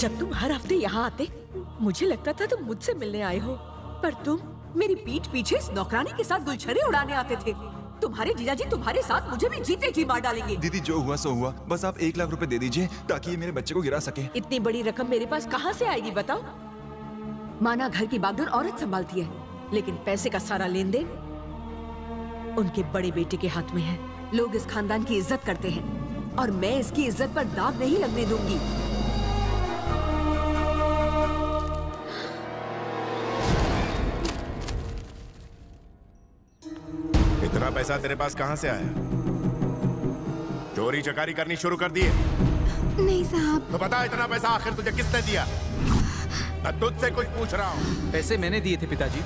जब तुम हर हफ्ते यहाँ आते मुझे लगता था तुम मुझसे मिलने आए हो, पर तुम मेरी पीठ पीछे इस नौकरानी के साथ गुलछरे उड़ाने आते थे। तुम्हारे जीजाजी तुम्हारे साथ मुझे भी जीते जी मार डालेंगे। दीदी जो हुआ सो हुआ, बस आप 1 लाख रुपए दे दीजिए ताकि ये मेरे बच्चे को गिरा सके। इतनी बड़ी रकम मेरे पास कहाँ से आएगी बताओ? माना घर की बागडोर औरत संभालती है, लेकिन पैसे का सारा लेन देन उनके बड़े बेटे के हाथ में है। लोग इस खानदान की इज्जत करते हैं और मैं इसकी इज्जत पर दाग नहीं लगने दूंगी। इतना पैसा तेरे पास कहां से आया? चोरी चकारी करनी शुरू कर दिए? नहीं साहब। तो बता इतना पैसा आखिर तुझे किसने दिया? मैं तुझसे कुछ पूछ रहा हूँ। पैसे मैंने दिए थे पिताजी।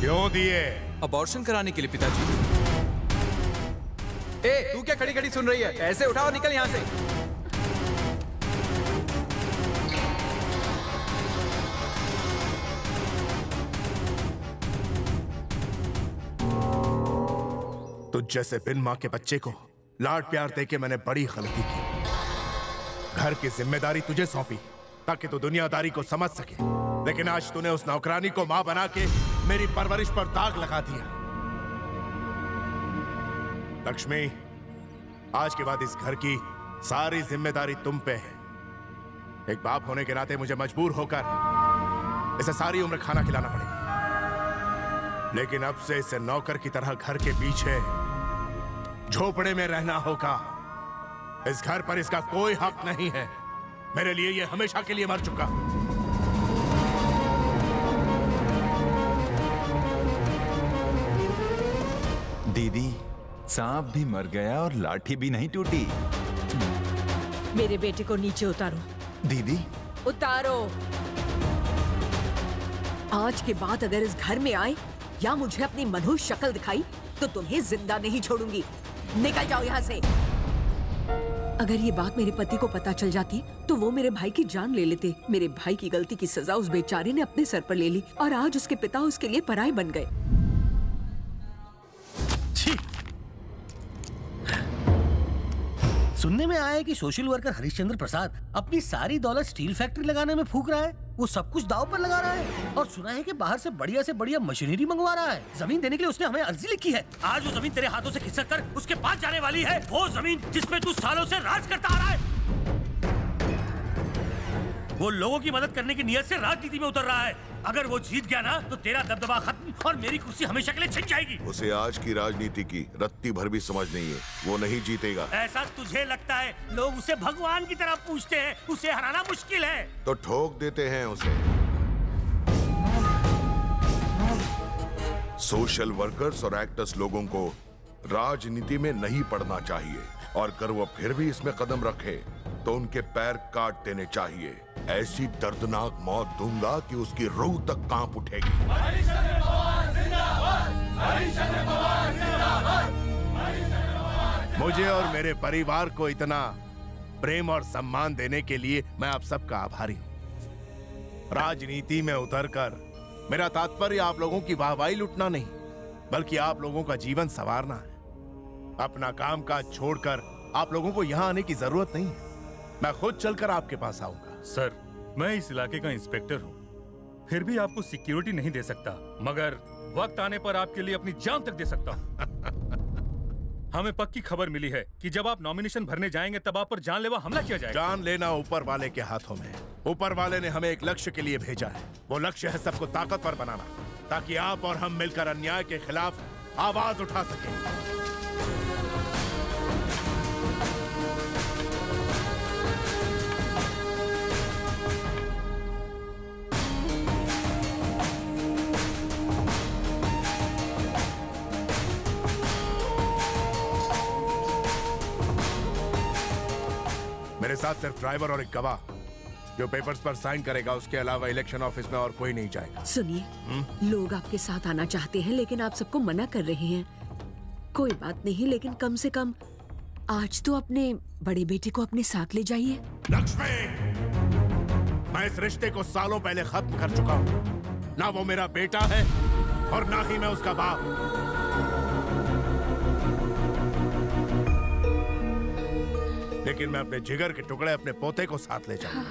क्यों दिए? अबॉर्शन कराने के लिए पिताजी। ए, तू क्या खड़ी खड़ी सुन रही है? पैसे उठाओ, निकल यहाँ से। तुझ जैसे बिन मां के बच्चे को लाड प्यार देके मैंने बड़ी गलती की। घर की जिम्मेदारी तुझे सौंपी ताकि तू दुनियादारी को समझ सके, लेकिन आज तूने उस नौकरानी को मां बना के मेरी परवरिश पर दाग लगा दिया। लक्ष्मी, आज के बाद इस घर की सारी जिम्मेदारी तुम पे है। एक बाप होने के नाते मुझे मजबूर होकर इसे सारी उम्र खाना खिलाना पड़ेगा, लेकिन अब से इसे नौकर की तरह घर के पीछे झोपड़े में रहना होगा। इस घर पर इसका कोई हक नहीं है। मेरे लिए ये हमेशा के लिए मर चुका। दीदी, सांप भी मर गया और लाठी भी नहीं टूटी। मेरे बेटे को नीचे उतारो। दीदी उतारो। आज के बाद अगर इस घर में आए या मुझे अपनी मनहूस शक्ल दिखाई तो तुम्हें जिंदा नहीं छोड़ूंगी। निकल जाओ यहाँ से। अगर ये बात मेरे पति को पता चल जाती तो वो मेरे भाई की जान ले लेते। मेरे भाई की गलती की सजा उस बेचारे ने अपने सर पर ले ली और आज उसके पिता उसके लिए पराये बन गए। सुनने में आया है कि सोशल वर्कर हरिश्चंद्र प्रसाद अपनी सारी दौलत स्टील फैक्ट्री लगाने में फूंक रहा है। वो सब कुछ दांव पर लगा रहा है और सुना है कि बाहर से बढ़िया मशीनरी मंगवा रहा है। जमीन देने के लिए उसने हमें अर्जी लिखी है। आज वो जमीन तेरे हाथों से खिसक कर उसके पास जाने वाली है। वो जमीन जिसपे तू सालों से राज करता आ रहा है। वो लोगों की मदद करने की नियत से राजनीति में उतर रहा है। अगर वो जीत गया ना तो तेरा दबदबा खत्म और मेरी कुर्सी हमेशा के लिए छिन जाएगी। उसे आज की राजनीति की रत्ती भर भी समझ नहीं है। वो नहीं जीतेगा। ऐसा तुझे लगता है? लोग उसे भगवान की तरह पूछते हैं। उसे हराना मुश्किल है। तो ठोक देते हैं उसे। सोशल वर्कर्स और एक्टर्स लोगों को राजनीति में नहीं पड़ना चाहिए और अगर वो फिर भी इसमें कदम रखे तो उनके पैर काट देने चाहिए। ऐसी दर्दनाक मौत दूंगा कि उसकी रूह तक कांप उठेगी। मुझे और मेरे परिवार को इतना प्रेम और सम्मान देने के लिए मैं आप सबका आभारी हूं। राजनीति में उतरकर मेरा तात्पर्य आप लोगों की वाहवाही लुटना नहीं, बल्कि आप लोगों का जीवन संवारना है। अपना काम काज छोड़कर आप लोगों को यहाँ आने की जरूरत नहीं है। मैं खुद चलकर आपके पास आऊंगा। सर, मैं इस इलाके का इंस्पेक्टर हूँ, फिर भी आपको सिक्योरिटी नहीं दे सकता, मगर वक्त आने पर आपके लिए अपनी जान तक दे सकता हूँ। हमें पक्की खबर मिली है कि जब आप नॉमिनेशन भरने जाएंगे तब आप पर जानलेवा हमला किया जाएगा। जान लेना ऊपर वाले के हाथों में। ऊपर वाले ने हमें एक लक्ष्य के लिए भेजा है। वो लक्ष्य है सबको ताकतवर बनाना, ताकि आप और हम मिलकर अन्याय के खिलाफ आवाज उठा सकें। मेरे साथ सिर्फ ड्राइवर और एक गवाह जो पेपर्स पर साइन करेगा। उसके अलावा इलेक्शन ऑफिस में और कोई नहीं जाएगा। सुनिए, लोग आपके साथ आना चाहते हैं लेकिन आप सबको मना कर रहे हैं। कोई बात नहीं, लेकिन कम से कम आज तो अपने बड़े बेटे को अपने साथ ले जाइए। लक्ष्मी, मैं इस रिश्ते को सालों पहले खत्म कर चुका हूँ। ना वो मेरा बेटा है और ना ही मैं उसका बाप। लेकिन मैं अपने जिगर के टुकड़े अपने पोते को साथ ले जाऊंगा।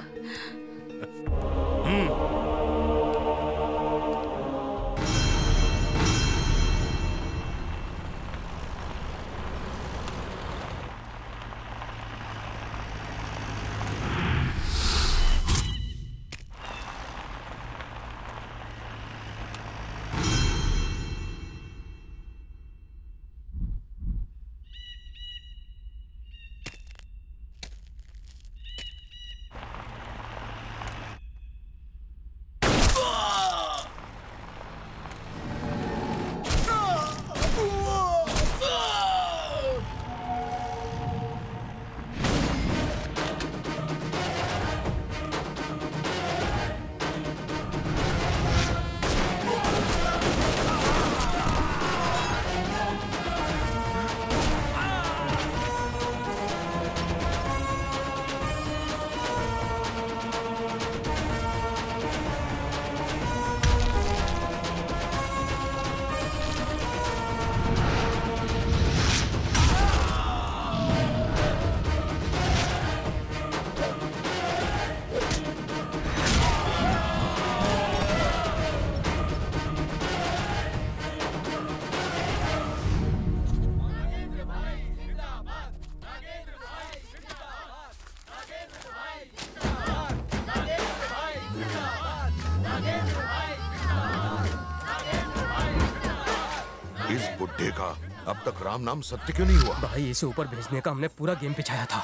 इस बुड्ढे का अब तक राम नाम सत्य क्यों नहीं हुआ? भाई इसे ऊपर भेजने का हमने पूरा गेम पिछाया था,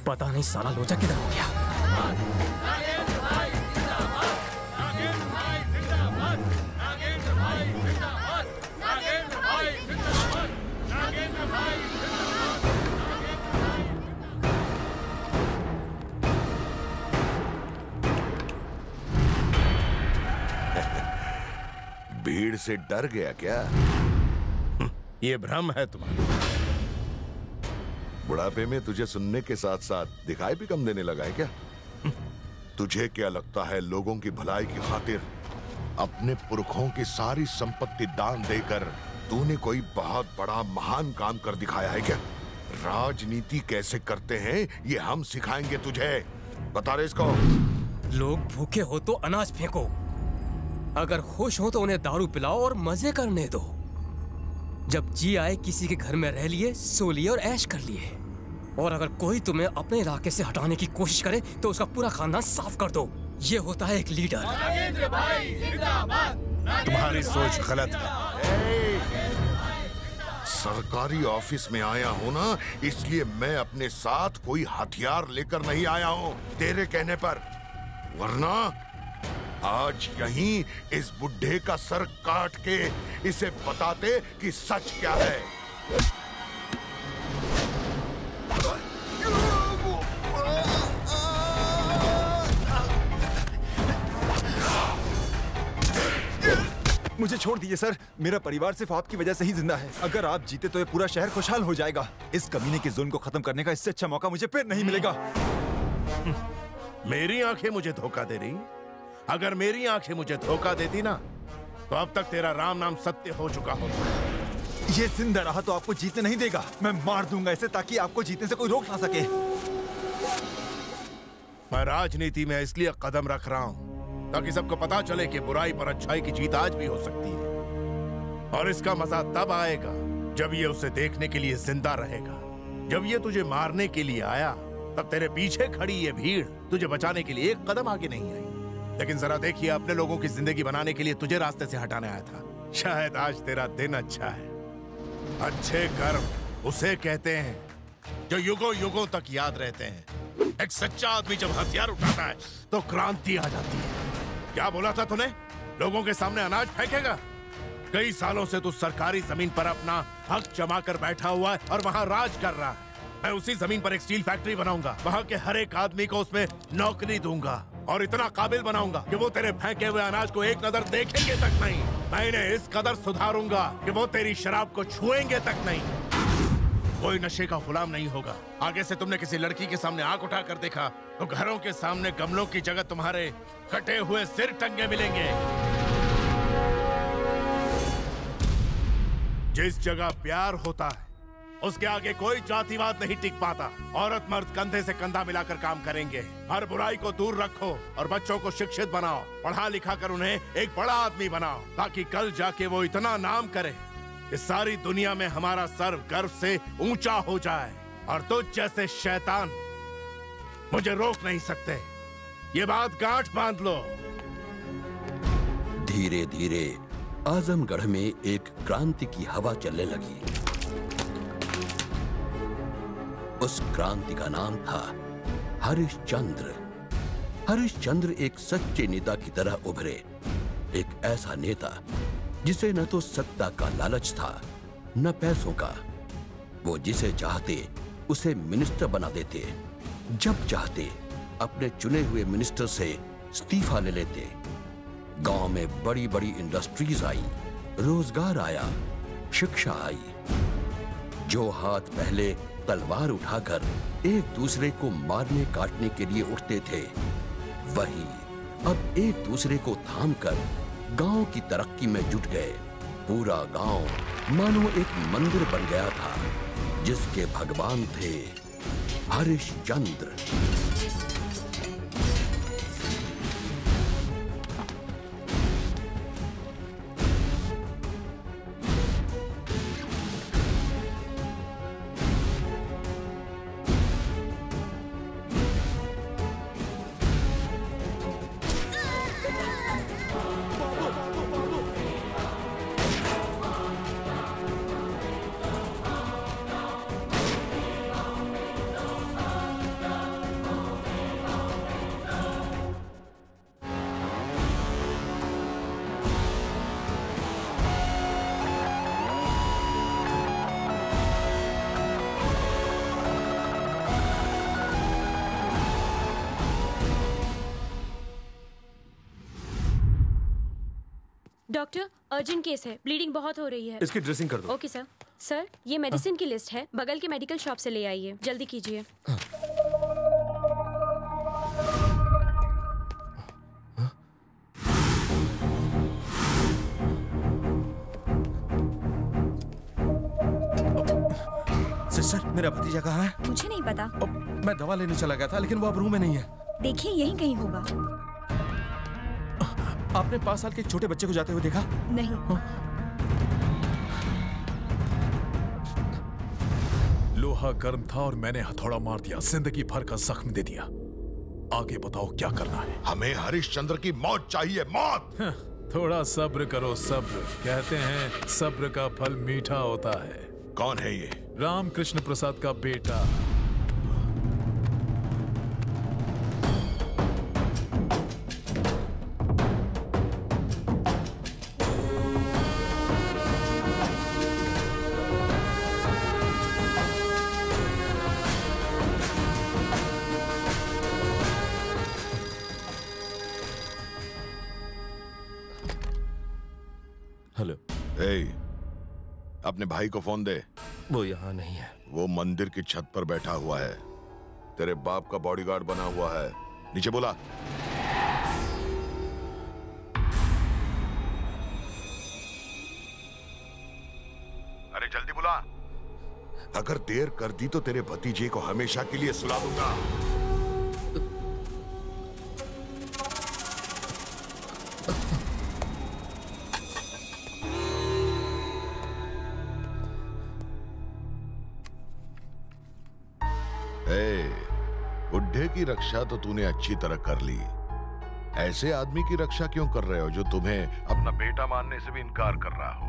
पता नहीं साला लोचा किधर हो गया। भीड़ से डर गया क्या? ये भ्रम है तुम्हारा। बुढ़ापे में तुझे सुनने के साथ साथ दिखाई भी कम देने लगा है क्या? तुझे क्या लगता है लोगों की भलाई की खातिर अपने पुरखों की सारी संपत्ति दान देकर तूने कोई बहुत बड़ा महान काम कर दिखाया है क्या? राजनीति कैसे करते हैं ये हम सिखाएंगे तुझे। बता रहे इसको। लोग भूखे हो तो अनाज फेंको, अगर खुश हो तो उन्हें दारू पिलाओ और मजे करने दो। जब जी आए किसी के घर में रह लिए, सो लिए और ऐश कर लिए। और अगर कोई तुम्हें अपने इलाके से हटाने की कोशिश करे तो उसका पूरा खानदान साफ कर दो। ये होता है एक लीडर। तुम्हारी सोच गलत है। सरकारी ऑफिस में आया हूँ ना, इसलिए मैं अपने साथ कोई हथियार लेकर नहीं आया हूँ तेरे कहने पर, वरना आज यहीं इस बुड्ढे का सर काट के इसे बताते कि सच क्या है। मुझे छोड़ दीजिए सर, मेरा परिवार सिर्फ आपकी वजह से ही जिंदा है। अगर आप जीते तो ये पूरा शहर खुशहाल हो जाएगा। इस कमीने के जुल्म को खत्म करने का इससे अच्छा मौका मुझे फिर नहीं मिलेगा। मेरी आंखें मुझे धोखा दे रही? अगर मेरी आंखें मुझे धोखा देती ना तो अब तक तेरा राम नाम सत्य हो चुका होता। ये जिंदा रहा तो आपको जीतने नहीं देगा। मैं मार दूंगा इसे ताकि आपको जीतने से कोई रोक ना सके। मैं राजनीति में इसलिए कदम रख रहा हूं ताकि सबको पता चले कि बुराई पर अच्छाई की जीत आज भी हो सकती है। और इसका मजा तब आएगा जब ये उसे देखने के लिए जिंदा रहेगा। जब ये तुझे मारने के लिए आया तब तेरे पीछे खड़ी ये भीड़ तुझे बचाने के लिए एक कदम आगे नहीं आई। लेकिन जरा देखिए, अपने लोगों की जिंदगी बनाने के लिए तुझे रास्ते से हटाने आया था। शायद आज तेरा दिन अच्छा है। अच्छे कर्म उसे कहते हैं जो युगों युगों तक याद रहते हैं। एक सच्चा आदमी जब हथियार उठाता है तो क्रांति आ जाती है। क्या बोला था तूने? लोगों के सामने अनाज फेंकेगा? कई सालों से तू सरकारी जमीन पर अपना हक जमा कर बैठा हुआ है और वहां राज कर रहा है। मैं उसी जमीन पर एक स्टील फैक्ट्री बनाऊंगा, वहां के हर एक आदमी को उसमें नौकरी दूंगा और इतना काबिल बनाऊंगा कि वो तेरे फेंके हुए अनाज को एक नजर देखेंगे तक नहीं। मैं इन्हें इस कदर सुधारूंगा कि वो तेरी शराब को छुएंगे तक नहीं। कोई नशे का गुलाम नहीं होगा। आगे से तुमने किसी लड़की के सामने आंख उठा कर देखा तो घरों के सामने गमलों की जगह तुम्हारे कटे हुए सिर टंगे मिलेंगे। जिस जगह प्यार होता है उसके आगे कोई जातिवाद नहीं टिक पाता। औरत मर्द कंधे से कंधा मिलाकर काम करेंगे। हर बुराई को दूर रखो और बच्चों को शिक्षित बनाओ, पढ़ा लिखा कर उन्हें एक बड़ा आदमी बनाओ, ताकि कल जाके वो इतना नाम करे कि सारी दुनिया में हमारा सर गर्व से ऊंचा हो जाए। और तुझ जैसे शैतान मुझे रोक नहीं सकते, ये बात गांठ बांध लो। धीरे धीरे आजमगढ़ में एक क्रांति की हवा चलने लगी। उस क्रांति का नाम था हरिश्चंद्र। हरिश्चंद्र एक सच्चे नेता की तरह उभरे, एक ऐसा नेता जिसे न तो सत्ता का लालच था न पैसों का। वो जिसे चाहते उसे मिनिस्टर बना देते, जब चाहते अपने चुने हुए मिनिस्टर से इस्तीफा ले लेते। गांव में बड़ी बड़ी इंडस्ट्रीज आई, रोजगार आया, शिक्षा आई। जो हाथ पहले तलवार उठाकर एक दूसरे को मारने काटने के लिए उठते थे, वही अब एक दूसरे को थामकर गांव की तरक्की में जुट गए। पूरा गांव मानो एक मंदिर बन गया था, जिसके भगवान थे हरिश्चंद्र। डॉक्टर, अर्जेंट केस है, ब्लीडिंग बहुत हो रही है। इसकी ड्रेसिंग कर दो। Okay sir. सर, ये मेडिसिन की लिस्ट है, बगल के मेडिकल शॉप से ले आइए, जल्दी कीजिए। सिस्टर, मेरा भतीजा कहाँ है? मुझे नहीं पता। मैं दवा लेने चला गया था, लेकिन वो अब रूम में नहीं है। देखिए, यहीं कहीं होगा। आपने 5 साल के एक छोटे बच्चे को जाते हुए देखा? नहीं। लोहा गर्म था और मैंने हथौड़ा मार दिया, जिंदगी भर का जख्म दे दिया। आगे बताओ क्या करना है? हमें हरिश्चंद्र की मौत चाहिए, मौत। थोड़ा सब्र करो, सब्र। कहते हैं सब्र का फल मीठा होता है। कौन है ये? रामकृष्ण प्रसाद का बेटा। हेलो। अपने भाई को फोन दे। वो यहाँ नहीं है। वो मंदिर की छत पर बैठा हुआ है, तेरे बाप का बॉडीगार्ड बना हुआ है। नीचे बुला। अरे जल्दी बुला। अगर देर कर दी तो तेरे भतीजे को हमेशा के लिए सुला दूंगा। बुढ़े की रक्षा तो तूने अच्छी तरह कर ली, ऐसे आदमी की रक्षा क्यों कर रहे हो जो तुम्हें अपना बेटा मानने से भी इनकार कर रहा हो?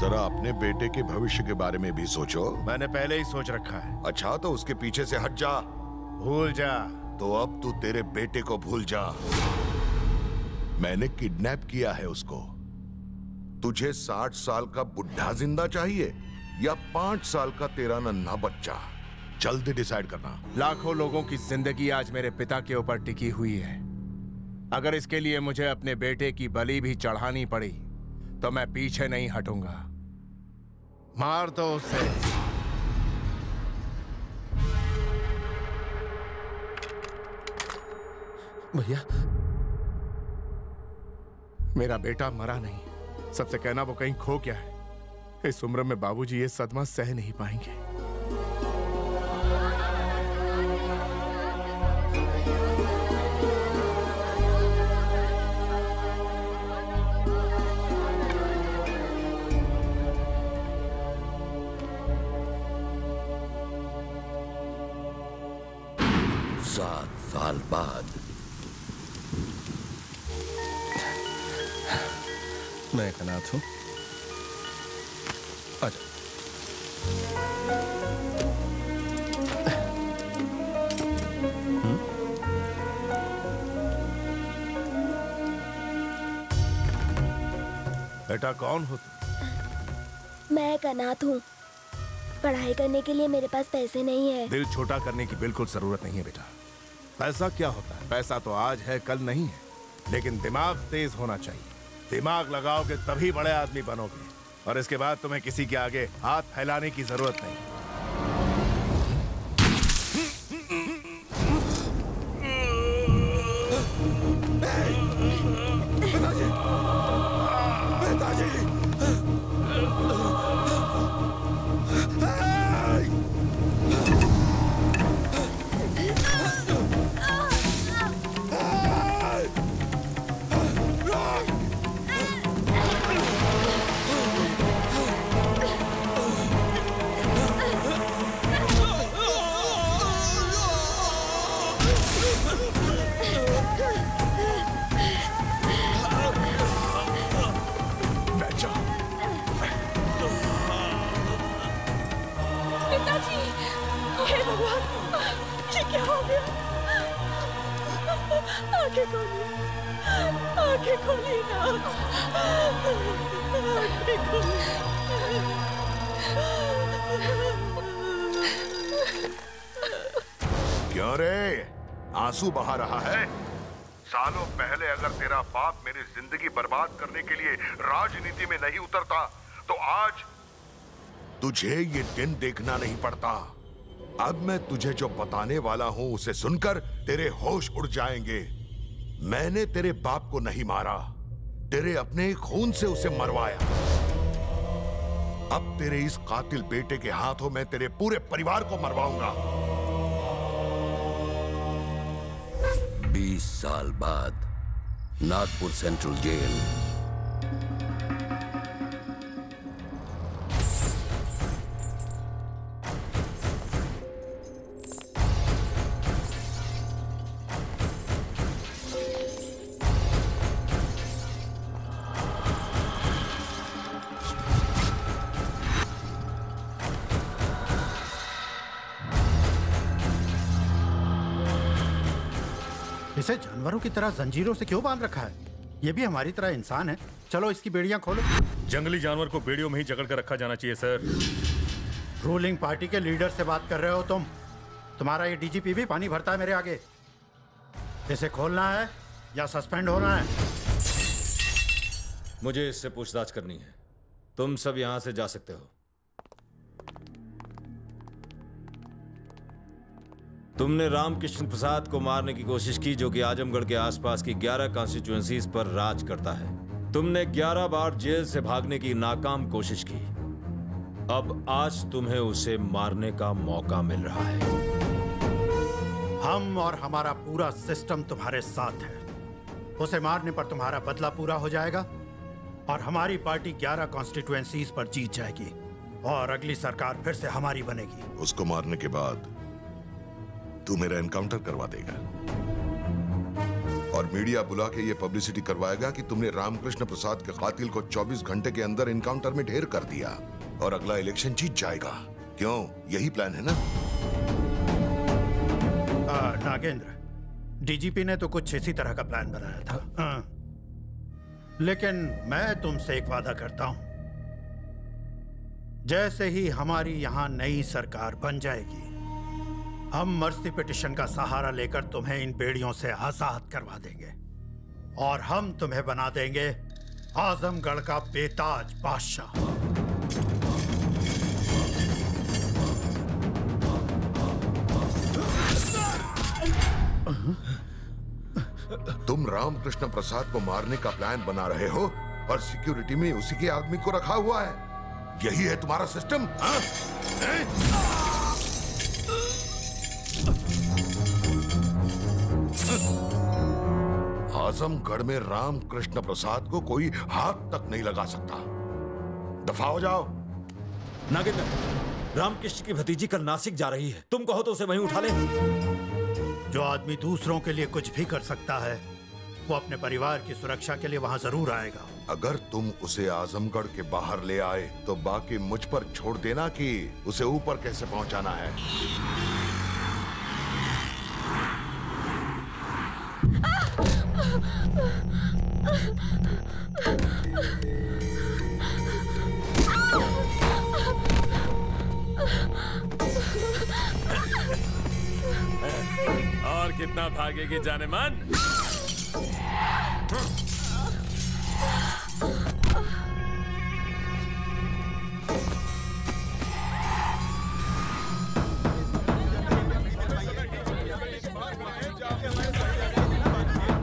जरा अपने बेटे के भविष्य के बारे में भी सोचो। मैंने पहले ही सोच रखा है। अच्छा, तो उसके पीछे से हट जा। भूल जा। तो अब तू तेरे बेटे को भूल जा। मैंने किडनैप किया है उसको। तुझे 60 साल का बुढ़ा जिंदा चाहिए या 5 साल का तेरा नन्हा बच्चा? जल्दी डिसाइड करना। लाखों लोगों की जिंदगी आज मेरे पिता के ऊपर टिकी हुई है। अगर इसके लिए मुझे अपने बेटे की बलि भी चढ़ानी पड़ी तो मैं पीछे नहीं हटूंगा। मार दो उसे। भैया, मेरा बेटा मरा नहीं। सबसे कहना वो कहीं खो गया है। इस उम्र में बाबूजी ये सदमा सह नहीं पाएंगे। 7 साल बाद। मैं एक अनाथ हूं। आजा। बेटा कौन हो तुम? मैं एक अनाथ हूँ। पढ़ाई करने के लिए मेरे पास पैसे नहीं है। दिल छोटा करने की बिल्कुल जरूरत नहीं है बेटा। पैसा क्या होता है? पैसा तो आज है कल नहीं है, लेकिन दिमाग तेज होना चाहिए। दिमाग लगाओगे तभी बड़े आदमी बनोगे, और इसके बाद तुम्हें किसी के आगे हाथ फैलाने की जरूरत नहीं। क्यों रे, आंसू बहा रहा है? सालों पहले अगर तेरा बाप मेरी जिंदगी बर्बाद करने के लिए राजनीति में नहीं उतरता तो आज तुझे ये दिन देखना नहीं पड़ता। अब मैं तुझे जो बताने वाला हूं उसे सुनकर तेरे होश उड़ जाएंगे। मैंने तेरे बाप को नहीं मारा, तेरे अपने खून से उसे मरवाया। अब तेरे इस कातिल बेटे के हाथों में तेरे पूरे परिवार को मरवाऊंगा। 20 साल बाद नागपुर सेंट्रल जेल। इसे जानवरों की तरह जंजीरों से क्यों बांध रखा है? ये भी हमारी तरह इंसान है। चलो इसकी बेड़ियां खोलो। जंगली जानवर को बेड़ियों में ही जकड़ कर रखा जाना चाहिए सर। रूलिंग पार्टी के लीडर से बात कर रहे हो तुम? तुम्हारा ये डीजीपी भी पानी भरता है मेरे आगे। इसे खोलना है या सस्पेंड होना है? मुझे इससे पूछताछ करनी है। तुम सब यहां से जा सकते हो। तुमने रामकृष्ण प्रसाद को मारने की कोशिश की, जो कि आजमगढ़ के आसपास की 11 कॉन्स्टिट्यूएंसीज पर राज करता है। तुमने 11 बार जेल से भागने की नाकाम कोशिश की। अब आज तुम्हें उसे मारने का मौका मिल रहा है। हम और हमारा पूरा सिस्टम तुम्हारे साथ है। उसे मारने पर तुम्हारा बदला पूरा हो जाएगा और हमारी पार्टी 11 कॉन्स्टिट्यूएंसीज पर जीत जाएगी और अगली सरकार फिर से हमारी बनेगी। उसको मारने के बाद तू मेरा एनकाउंटर करवा देगा और मीडिया बुला के ये पब्लिसिटी करवाएगा कि तुमने रामकृष्ण प्रसाद के कातिल को 24 घंटे के अंदर एनकाउंटर में ढेर कर दिया और अगला इलेक्शन जीत जाएगा। क्यों, यही प्लान है ना? नागेंद्र, डीजीपी ने तो कुछ इसी तरह का प्लान बनाया था। लेकिन मैं तुमसे एक वादा करता हूं, जैसे ही हमारी यहां नई सरकार बन जाएगी, हम मर्सी पिटिशन का सहारा लेकर तुम्हें इन बेड़ियों से आजाद करवा देंगे और हम तुम्हें बना देंगे आजमगढ़ का बेताज बादशाह। तुम रामकृष्ण प्रसाद को मारने का प्लान बना रहे हो और सिक्योरिटी में उसी के आदमी को रखा हुआ है। यही है तुम्हारा सिस्टम? आजमगढ़ में रामकृष्ण प्रसाद को कोई हाथ तक नहीं लगा सकता। दफा हो जाओ। नागेंद्र, रामकृष्ण की भतीजी कल नासिक जा रही है। तुम कहो तो उसे वहीं उठा ले। जो आदमी दूसरों के लिए कुछ भी कर सकता है वो अपने परिवार की सुरक्षा के लिए वहां जरूर आएगा। अगर तुम उसे आजमगढ़ के बाहर ले आए तो बाकी मुझ पर छोड़ देना कि उसे ऊपर कैसे पहुंचाना है। और कितना भागेगी जाने मन?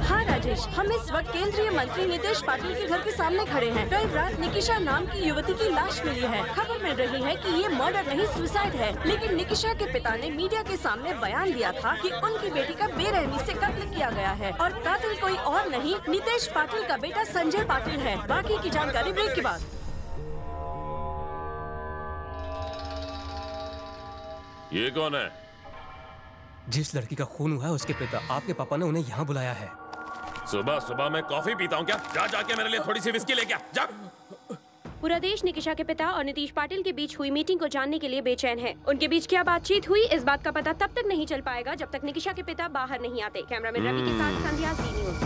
हाँ राजेश, हम इस वक्त केंद्रीय मंत्री नितेश पाटिल के घर के सामने खड़े हैं। कल रात निकिशा नाम की युवती की लाश मिली है। खबर मिल रही है कि ये मर्डर नहीं सुसाइड है, लेकिन निकिशा के पिता ने मीडिया के सामने बयान दिया था कि उनकी बेटी का बेरहमी से कत्ल किया गया है और कातिल कोई और नहीं नितेश पाटिल का बेटा संजय पाटिल है। बाकी की जानकारी ब्रेक के बाद। ये कौन है? जिस लड़की का खून हुआ है उसके पिता। आपके पापा ने उन्हें यहाँ बुलाया है। सुबह सुबह मैं कॉफी पीता हूँ क्या? जा जाके मेरे लिए थोड़ी सी विस्की लेके आ, जा। पूरा देश निकिशा के पिता और नीतीश पाटिल के बीच हुई मीटिंग को जानने के लिए बेचैन है। उनके बीच क्या बातचीत हुई इस बात का पता तब तक नहीं चल पाएगा जब तक निकिशा के पिता बाहर नहीं आते। कैमरामैन रवि के साथ संध्या, जी न्यूज़।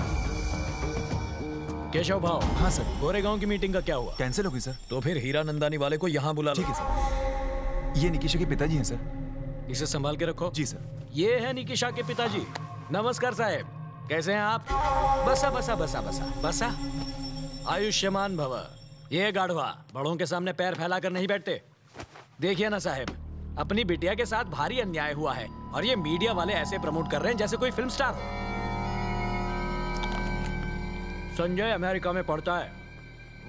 केशव भाव। हाँ सर। गोरेगांव की मीटिंग का क्या हुआ? कैंसिल हो गई सर। तो फिर हीरा नंदानी वाले को यहाँ बुला लो। ठीक है सर। ये निकिशा के पिताजी हैं सर। इसे संभाल के रखो। जी सर। ये है निकिशा के पिताजी। नमस्कार साहब, कैसे हैं आप? बसा बसा बसा बसा बसा। आयुष्मान भव। ये गाढ़वा बड़ों के सामने पैर फैलाकर नहीं बैठते। देखिए ना साहब, अपनी बिटिया के साथ भारी अन्याय हुआ है और ये मीडिया वाले ऐसे प्रमोट कर रहे हैं जैसे कोई फिल्म स्टार हो। संजय अमेरिका में पढ़ता है।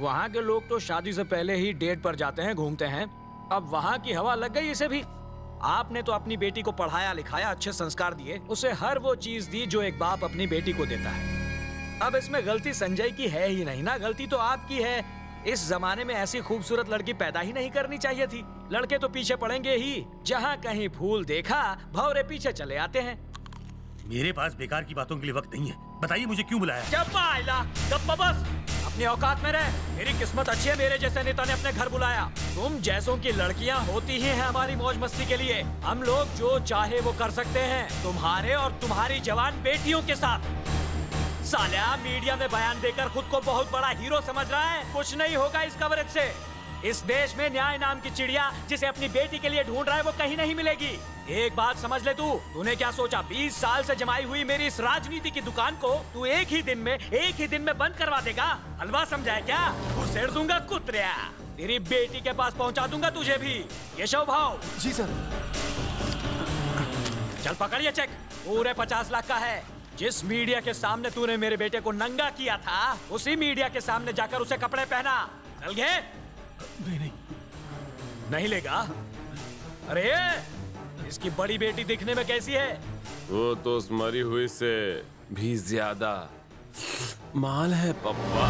वहाँ के लोग तो शादी से पहले ही डेट पर जाते हैं, घूमते हैं। अब वहाँ की हवा लग गई इसे भी। आपने तो अपनी बेटी को पढ़ाया लिखाया, अच्छे संस्कार दिए, उसे हर वो चीज दी जो एक बाप अपनी बेटी को देता है। अब इसमें गलती संजय की है ही नहीं ना, गलती तो आपकी है। इस जमाने में ऐसी खूबसूरत लड़की पैदा ही नहीं करनी चाहिए थी। लड़के तो पीछे पड़ेंगे ही। जहाँ कहीं फूल देखा भौरे पीछे चले आते हैं। मेरे पास बेकार की बातों के लिए वक्त नहीं है। बताइए मुझे क्यों बुलाया? बस अपनी औकात में रह। मेरी किस्मत अच्छी है, मेरे जैसे नेता ने अपने घर बुलाया। तुम जैसों की लड़कियां होती ही हैं हमारी मौज मस्ती के लिए। हम लोग जो चाहे वो कर सकते हैं तुम्हारे और तुम्हारी जवान बेटियों के साथ। साल्या मीडिया में बयान देकर खुद को बहुत बड़ा हीरो समझ रहा है। कुछ नहीं होगा इस कवरेज से। इस देश में न्याय नाम की चिड़िया जिसे अपनी बेटी के लिए ढूंढ रहा है वो कहीं नहीं मिलेगी। एक बात समझ ले तूने क्या सोचा? 20 साल से जमाई हुई मेरी इस राजनीति की दुकान को तू एक ही दिन में बंद करवा देगा? हलवा समझा है क्या? उसेड़ दूंगा कुत्रिया। तेरी बेटी के पास पहुंचा दूंगा तुझे भी। केशव भाव। जी सर। चल पकड़िए चेक, पूरे 50 लाख का है। जिस मीडिया के सामने तूने मेरे बेटे को नंगा किया था उसी मीडिया के सामने जाकर उसे कपड़े पहना। चल गए? नहीं लेगा? अरे इसकी बड़ी बेटी दिखने में कैसी है? वो तो उस मरी हुई से भी ज्यादा माल है पप्पा।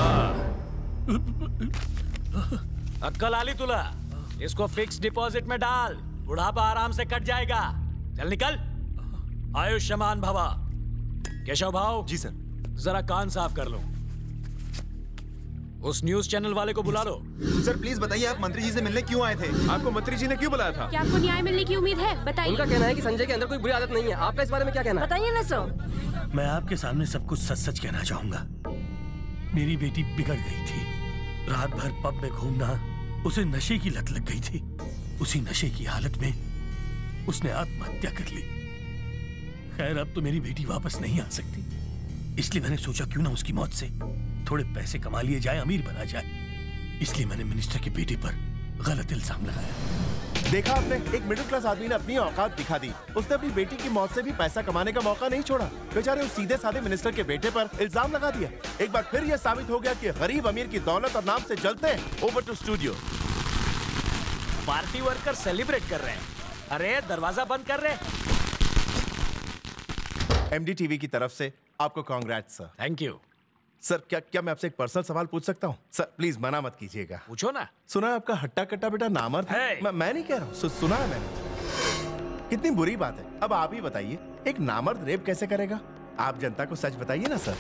अक्कल आली तुला। इसको फिक्स डिपॉजिट में डाल, बुढ़ापा आराम से कट जाएगा। चल निकल। आयुष्मान भवा। केशव भाव। जी सर। जरा कान साफ कर लो। उस न्यूज चैनल वाले को बुला लो। सर प्लीज बताइए, आप मंत्री जी से मिलने क्यों आए थे? आपको मंत्री जी ने क्यों बुलाया था? क्या आपको न्याय मिलने की उम्मीद है? बताइए। उनका कहना है कि संजय के अंदर कोई बुरी आदत नहीं है। आपका इस बारे में क्या कहना है? बताइए ना सर। मैं आपके सामने सब कुछ सच सच कहना चाहूंगा। मेरी बेटी बिगड़ गई थी। रात भर पब में घूमना, उसे नशे की लत लग गई थी। उसी नशे की हालत में उसने आत्महत्या कर ली। खैर अब तो मेरी बेटी वापस नहीं आ सकती, इसलिए मैंने सोचा क्यों ना उसकी मौत से थोड़े पैसे कमा लिए जाए, अमीर बना जाए। इसलिए मैंने मिनिस्टर की बेटी पर गलत इल्जाम लगाया। देखा आपने, एक मिडिल क्लास आदमी ने अपनी औकात दिखा दी। उसने अपनी बेटी की मौत से भी पैसा कमाने का मौका नहीं छोड़ा। बेचारे उस सीधे साधे मिनिस्टर के बेटे पर इल्जाम लगा दिया। एक बार फिर यह साबित हो गया कि गरीब अमीर की दौलत और नाम से जलते हैं। Over to studio. Party worker celebrate कर रहे हैं। अरे दरवाजा बंद कर रहे। MDTV की तरफ से आपको congrats sir. Thank you sir. क्या मैं आपसे एक पर्सनल सवाल पूछ सकता हूँ? सर प्लीज मना मत कीजिएगा। पूछो ना। सुना है आपका हट्टा कट्टा बेटा नामर्द है। मैं नहीं कह रहा हूँ, सुना है मैंने। कितनी बुरी बात है। अब आप ही बताइए, एक नामर्द रेप कैसे करेगा? आप जनता को सच बताइए ना सर।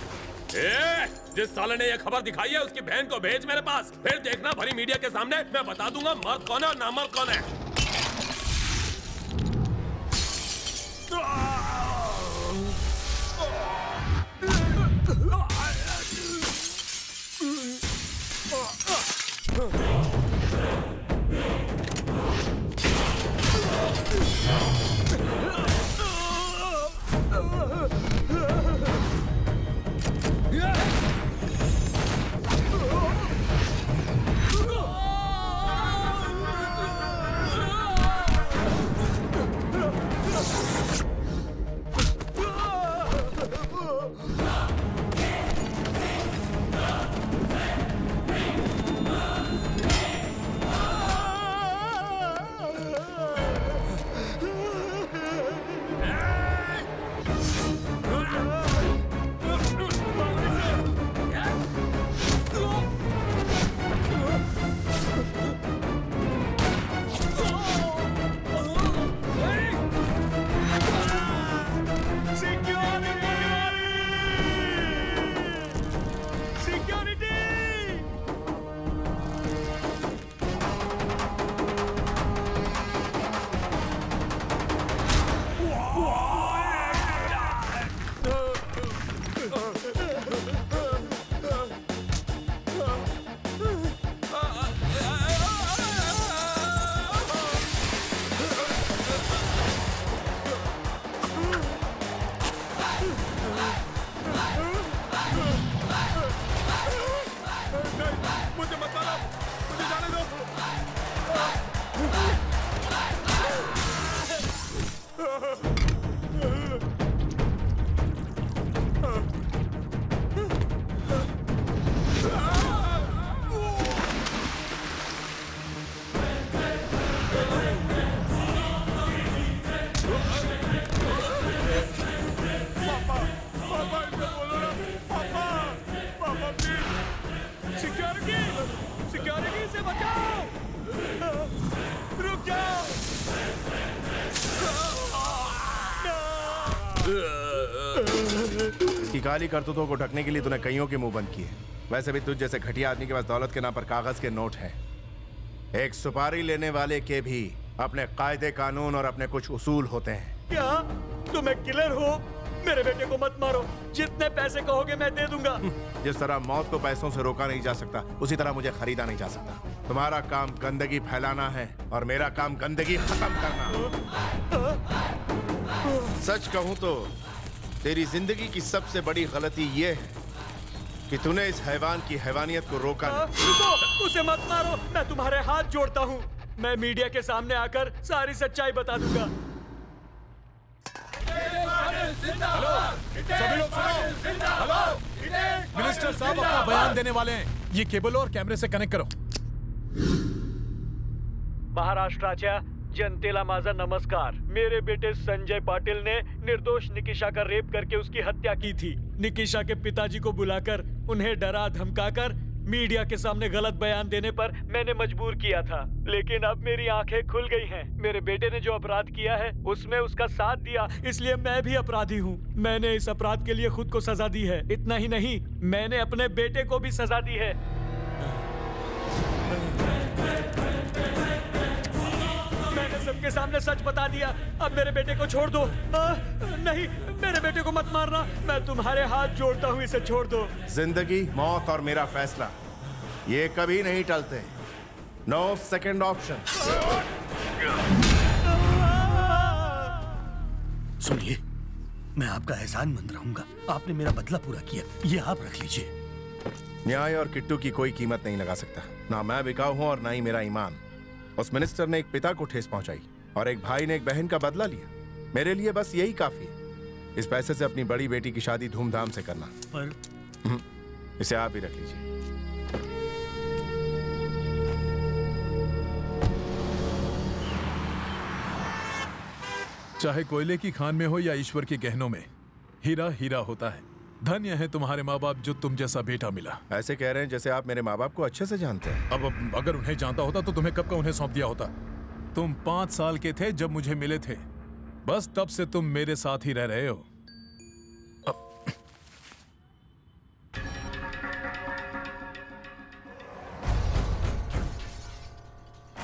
जिस साले ने ये खबर दिखाई है उसकी बहन को भेज मेरे पास, फिर देखना भरी मीडिया के सामने मैं बता दूंगा मर्द कौन है और नामर्द कौन है। की काली करतूतों को ढकने के लिए तूने कईयों के मुंह बंद किए। वैसे भी तुझ जैसे घटिया आदमी के पास दौलत के नाम पर कागज के नोट हैं। एक सुपारी लेने वाले के भी अपने कायदे कानून और अपने कुछ उसूल होते हैं। क्या तुम एक किलर हो? मेरे बेटे को मत मारो, जितने पैसे कहोगे मैं दे दूंगा। जिस तरह मौत को पैसों से रोका नहीं जा सकता, उसी तरह मुझे खरीदा नहीं जा सकता। तुम्हारा काम गंदगी फैलाना है और मेरा काम गंदगी खत्म करना। सच कहूं तो तेरी जिंदगी की सबसे बड़ी गलती ये है कि तूने इस हैवान की हैवानियत को रोका नहीं। रुको, उसे मत मारो, मैं तुम्हारे हाथ जोड़ता हूँ। मैं मीडिया के सामने आकर सारी सच्चाई बता दूंगा। हेलो, सभी लोग सुनो। हेलो, मिनिस्टर साहब अपना बयान देने वाले हैं। ये केबल और कैमरे से कनेक्ट करो। महाराष्ट्राच्या जनतेला माझा नमस्कार। मेरे बेटे संजय पाटिल ने निर्दोष निकिशा का रेप करके उसकी हत्या की थी। निकिशा के पिताजी को बुलाकर उन्हें डरा धमकाकर मीडिया के सामने गलत बयान देने पर मैंने मजबूर किया था, लेकिन अब मेरी आंखें खुल गई हैं। मेरे बेटे ने जो अपराध किया है उसमें उसका साथ दिया, इसलिए मैं भी अपराधी हूँ। मैंने इस अपराध के लिए खुद को सजा दी है। इतना ही नहीं, मैंने अपने बेटे को भी सजा दी है। मैंने सबके सामने सच बता दिया। अब मेरे बेटे को छोड़ दो। नहीं, मेरे बेटे को मत मारना। मैं तुम्हारे हाथ जोड़ता हूँ, इसे छोड़ दो। जिंदगी, मौत और मेरा फैसला ये कभी नहीं टलते। No second option. सुनिए, मैं आपका एहसानमंद रहूंगा। आपने मेरा बदला पूरा किया, ये आप रख लीजिए। न्याय और किट्टू की कोई कीमत नहीं लगा सकता। ना मैं बिकाऊ हूं और ना ही मेरा ईमान। उस मिनिस्टर ने एक पिता को ठेस पहुंचाई और एक भाई ने एक बहन का बदला लिया। मेरे लिए बस यही काफी है। इस पैसे से अपनी बड़ी बेटी की शादी धूमधाम से करना। पर इसे आप ही रख लीजिए। चाहे कोयले की खान में हो या ईश्वर के गहनों में, हीरा हीरा होता है। धन्य है तुम्हारे माँ बाप जो तुम जैसा बेटा मिला। ऐसे कह रहे हैं जैसे आप मेरे माँ बाप को अच्छे से जानते हैं। अब अगर उन्हें जानता होता तो तुम्हें कब का उन्हें सौंप दिया होता। तुम 5 साल के थे जब मुझे मिले थे। बस तब से तुम मेरे साथ ही रह रहे हो।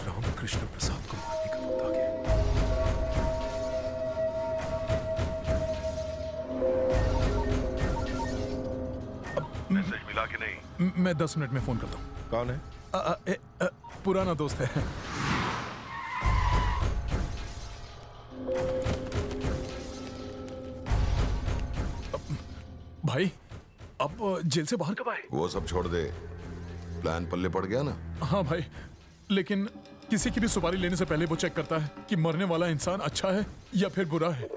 रामकृष्ण प्रसाद को मारने का वक्त आ गया। मैसेज मिला कि नहीं? मैं 10 मिनट में फोन करता हूँ। कौन है? पुराना दोस्त है। भाई अब जेल से बाहर कब आए? वो सब छोड़ दे, प्लान पल्ले पड़ गया ना? हाँ भाई, लेकिन किसी की भी सुपारी लेने से पहले वो चेक करता है कि मरने वाला इंसान अच्छा है या फिर बुरा है।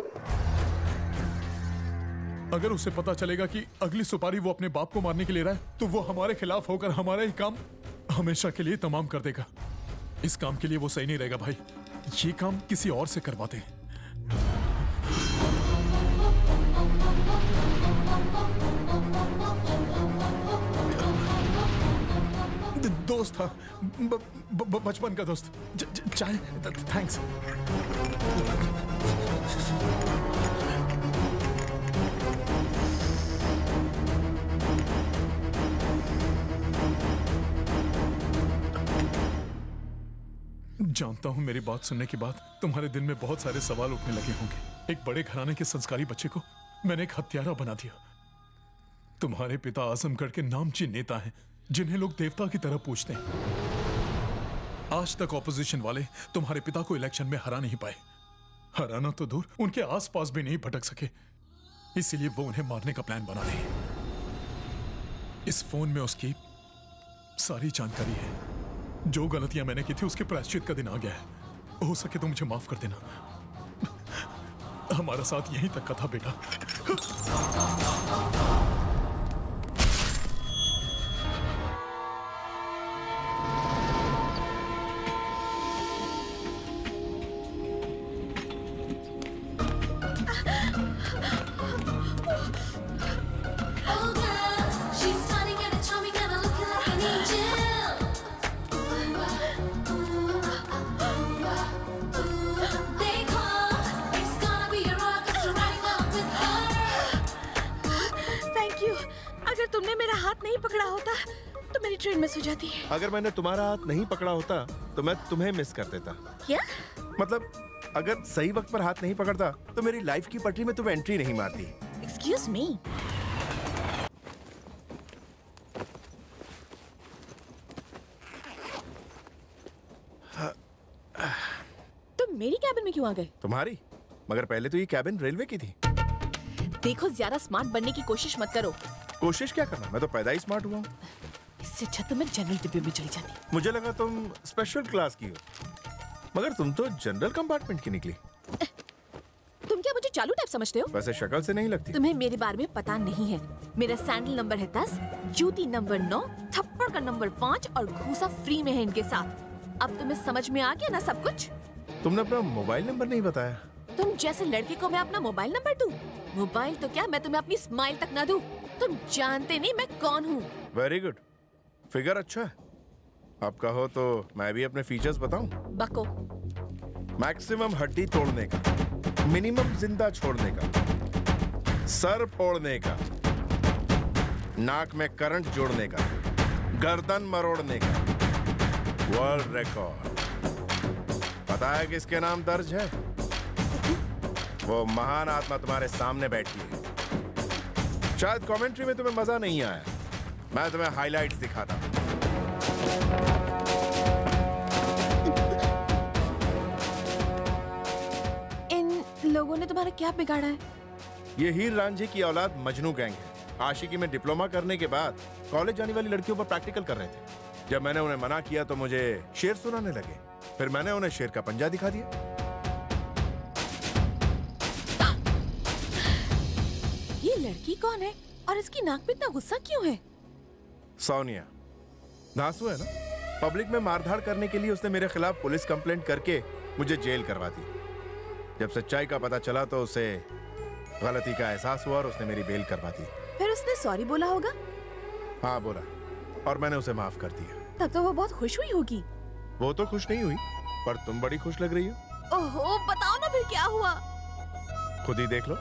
अगर उसे पता चलेगा कि अगली सुपारी वो अपने बाप को मारने के लिए रहा है, तो वो हमारे खिलाफ होकर हमारा ही काम हमेशा के लिए तमाम कर देगा। इस काम के लिए वो सही नहीं रहेगा भाई। ये काम किसी और से करवाते हैं। दोस्त था, बचपन का दोस्त। चाय, थैंक्स। जानता हूं मेरी बात सुनने के बाद तुम्हारे दिल में बहुत सारे सवाल उठने लगे होंगे। एक बड़े घराने के संस्कारी बच्चे को मैंने एक हत्यारा बना दिया। तुम्हारे पिता आजमगढ़ के नामची नेता हैं, जिन्हें लोग देवता की तरह पूजते हैं। आज तक ऑपोजिशन वाले तुम्हारे पिता को इलेक्शन में हरा नहीं पाए। हराना तो दूर, उनके आसपास भी नहीं भटक सके। इसीलिए वो उन्हें मारने का प्लान बना रहे हैं। इस फोन में उसकी सारी जानकारी है। जो गलतियां मैंने की थी उसके प्रायश्चित का दिन आ गया है। हो सके तो मुझे माफ कर देना। हमारा साथ यहीं तक का था बेटा। अगर मैंने तुम्हारा हाथ नहीं पकड़ा होता तो मैं तुम्हें मिस कर देता। क्या? मतलब अगर सही वक्त पर हाथ नहीं पकड़ता तो मेरी लाइफ की पटरी में तुम एंट्री नहीं मारती। Excuse me. तुम मेरी कैबिन में क्यों आ गए? तुम्हारी? मगर पहले तो ये कैबिन रेलवे की थी। देखो, ज्यादा स्मार्ट बनने की कोशिश मत करो। कोशिश क्या करना, मैं तो पैदा ही स्मार्ट हुआ हूँ। इससे अच्छा तो मैं जनरल डिब्बे में चली जाती। मुझे लगा तुम स्पेशल क्लास की हो, मगर तुम तो जनरल कंपार्टमेंट की निकली। तुम क्या मुझे चालू टाइप समझते हो? वैसे शक्ल से नहीं लगती। तुम्हें मेरे बारे में पता नहीं है। मेरा सैंडल नंबर है 10, जूती नंबर 9, थप्पड़ का नंबर 5 और घूसा फ्री में है इनके साथ। अब तुम्हें समझ में आ गया ना सब कुछ? तुमने अपना मोबाइल नंबर नहीं बताया। तुम जैसे लड़के को मैं अपना मोबाइल नंबर दूं? मोबाइल तो क्या, मैं तुम्हें अपनी स्माइल तक ना दूं। तुम जानते नहीं मैं कौन हूँ। वेरी गुड, फिगर अच्छा है। आप कहो तो मैं भी अपने फीचर्स बताऊं? बको। मैक्सिमम हड्डी तोड़ने का, मिनिमम जिंदा छोड़ने का, सर फोड़ने का, नाक में करंट जोड़ने का, गर्दन मरोड़ने का, वर्ल्ड रिकॉर्ड। पता है किसके नाम दर्ज है? वो महान आत्मा तुम्हारे सामने बैठी है। शायद कमेंट्री में तुम्हें मजा नहीं आया, मैं तुम्हें हाइलाइट्स दिखाता हूं। इन लोगों ने तुम्हारा क्या बिगाड़ा है? ये हीर रांझे की औलाद मजनू गैंग है। आशिकी में डिप्लोमा करने के बाद कॉलेज जाने वाली लड़कियों पर प्रैक्टिकल कर रहे थे। जब मैंने उन्हें मना किया तो मुझे शेर सुनाने लगे। फिर मैंने उन्हें शेर का पंजा दिखा दिया। ये लड़की कौन है और इसकी नाक पे इतना गुस्सा क्यों है? सोनिया नासू है ना। पब्लिक में मारधाड़ करने के लिए उसने मेरे खिलाफ पुलिस कंप्लेंट करके मुझे जेल करवा दी। जब सच्चाई का पता चला तो उसे गलती का एहसास हुआ और उसने मेरी बेल करवा दी। फिर उसने सॉरी बोला होगा? हाँ बोला, और मैंने उसे माफ कर दिया। तब तो वो बहुत खुश हुई होगी। वो तो खुश नहीं हुई, पर तुम बड़ी खुश लग रही हो। ओहो, बताओ ना फिर क्या हुआ? खुद ही देख लो।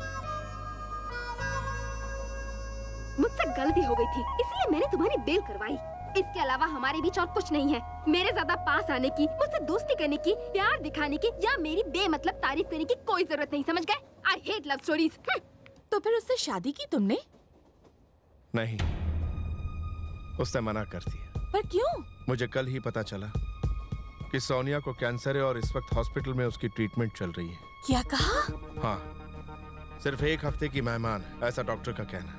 मुझसे गलती हो गई थी, इसलिए मैंने तुम्हारी बेल करवाई। इसके अलावा हमारे बीच और कुछ नहीं है। मेरे ज्यादा पास आने की, मुझसे दोस्ती करने की, प्यार दिखाने की या मेरी बेमतलब तारीफ करने की कोई जरूरत नहीं, समझ गए? I hate love stories. तो फिर उससे शादी की तुमने? नहीं, उसने मना कर दिया। पर क्यों? मुझे कल ही पता चला कि सोनिया को कैंसर है और इस वक्त हॉस्पिटल में उसकी ट्रीटमेंट चल रही है। क्या कहा? हाँ, सिर्फ 1 हफ्ते की मेहमान है, ऐसा डॉक्टर का कहना है।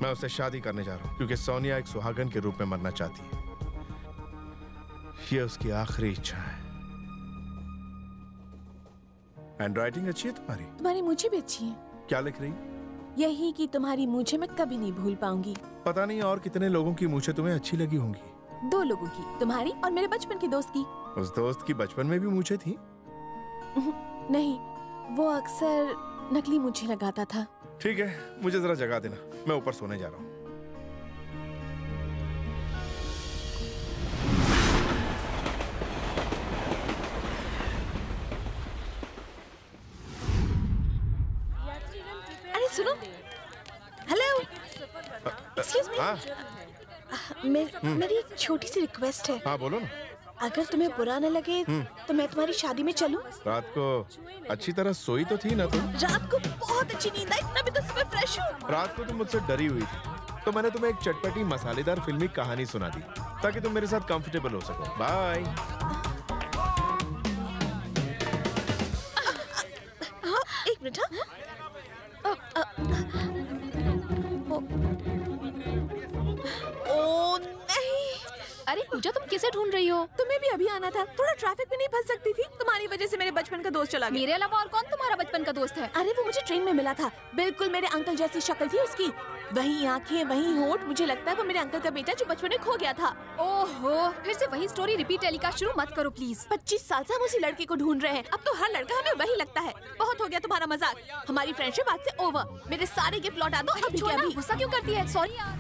मैं उससे शादी करने जा रहा हूँ क्योंकि सोनिया एक सुहागन के रूप में मरना चाहती है। ये उसकी आखिरी इच्छा है। हैंडराइटिंग अच्छी है तुम्हारी? तुम्हारी मूछें भी अच्छी हैं। क्या लिख रही? यही कि तुम्हारी मूछें मैं कभी नहीं भूल पाऊंगी। पता नहीं और कितने लोगों की मूछें तुम्हें अच्छी लगी होंगी। 2 लोगों की, तुम्हारी और मेरे बचपन के दोस्त की। उस दोस्त की बचपन में भी मूछें थी? नहीं, वो अक्सर नकली मूछें लगाता था। ठीक है, मुझे जरा जगा देना, मैं ऊपर सोने जा रहा हूँ। अरे सुनो, हेलो, एक्सक्यूज मी, मेरी एक छोटी सी रिक्वेस्ट है। हाँ बोलो ना। अगर तुम्हें बुरा न लगे तो मैं तुम्हारी शादी में चलूं? रात को अच्छी तरह सोई तो थी ना तुम? रात को बहुत अच्छी नींद आई, अभी तो सुबह फ्रेश हूँ। रात को तुम मुझसे डरी हुई थी, तो मैंने तुम्हें एक चटपटी मसालेदार फिल्मी कहानी सुना दी ताकि तुम मेरे साथ कंफर्टेबल हो सको। बाय। हाँ, 1 मिनट। ओ नहीं। अरे पूजा, तुम किसे ढूंढ रही हो? तुम्हें भी अभी आना था, थोड़ा ट्रैफिक में नहीं फंस सकती थी? तुम्हारी वजह से मेरे बचपन का दोस्त चला गया। मेरे अलावा और कौन तुम्हारा बचपन का दोस्त है? अरे वो मुझे ट्रेन में मिला था, बिल्कुल मेरे अंकल जैसी शक्ल थी उसकी, वही आंखें, वही होठ। मुझे लगता है वो मेरे अंकल का बेटा जो बचपन में खो गया था। ओहो, फिर से वही स्टोरी रिपीट टेलीकास्ट शुरू मत करो प्लीज। 25 साल से हम उसी लड़के को ढूंढ रहे हैं, अब तो हर लड़का हमें वही लगता है। बहुत हो गया तुम्हारा मजाक, हमारी फ्रेंडशिप आज से ओवर। मेरे सारे गिफ्ट लौटा दो अभी के अभी। गुस्सा क्यों करती है? सॉरी यार।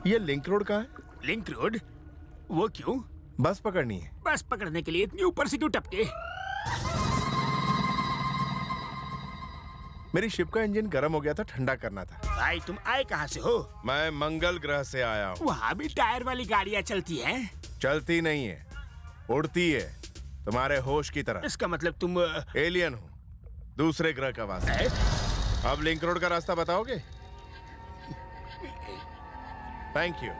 ये लिंक रोड कहाँ है? Link road? वो क्यों? बस पकड़नी है। बस पकड़ने के लिए इतनी ऊपर से क्यों टपके? मेरी शिप का इंजन गर्म हो गया था, ठंडा करना था। भाई तुम आए कहाँ से हो? मैं मंगल ग्रह से आया हूँ। वहाँ भी टायर वाली गाड़ियाँ चलती हैं? चलती नहीं है, उड़ती है, तुम्हारे होश की तरह। इसका मतलब तुम एलियन हो, दूसरे ग्रह का वासी। अब लिंक रोड का रास्ता बताओगे? Thank you.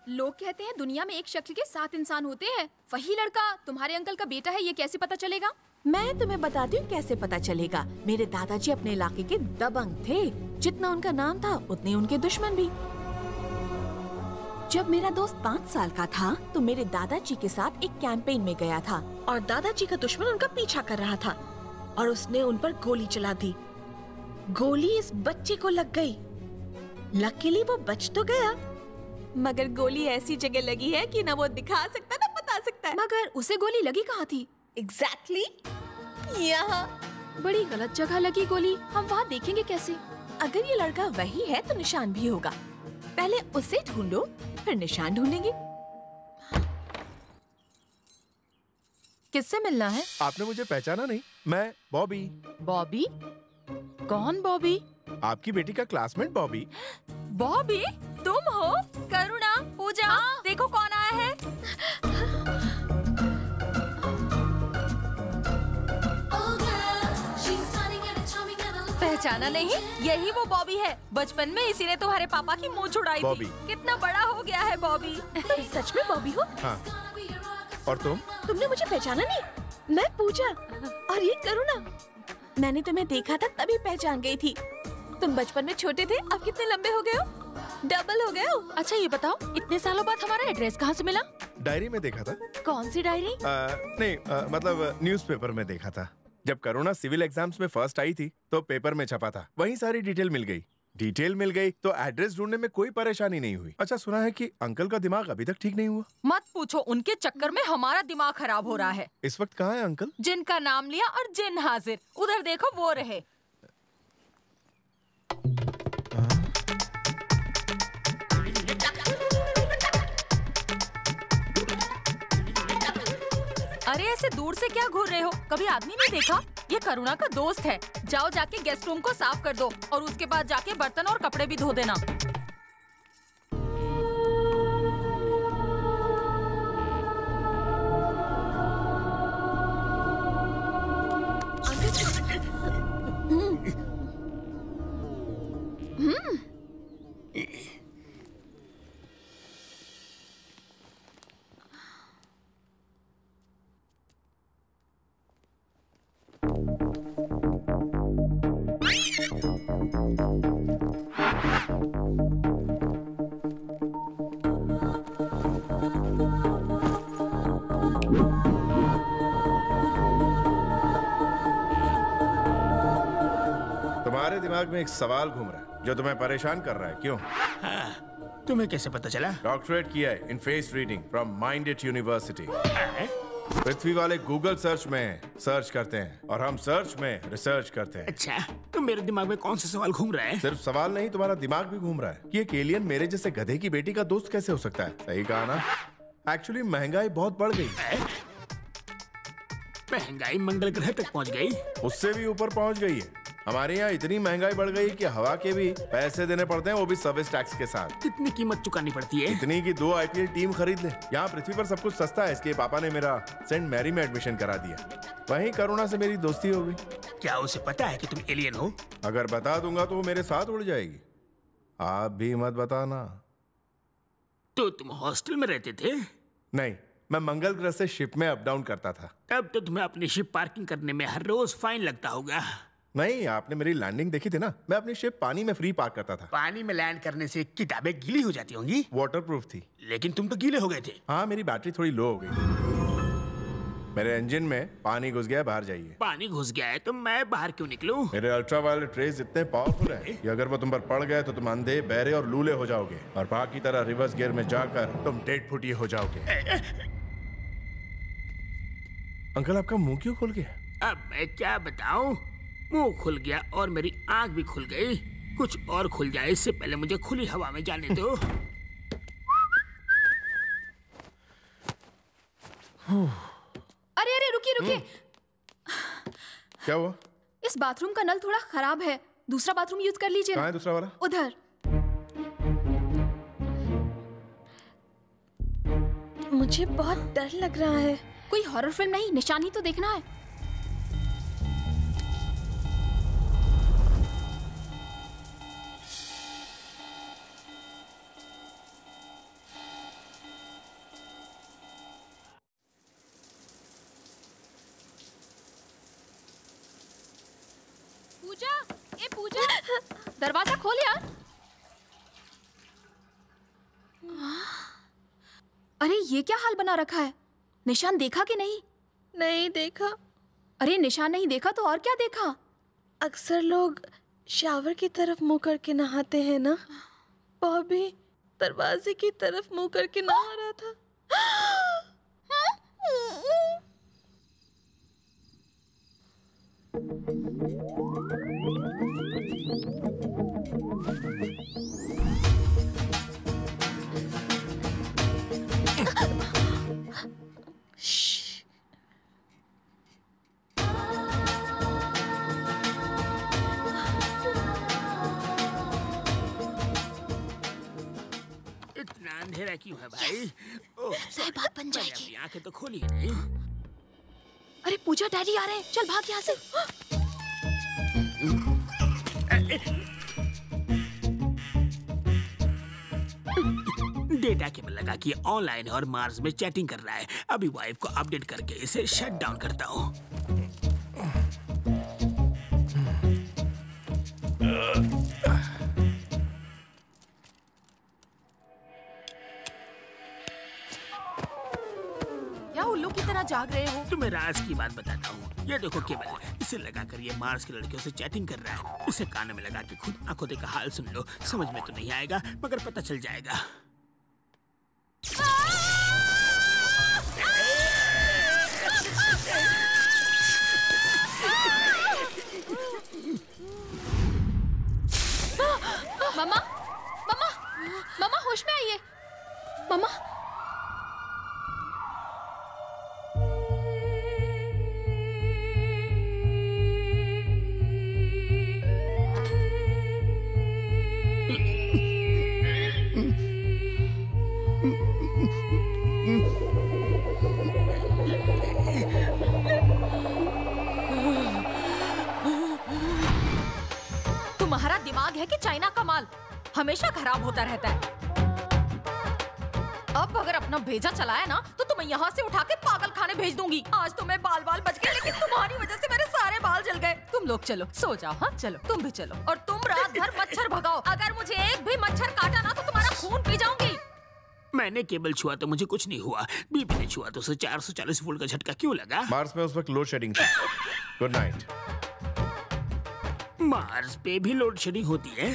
लोग कहते हैं दुनिया में एक शक्ल के 7 इंसान होते हैं। वही लड़का तुम्हारे अंकल का बेटा है, ये कैसे पता चलेगा? मैं तुम्हें बताती हूँ कैसे पता चलेगा। मेरे दादाजी अपने इलाके के दबंग थे। जितना उनका नाम था उतने उनके दुश्मन भी। जब मेरा दोस्त 5 साल का था तो मेरे दादाजी के साथ एक कैंपेन में गया था और दादाजी का दुश्मन उनका पीछा कर रहा था और उसने उन पर गोली चला दी। गोली इस बच्चे को लग गई। लकीली वो बच तो गया, मगर गोली ऐसी जगह लगी है कि ना वो दिखा सकता ना बता सकता है। मगर उसे गोली लगी कहाँ थी? एग्जैक्टली यहाँ। बड़ी गलत जगह लगी गोली। हम वहाँ देखेंगे कैसे? अगर ये लड़का वही है तो निशान भी होगा। पहले उसे ढूंढो फिर निशान ढूंढेंगे। किससे मिलना है? आपने मुझे पहचाना नहीं? मैं बॉबी। बॉबी? कौन बॉबी? आपकी बेटी का क्लासमेट बॉबी। बॉबी तुम हो? करुणा, पूजा, देखो कौन आया है। पहचाना नहीं? यही वो बॉबी है। बचपन में इसी ने तुम्हारे पापा की मुंह छुड़ाई थी। कितना बड़ा हो गया है बॉबी। तुम सच में बॉबी हो? हाँ। और तुम? तुमने मुझे पहचाना नहीं? मैं पूजा और ये करुणा। मैंने तुम्हें देखा था तभी पहचान गई थी। तुम बचपन में छोटे थे, अब कितने लंबे हो गए हो? डबल हो गए हो। अच्छा ये बताओ, इतने सालों बाद हमारा एड्रेस कहाँ से मिला? डायरी में देखा था। कौन सी डायरी? नहीं मतलब न्यूज़पेपर में देखा था। जब करुणा सिविल एग्जाम्स में फर्स्ट आई थी तो पेपर में छपा था, वहीं सारी डिटेल मिल गई तो एड्रेस ढूंढने में कोई परेशानी नहीं हुई। अच्छा सुना है कि अंकल का दिमाग अभी तक ठीक नहीं हुआ? मत पूछो, उनके चक्कर में हमारा दिमाग खराब हो रहा है। इस वक्त कहाँ है अंकल? जिनका नाम लिया और जिन हाजिर, उधर देखो वो रहे। अरे ऐसे दूर से क्या घूर रहे हो? कभी आदमी नहीं देखा? ये करुणा का दोस्त है। जाओ जाके गेस्ट रूम को साफ कर दो और उसके बाद जाके बर्तन और कपड़े भी धो देना। तुम्हारे दिमाग में एक सवाल घूम रहा है जो तुम्हें परेशान कर रहा है, क्यों? हाँ, तुम्हें कैसे पता चला? डॉक्टरेट किया है in face reading from minded university. पृथ्वी वाले गूगल सर्च में सर्च करते हैं और हम सर्च में रिसर्च करते हैं। अच्छा, तो मेरे दिमाग में कौन सा सवाल घूम रहा है? सिर्फ सवाल नहीं, तुम्हारा दिमाग भी घूम रहा है कि एक एलियन मेरे जैसे गधे की बेटी का दोस्त कैसे हो सकता है। सही कहा ना? एक्चुअली महंगाई बहुत बढ़ गई है। महंगाई मंगल ग्रह तक पहुंच गई? उससे भी ऊपर पहुंच गई है। हमारे यहाँ इतनी महंगाई बढ़ गई कि हवा के भी पैसे देने पड़ते हैं, वो भी सर्विस टैक्स के साथ। कितनी कीमत चुकानी पड़ती है? इतनी की 2 IPL टीम खरीद ले। यहाँ पृथ्वी पर सब कुछ सस्ता है, इसलिए पापा ने मेरा सेंट मैरी में एडमिशन करा दिया। वहीं करुणा से मेरी दोस्ती हो गई। क्या उसे पता है कि तुम एलियन हो? अगर बता दूंगा तो वो मेरे साथ उड़ जाएगी। आप भी मत बताना। तो तुम हॉस्टल में रहते थे? नहीं, मैं मंगल ग्रह से शिप में अप डाउन करता था। तब तो तुम्हें अपनी शिप पार्किंग करने में हर रोज फाइन लगता होगा। नहीं, आपने मेरी लैंडिंग देखी थी ना? मैं अपनी शिप पानी में फ्री पार्क करता था। पानी में लैंड करने से किताबें गीली हो जाती होंगी? वाटरप्रूफ थी। लेकिन तुम तो गीले हो गए थे। हाँ, मेरी बैटरी थोड़ी लो हो गई। मेरे इंजन में पानी घुस गया, बाहर जाइए। पानी घुस गया है तो मैं बाहर क्यों निकलूं? मेरे अल्ट्रावायलेट रेज इतने पावरफुल है कि अगर वो तुम पर पड़ गए तो तुम अंधे, बहरे और लूले हो जाओगे और बाघ की तरह रिवर्स गियर में जाकर तुम डेढ़ फुटिए हो जाओगे। अंकल, आपका मुंह क्यों खुल गया? अब मैं क्या बताऊं? मुंह खुल गया और मेरी आंख भी खुल गई। कुछ और खुल जाए इससे पहले मुझे खुली हवा में जाने दो। अरे अरे रुकिए। क्या हुआ? इस बाथरूम का नल थोड़ा खराब है, दूसरा बाथरूम यूज कर लीजिए। कहाँ है दूसरा वाला? उधर। मुझे बहुत डर लग रहा है। कोई हॉरर फिल्म नहीं, निशानी तो देखना है। ए पूजा, दरवाजा खोल यार। अरे ये क्या हाल बना रखा है? निशान देखा कि नहीं? नहीं देखा। अरे निशान नहीं देखा तो और क्या देखा? अक्सर लोग शावर की तरफ मुंह करके नहाते हैं ना, वो भी दरवाजे की तरफ मुंह करके नहा रहा था। इतना अंधेरा क्यों है भाई? सही बात बन जाएगी। अपनी आंखें तो खोली नहीं। अरे पूजा, डैडी आ रहे हैं, चल भाग यहाँ से। डेटा केबल लगा कि ऑनलाइन और मार्स में चैटिंग कर रहा है। अभी वाइफ को अपडेट करके इसे शट डाउन करता हूँ। क्या उल्लू की तरह जाग रहे हो? तुम्हें राज की बात बताता हूँ। ये देखो केबल, इसे लगाकर ये मार्स की लड़कियों से चैटिंग कर रहा है। इसे कान में लगा के खुद आंखों देखा हाल सुन लो। समझ में तो नहीं आएगा मगर पता चल जाएगा। मम्मा, मम्मा, मम्मा होश में आइए। मम्मा, तुम्हारा दिमाग है कि चाइना का माल? हमेशा खराब होता रहता है। अब अगर अपना भेजा चलाया ना तो तुम्हें यहाँ से उठा के पागल खाने भेज दूंगी। आज तो मैं बाल बच गए, लेकिन तुम्हारी वजह से मेरे सारे बाल जल गए। तुम लोग चलो, सो जाओ। हाँ चलो, तुम भी चलो। और तुम रात भर मच्छर भगाओ। अगर मुझे एक भी मच्छर काटा ना तो तुम्हारा खून पी जाऊंगी। मैंने केबल छुआ तो मुझे कुछ नहीं हुआ। बीबी ने छुआ तो उसे 440 वोल्ट का झटका क्यों लगा? मार्स में उस वक्त लोड शेडिंग था। Good night. मार्स पे भी लोड शेडिंग होती है?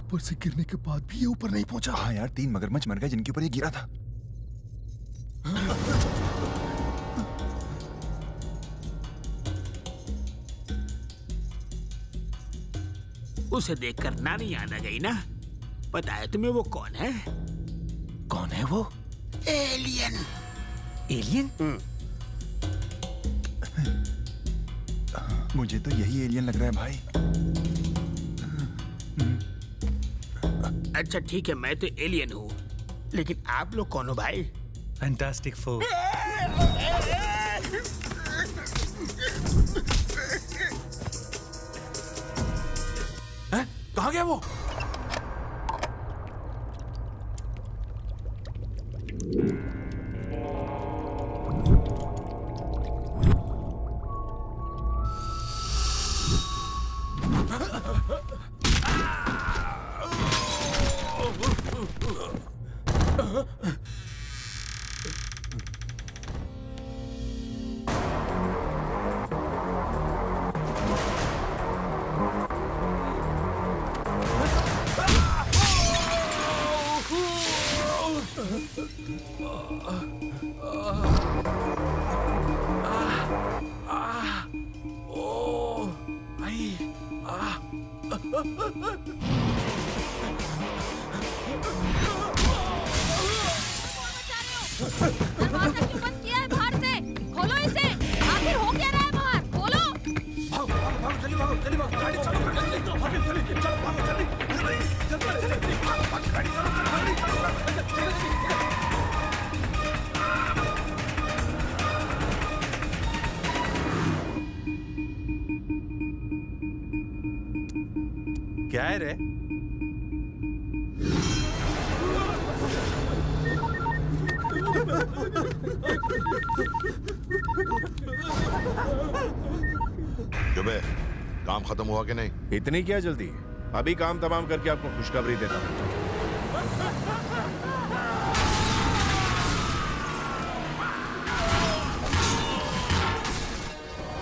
ऊपर से गिरने के बाद भी ये ऊपर नहीं पहुंचा। हाँ यार, 3 मगरमच्छ मर गए जिनके ऊपर ये गिरा था। उसे देखकर नानी याद आ गई ना? पता है तुम्हें वो कौन है? कौन है वो? एलियन। एलियन? मुझे तो यही एलियन लग रहा है भाई। अच्छा ठीक है, मैं तो एलियन हूँ, लेकिन आप लोग कौन हो भाई? Fantastic four. कहाँ गया वो? क्या है रे? जुबे, काम खत्म हुआ कि नहीं? इतनी क्या जल्दी? अभी काम तमाम करके आपको खुशखबरी देता हूँ।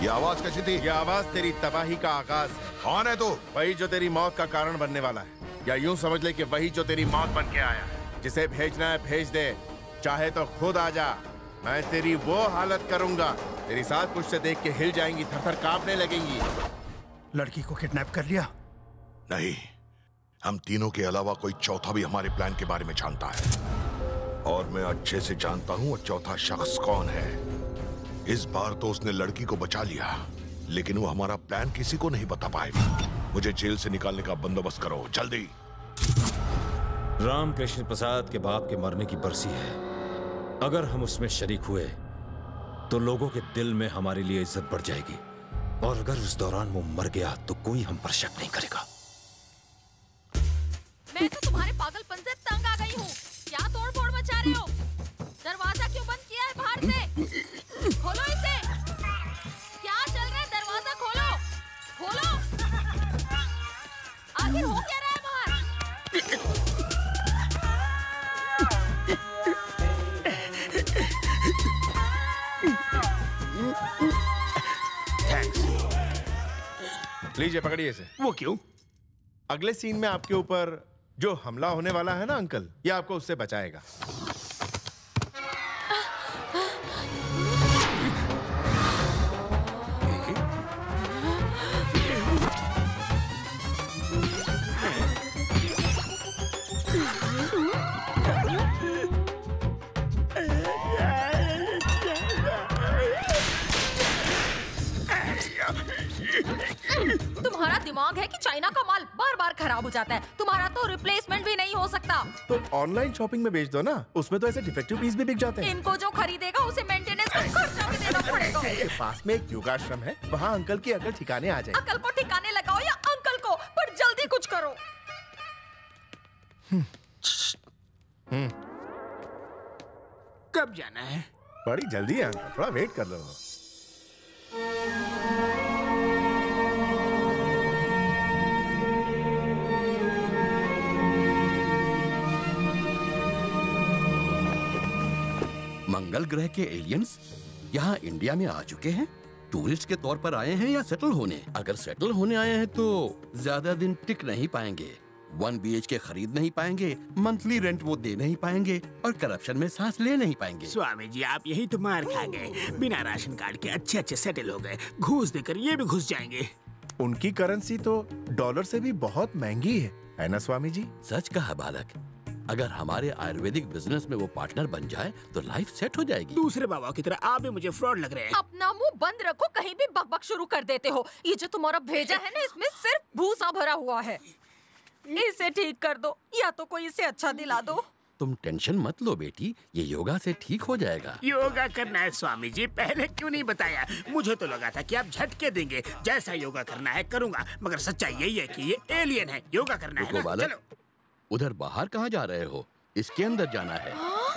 ये आवाज कैसी थी? ये आवाज तेरी तबाही का आगाज है। कौन है तू? वही जो तेरी मौत का कारण बनने वाला है, या यूं समझ ले कि वही जो तेरी मौत बन के आया है। जिसे भेजना है भेज दे, चाहे तो खुद आ जा। मैं तेरी वो हालत करूंगा, तेरी साथ कुछ से देख के हिल जाएंगी, थर-थर कांपने लगेंगी। लड़की को किडनैप कर लिया? नहीं, हम तीनों के अलावा कोई चौथा भी हमारे प्लान के बारे में जानता है, और मैं अच्छे से जानता हूं वो चौथा शख्स कौन है। इस बार तो उसने लड़की को बचा लिया, लेकिन वो हमारा प्लान किसी को नहीं बता पाएगा। मुझे जेल से निकालने का बंदोबस्त करो, जल्दी। रामकृष्ण प्रसाद के बाप के मरने की बरसी है। अगर हम उसमें शरीक हुए तो लोगों के दिल में हमारे लिए इज्जत बढ़ जाएगी, और अगर उस दौरान वो मर गया तो कोई हम पर शक नहीं करेगा। मैं तो तुम्हारे पागलपन से तंग आ गई हूँ। क्या तोड़-फोड़ मचा रहे हो? दरवाजा क्यों बंद किया है बाहर से? खोलो इसे। क्या चल रहा है? दरवाजा खोलो, खोलो। आखिर हो क्या रहा है बाहर? लीजिए, पकड़िए इसे। वो क्यों? अगले सीन में आपके ऊपर जो हमला होने वाला है ना अंकल, ये आपको उससे बचाएगा। तुम्हारा दिमाग है कि चाइना का माल बार बार खराब हो जाता है। तुम्हारा तो रिप्लेसमेंट भी नहीं हो सकता। तो ऑनलाइन शॉपिंग में बेच दो ना, उसमें तो ऐसे डिफेक्टिव पीस भी बिक जाते हैं। इनको जो खरीदेगा उसे मेंटेनेंस का खर्चा भी देना पड़ेगा। पास में एक योगाश्रम है, वहाँ अंकल की अकल ठिकाने आ जाएगी। अकल को ठिकाने लगाओ या अंकल को, पर जल्दी कुछ करो। कब जाना है? बड़ी जल्दी है अंकल, थोड़ा वेट कर लो। मंगल ग्रह के एलियंस यहाँ इंडिया में आ चुके हैं। टूरिस्ट के तौर पर आए हैं या सेटल होने? अगर सेटल होने आए हैं तो ज्यादा दिन टिक नहीं पाएंगे, 1 BHK खरीद नहीं पाएंगे, मंथली रेंट वो दे नहीं पाएंगे, और करप्शन में सांस ले नहीं पाएंगे। स्वामी जी, आप यही तो मार खा गए। बिना राशन कार्ड के अच्छे अच्छे सेटल हो गए, घूस देकर ये भी घुस जाएंगे। उनकी करेंसी तो डॉलर से भी बहुत महंगी है ना स्वामी जी? सच कहा बालक। अगर हमारे आयुर्वेदिक बिजनेस में वो पार्टनर बन जाए तो लाइफ सेट हो जाएगी। दूसरे बाबा की तरह आप भी मुझे फ्रॉड लग रहे हैं। अपना मुंह बंद रखो, कहीं भी बकबक शुरू कर देते हो। ये जो तुम्हारा भेजा है ना, इसमें सिर्फ भूसा भरा हुआ है। इसे ठीक कर दो, या तो कोई इसे अच्छा दिला दो। तुम टेंशन मत लो बेटी, ये योगा से ठीक हो जाएगा। योगा करना है स्वामी जी, पहले क्यों नहीं बताया? मुझे तो लगा था कि आप झटके देंगे। जैसा योगा करना है करूंगा, मगर सच्चाई यही है कि ये एलियन है। योगा करना है ना? चलो। उधर बाहर कहाँ जा रहे हो? इसके अंदर जाना है।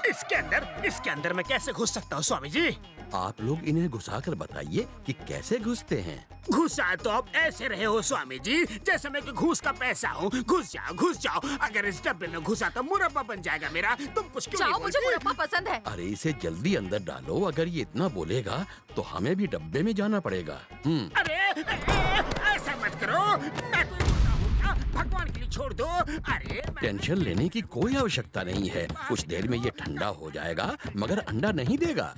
इसके अंदर मैं कैसे घुस सकता हूँ स्वामी जी? आप लोग इन्हें घुसाकर बताइए कि कैसे घुसते हैं। घुसा तो आप ऐसे रहे हो स्वामी जी, जैसे मैं कि घूस का पैसा हूँ। घुस जाओ। अगर इस डब्बे में घुसा तो मुरब्बा बन जाएगा मेरा। तुम कुछ क्यों नहीं मुझे मुरब्बा पसंद है। अरे इसे जल्दी अंदर डालो, अगर ये इतना बोलेगा तो हमें भी डब्बे में जाना पड़ेगा। अरे ऐसा मत करो, मैं कोई भगवान के लिए छोड़ दो। अरे टेंशन लेने की कोई आवश्यकता नहीं है, कुछ देर में ये ठंडा हो जाएगा, मगर अंडा नहीं देगा।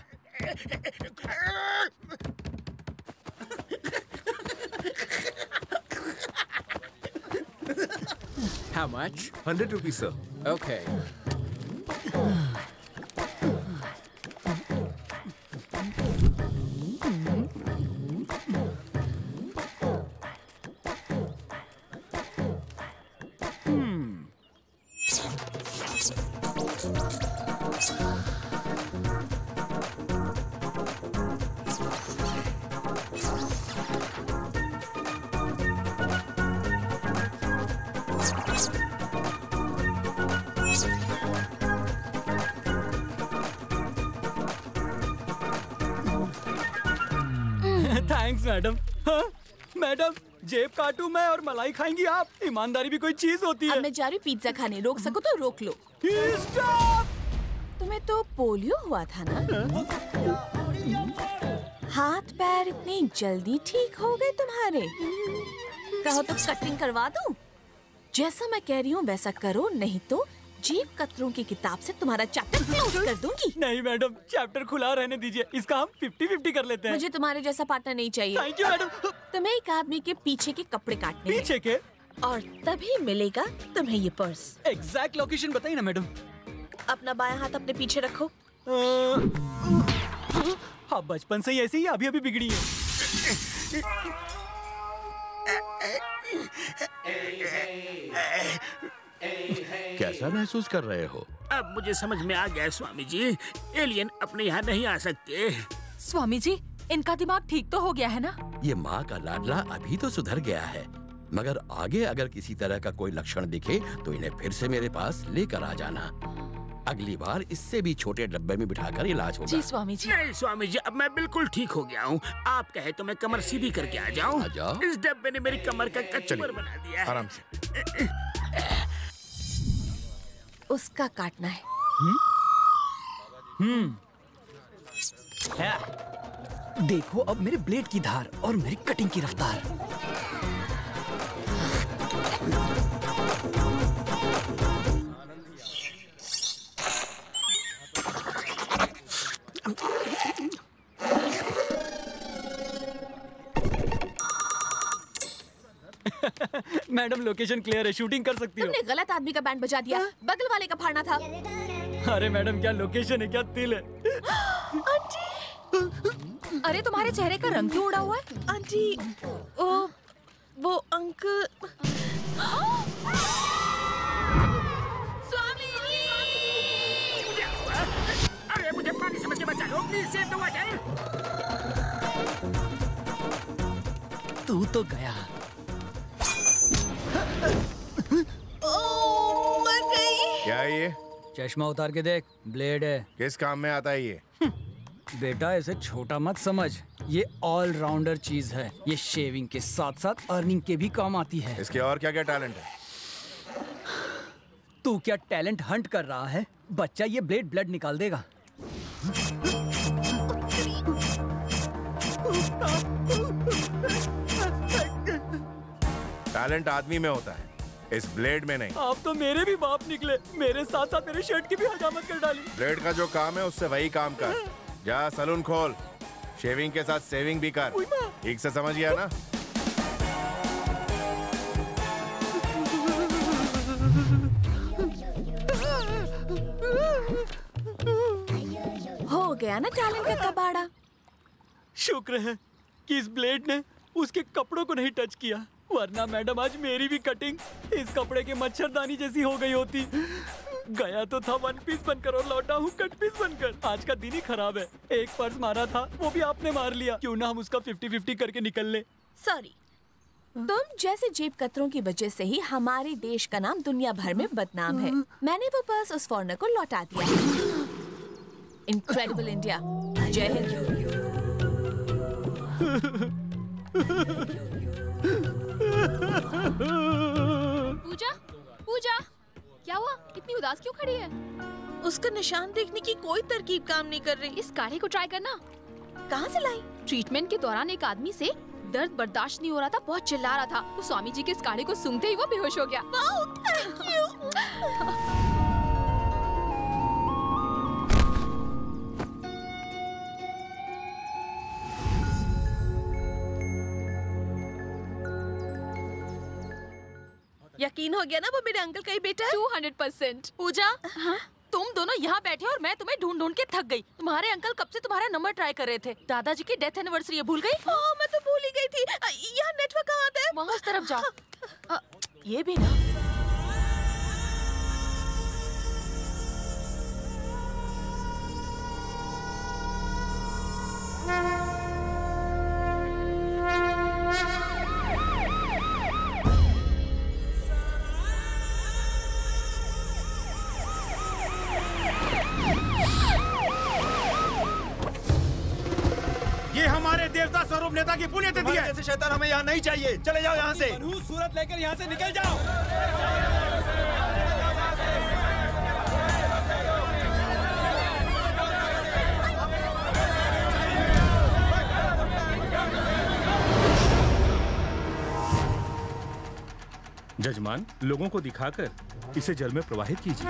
How much? 100 rupees, sir. Okay. Thanks madam. हाँ? मैडम जेब काटूं मैं और मलाई खाएंगी आप? ईमानदारी भी कोई चीज होती है। अब मैं जा रही हूँ पिज्जा खाने, रोक सको तो रोक लो। तुम्हें तो पोलियो हुआ था ना? हाथ पैर इतनी जल्दी ठीक हो गए तुम्हारे? कहो तो कटिंग करवा दूं? जैसा मैं कह रही हूँ वैसा करो, नहीं तो जेब कतरों की किताब से तुम्हारा चैप्टर क्लोज कर दूंगी। नहीं मैडम, चैप्टर खुला रहने दीजिए, इसका हम 50-50 कर लेते हैं। मुझे तुम्हारे जैसा पार्टनर नहीं चाहिए। Thank you madam. तुम्हें एक आदमी के पीछे के कपड़े काटने पीछे के? और तभी मिलेगा तुम्हें ये पर्स। एग्जैक्ट लोकेशन बताइए ना मैडम। अपना बायां हाथ अपने पीछे रखो। हाँ, बचपन से ही ऐसे ही अभी अभी बिगड़ी है। कैसा महसूस कर रहे हो? अब मुझे समझ में आ गया स्वामी जी, एलियन अपने यहाँ नहीं आ सकते। स्वामी जी, इनका दिमाग ठीक तो हो गया है ना? ये माँ का लाडला अभी तो सुधर गया है, मगर आगे अगर किसी तरह का कोई लक्षण दिखे तो इन्हें फिर से मेरे पास लेकर आ जाना। अगली बार इससे भी छोटे डब्बे में बिठाकर इलाज होगा। जी स्वामी जी। नहीं स्वामी जी, अब मैं बिल्कुल ठीक हो गया हूँ। आप कहे तो मैं कमर सीधी करके आ जाऊँ। आ जाओ। इस डब्बे ने मेरी कमर का कचूमर बना दिया है। आराम से। उसका काटना है। देखो अब मेरे ब्लेड की धार और मेरी कटिंग की रफ्तार। मैडम लोकेशन क्लियर है, शूटिंग कर सकती हो। तुमने गलत आदमी का बैंड बजा दिया, बगल वाले का फाड़ना था। अरे मैडम क्या लोकेशन है, क्या तिल है। आंटी, अरे तुम्हारे चेहरे का रंग क्यों उड़ा हुआ है? आंटी, वो अंकल। स्वामी जी! अरे मुझे पानी समझ के बचा लो, प्लीज सेव द वाटर। तू तो गया। मर गई। क्या है ये? चश्मा उतार के देख, ब्लेड है। किस काम में आता है ये? बेटा इसे छोटा मत समझ, ये ऑलराउंडर चीज है। ये शेविंग के साथ साथ अर्निंग के भी काम आती है। इसके और क्या क्या टैलेंट है? तू क्या टैलेंट हंट कर रहा है? बच्चा ये ब्लेड ब्लड निकाल देगा। टैलेंट आदमी में होता है, इस ब्लेड में नहीं। आप तो मेरे भी बाप निकले, मेरे साथ साथ मेरे शर्ट की भी हजामत कर डाली। ब्लेड का जो काम है उससे वही काम कर। जा सलून खोल, शेविंग के साथ सेविंग भी कर। ठीक से समझ गया ना? हो गया ना टैलेंट का कबाड़ा। शुक्र है कि इस ब्लेड ने उसके कपड़ों को नहीं टच किया, वरना मैडम आज मेरी भी कटिंग इस कपड़े के मच्छरदानी जैसी हो गई होती। गया तो था वन पीस बनकर और लौटा हूँ कट पीस बनकर। आज का दिन ही खराब है। एक पर्स मारा था, वो भी आपने मार लिया। क्यों ना हम उसका 50-50 करके निकल ले। सॉरी, तुम जैसे जेब कतरों की वजह से ही हमारे देश का नाम दुनिया भर में बदनाम है। मैंने वो पर्स उस फॉरेनर को लौटा दिया। Incredible India. जय हिंद। पूजा, पूजा, क्या हुआ? इतनी उदास क्यों खड़ी है? उसका निशान देखने की कोई तरकीब काम नहीं कर रही। इस काढ़े को ट्राई करना। कहाँ से लाई? ट्रीटमेंट के दौरान एक आदमी से दर्द बर्दाश्त नहीं हो रहा था, बहुत चिल्ला रहा था। तो स्वामी जी के इस काढ़े को सूंघते ही वो बेहोश हो गया। Thank you. यकीन हो गया ना वो मेरे अंकल का ही बेटा है? 200%। पूजा, तुम दोनों यहाँ बैठे और मैं तुम्हें ढूंढ ढूंढ के थक गई। तुम्हारे अंकल कब से तुम्हारा नंबर ट्राई कर रहे थे। दादाजी की डेथ एनिवर्सरी है, भूल गई? हाँ, मैं तो भूल ही गई थी। यहाँ नेटवर्क कहाँ आता है? वहाँ उस तरफ जाओ। ये भी ना। स्वरूप नेता की पुण्यतिथि है। जैसे शैतान हमें यहाँ नहीं चाहिए, चले जाओ यहाँ से। सूरत लेकर यहाँ से निकल जाओ। जजमान, लोगों को दिखाकर इसे जल में प्रवाहित कीजिए।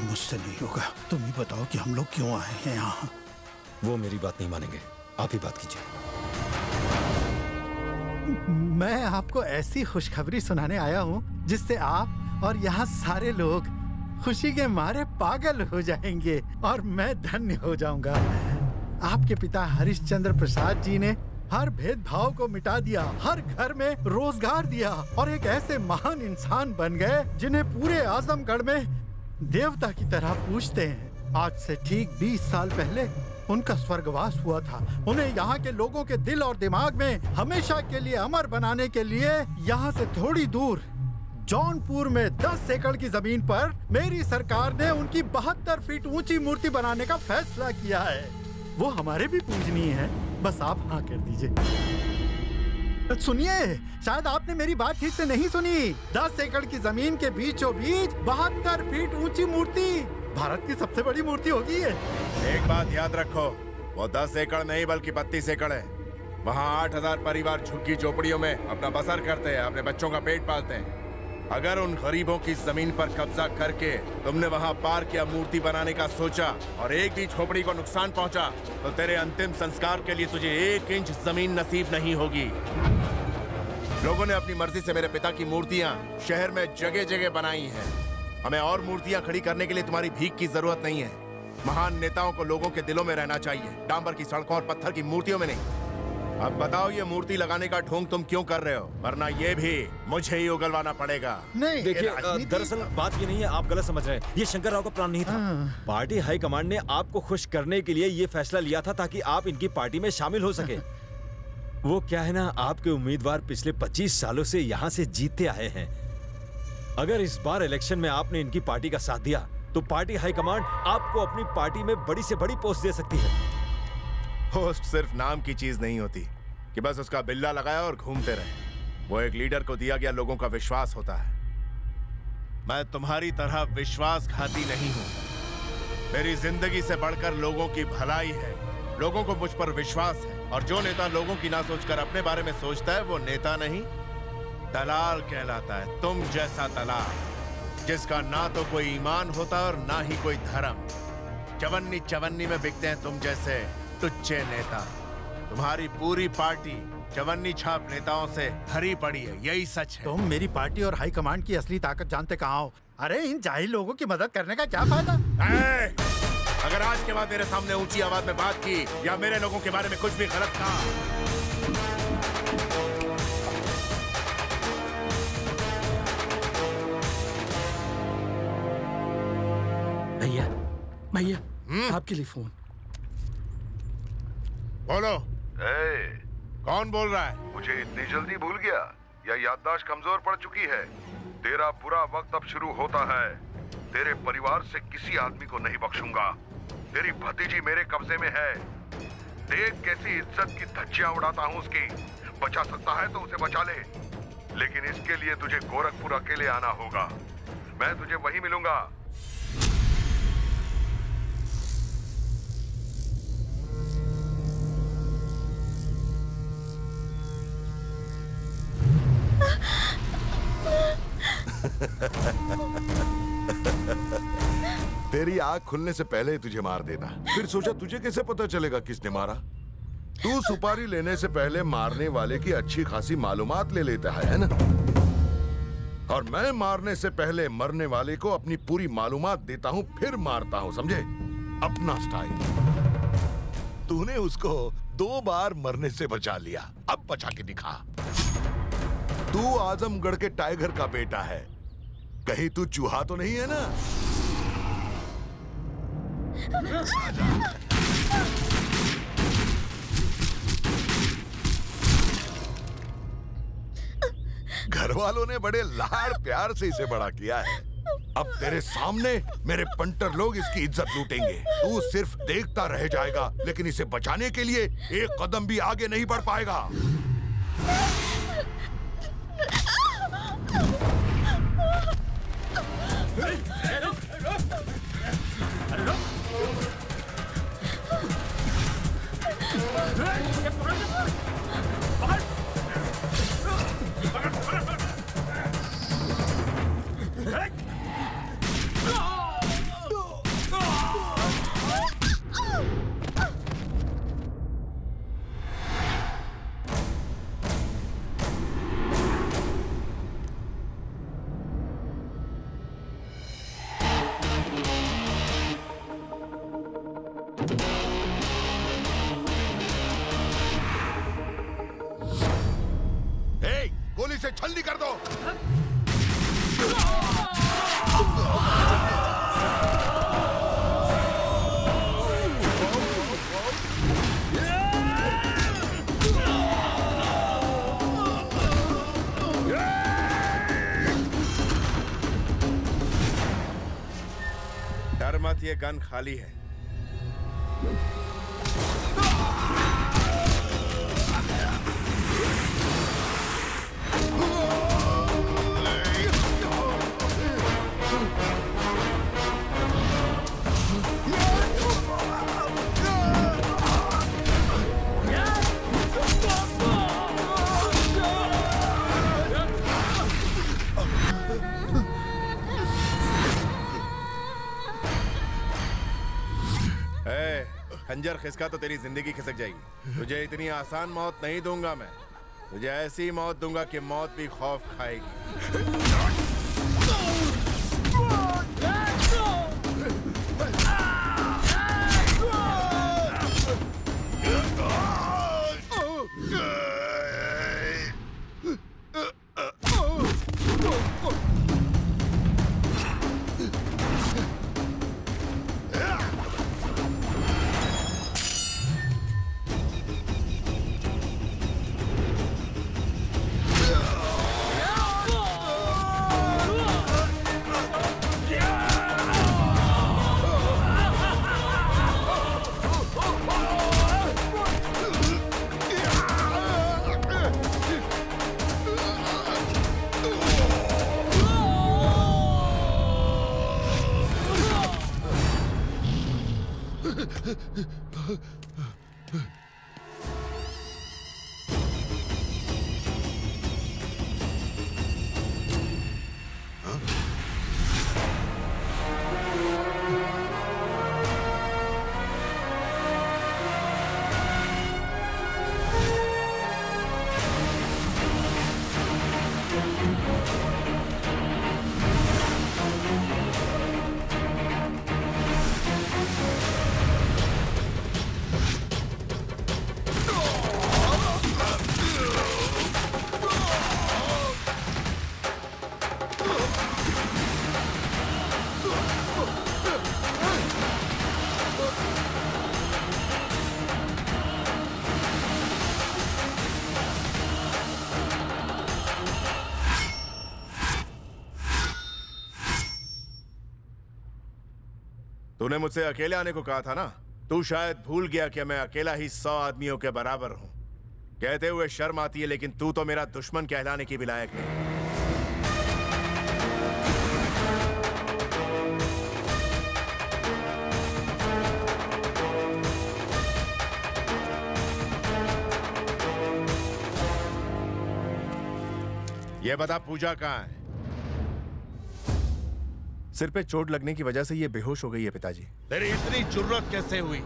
मुझसे नहीं होगा। तुम ही बताओ कि हम लोग क्यों आए हैं यहाँ। वो मेरी बात नहीं मानेंगे, आप ही बात कीजिए। मैं आपको ऐसी खुशखबरी सुनाने आया हूँ जिससे आप और यहाँ सारे लोग खुशी के मारे पागल हो जाएंगे और मैं धन्य हो जाऊंगा। आपके पिता हरिश्चंद्र प्रसाद जी ने हर भेदभाव को मिटा दिया, हर घर में रोजगार दिया और एक ऐसे महान इंसान बन गए जिन्हें पूरे आजमगढ़ में देवता की तरह पूजते हैं। आज से ठीक 20 साल पहले उनका स्वर्गवास हुआ था। उन्हें यहाँ के लोगों के दिल और दिमाग में हमेशा के लिए अमर बनाने के लिए यहाँ से थोड़ी दूर जौनपुर में 10 एकड़ की जमीन पर मेरी सरकार ने उनकी 72 फीट ऊंची मूर्ति बनाने का फैसला किया है। वो हमारे भी पूजनीय है, बस आप हाँ कर दीजिए। सुनिए, शायद आपने मेरी बात ठीक से नहीं सुनी। 10 एकड़ की जमीन के बीचों बीच 72 फीट ऊंची मूर्ति भारत की सबसे बड़ी मूर्ति होगी है। एक बात याद रखो, वो 10 एकड़ नहीं बल्कि 32 एकड़ है। वहाँ 8000 परिवार झुग्गी झोपड़ियों में अपना बसर करते हैं, अपने बच्चों का पेट पालते हैं। अगर उन गरीबों की जमीन पर कब्जा करके तुमने वहाँ पार्क या मूर्ति बनाने का सोचा और एक भी झोपड़ी को नुकसान पहुँचा तो तेरे अंतिम संस्कार के लिए तुझे 1 इंच जमीन नसीब नहीं होगी। लोगों ने अपनी मर्जी से मेरे पिता की मूर्तियाँ शहर में जगह जगह बनाई हैं। हमें और मूर्तियाँ खड़ी करने के लिए तुम्हारी भीख की जरूरत नहीं है। महान नेताओं को लोगों के दिलों में रहना चाहिए, डांबर की सड़कों और पत्थर की मूर्तियों में नहीं। अब बताओ, ये मूर्ति लगाने का ढोंग तुम क्यों कर रहे हो? वरना ये भी मुझे ही उगलवाना पड़ेगा। नहीं, देखिए, दरअसल बात ये नहीं है, आप गलत समझ रहे हैं। ये शंकर राव का प्लान नहीं था। पार्टी हाईकमांड ने आपको खुश करने के लिए ये फैसला लिया था ताकि आप इनकी पार्टी में शामिल हो सके। वो क्या है ना, आपके उम्मीदवार पिछले 25 सालों से यहाँ से जीतते आए हैं। अगर इस बार इलेक्शन में आपने इनकी पार्टी का साथ दिया तो पार्टी हाईकमांड आपको अपनी पार्टी में बड़ी से बड़ी पोस्ट दे सकती है। पोस्ट सिर्फ नाम की चीज नहीं होती कि बस उसका बिल्ला लगाया और घूमते रहे। वो एक लीडर को दिया गया लोगों का विश्वास होता है। मैं तुम्हारी तरह विश्वासघाती नहीं हूं। मेरी जिंदगी से बढ़कर लोगों की भलाई है। लोगों को मुझ पर विश्वास है और जो नेता लोगों की ना सोचकर अपने बारे में सोचता है वो नेता नहीं, दलाल कहलाता है। तुम जैसा दलाल जिसका ना तो कोई ईमान होता और ना ही कोई धर्म। चवन्नी चवन्नी में बिकते हैं तुम जैसे टुच्चे नेता। तुम्हारी पूरी पार्टी चवन्नी छाप नेताओं से भरी पड़ी है, यही सच है। तुम मेरी पार्टी और हाईकमांड की असली ताकत जानते कहाँ हो? अरे इन जाहिल लोगों की मदद करने का क्या फायदा? अगर आज के बाद मेरे सामने ऊंची आवाज में बात की या मेरे लोगों के बारे में कुछ भी गलत कहा, भैया भैया आपके लिए फोन। बोलो। कौन बोल रहा है? मुझे इतनी जल्दी भूल गया या याददाश्त कमजोर पड़ चुकी है? तेरा बुरा वक्त अब शुरू होता है। तेरे परिवार से किसी आदमी को नहीं बख्शूंगा। तेरी भतीजी मेरे कब्जे में है। देख कैसी इज्जत की धज्जियां उड़ाता हूँ उसकी। बचा सकता है तो उसे बचा ले, लेकिन इसके लिए तुझे गोरखपुर अकेले आना होगा। मैं तुझे वहीं मिलूंगा। तेरी आंख खुलने से पहले ही तुझे मार देना। फिर सोचा तुझे कैसे पता चलेगा किसने मारा? तू सुपारी लेने से पहले मारने वाले की अच्छी खासी मालूमात ले लेता है ना? और मैं मारने से पहले मरने वाले को अपनी पूरी मालूमात देता हूं, फिर मारता हूं, समझे? अपना स्टाइल। तूने उसको 2 बार मरने से बचा लिया, अब बचा के दिखा। तू आजमगढ़ के टाइगर का बेटा है, कहीं तू चूहा तो नहीं है ना? घर वालों ने बड़े लाड़ प्यार से इसे बड़ा किया है। अब तेरे सामने मेरे पंटर लोग इसकी इज्जत लूटेंगे। तू सिर्फ देखता रह जाएगा, लेकिन इसे बचाने के लिए एक कदम भी आगे नहीं बढ़ पाएगा। गोली से छलनी कर दो। डर मत, ये गन खाली है। खंजर खिसका तो तेरी जिंदगी खिसक जाएगी। तुझे इतनी आसान मौत नहीं दूंगा मैं, तुझे ऐसी मौत दूंगा कि मौत भी खौफ खाएगी। तूने मुझसे अकेले आने को कहा था ना? तू शायद भूल गया कि मैं अकेला ही 100 आदमियों के बराबर हूं। कहते हुए शर्म आती है, लेकिन तू तो मेरा दुश्मन कहलाने की भी लायक है। ये बता, पूजा कहाँ है? सिर पे चोट लगने की वजह से ये बेहोश हो गई है पिताजी। तेरी इतनी जुर्रत कैसे हुई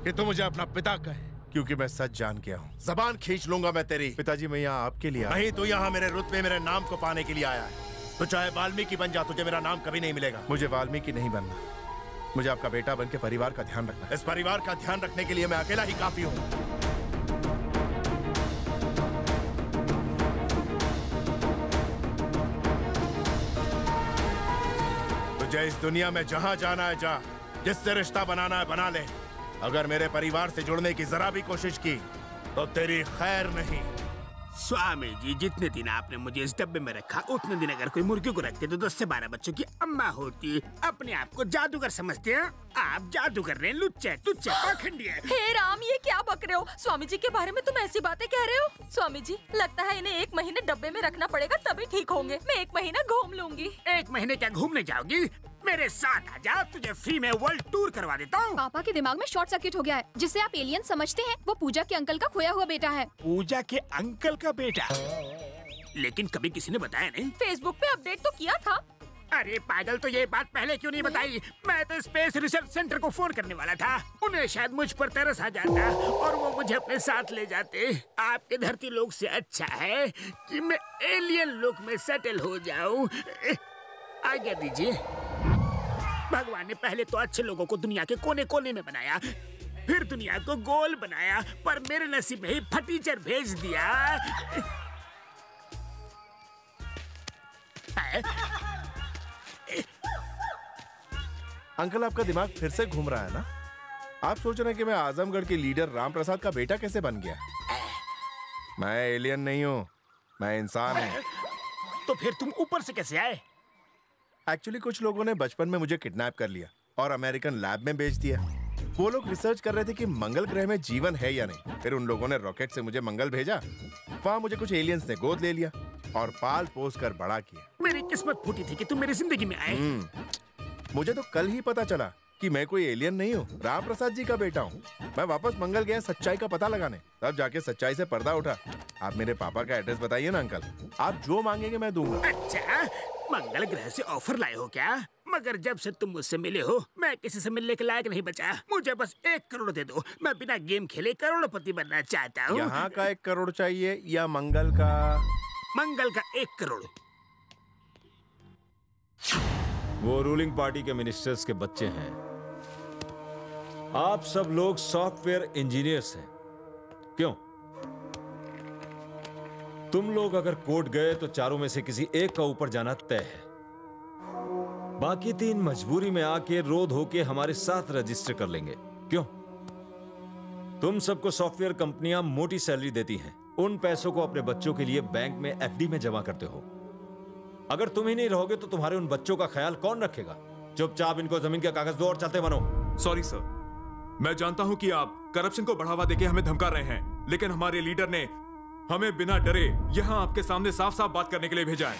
कि तू मुझे अपना पिता कहे? क्योंकि मैं सच जान गया हूँ। जबान खींच लूंगा मैं तेरी। पिताजी, मैं यहाँ आपके लिए आया। नहीं, तू यहाँ मेरे रुतबे, मेरे नाम को पाने के लिए आया है। तो चाहे वाल्मीकि बन जा, तुझे मेरा नाम कभी नहीं मिलेगा। मुझे वाल्मीकि नहीं बनना, मुझे आपका बेटा बन के परिवार का ध्यान रखना। इस परिवार का ध्यान रखने के लिए मैं अकेला ही काफी हूं। तुझे इस दुनिया में जहां जाना है जा, जिससे रिश्ता बनाना है बना ले। अगर मेरे परिवार से जुड़ने की जरा भी कोशिश की तो तेरी खैर नहीं। स्वामी जी, जितने दिन आपने मुझे इस डब्बे में रखा, उतने दिन अगर कोई मुर्गी को रखते तो 10 से 12 बच्चों की अम्मा होती। अपने आप को जादूगर समझते हैं आप? जादूगर ने लुच्चे तुच्चे पाखंडी है। हे राम, ये क्या बक रहे हो? स्वामी जी के बारे में तुम ऐसी बातें कह रहे हो? स्वामी जी, लगता है इन्हें 1 महीने डब्बे में रखना पड़ेगा, तभी ठीक होंगे। मैं 1 महीना घूम लूंगी। 1 महीने क्या घूमने जाओगी? मेरे साथ आ जा, तुझे फ्री में वर्ल्ड टूर करवा देता हूँ। पापा के दिमाग में शॉर्ट सर्किट हो गया है। जिसे आप एलियन समझते हैं, वो पूजा के अंकल का खोया हुआ बेटा है। पूजा के अंकल का बेटा? लेकिन कभी किसी ने बताया नहीं। फेसबुक पे अपडेट तो किया था। अरे पागल, तो ये बात पहले क्यों नहीं बताई? मैं तो स्पेस रिसर्च सेंटर को फोन करने वाला था। उन्हें शायद मुझ पर तरस आ जाता और वो मुझे अपने साथ ले जाते। आपके धरती लोग से अच्छा है कि मैं एलियन लोक में सेटल हो जाऊं। आज्ञा दीजिए। भगवान ने पहले तो अच्छे लोगों को दुनिया के कोने कोने में बनाया, फिर दुनिया को गोल बनाया, पर मेरे नसीब में ही फटीचर भेज दिया। अंकल, आपका दिमाग फिर से घूम रहा है ना? आप सोच रहे हैं कि मैं आजमगढ़ के लीडर राम प्रसाद का बेटा कैसे बन गया? मैं एलियन नहीं हूँ, मैं इंसान हूँ। तो फिर तुम ऊपर से कैसे आए? एक्चुअली कुछ लोगों ने बचपन में मुझे किडनैप कर लिया और अमेरिकन लैब में भेज दिया। वो लोग रिसर्च कर रहे थे कि मंगल ग्रह में जीवन है या नहीं। फिर उन लोगों ने रॉकेट से मुझे मंगल भेजा। वहाँ मुझे कुछ एलियंस ने गोद ले लिया और पाल पोस कर बड़ा किया। मेरी किस्मत फूटी थी कि तुम मेरी जिंदगी में आए। मुझे तो कल ही पता चला कि मैं कोई एलियन नहीं हूँ, राम प्रसाद जी का बेटा हूँ। मैं वापस मंगल गया सच्चाई का पता लगाने, तब जाके सच्चाई से पर्दा उठा। आप मेरे पापा का एड्रेस बताइए ना अंकल, आप जो मांगेंगे मैं दूंगा। अच्छा, मंगल ग्रह से ऑफर लाए हो क्या? मगर जब से तुम मुझसे मिले हो, मैं किसी से मिलने के लायक नहीं बचा। मुझे बस 1 करोड़ दे दो, मैं बिना गेम खेले करोड़पति बनना चाहता हूँ। यहाँ का 1 करोड़ चाहिए या मंगल का? मंगल का 1 करोड़। वो रूलिंग पार्टी के मिनिस्टर्स के बच्चे हैं। आप सब लोग सॉफ्टवेयर इंजीनियर्स हैं, क्यों? तुम लोग अगर कोर्ट गए तो चारों में से किसी एक का ऊपर जाना तय है। बाकी 3 मजबूरी में आके रोध होके हमारे साथ रजिस्टर कर लेंगे, क्यों? तुम सबको सॉफ्टवेयर कंपनियां मोटी सैलरी देती हैं। उन पैसों को अपने बच्चों के लिए बैंक में एफडी में जमा करते हो। अगर तुम ही नहीं रहोगे तो तुम्हारे उन बच्चों का ख्याल कौन रखेगा? चुपचाप इनको जमीन के कागज दो और चलते बनो। सॉरी सर, मैं जानता हूं कि आप करप्शन को बढ़ावा देके हमें धमका रहे हैं, लेकिन हमारे लीडर ने हमें बिना डरे यहां आपके सामने साफ साफ बात करने के लिए भेजा है।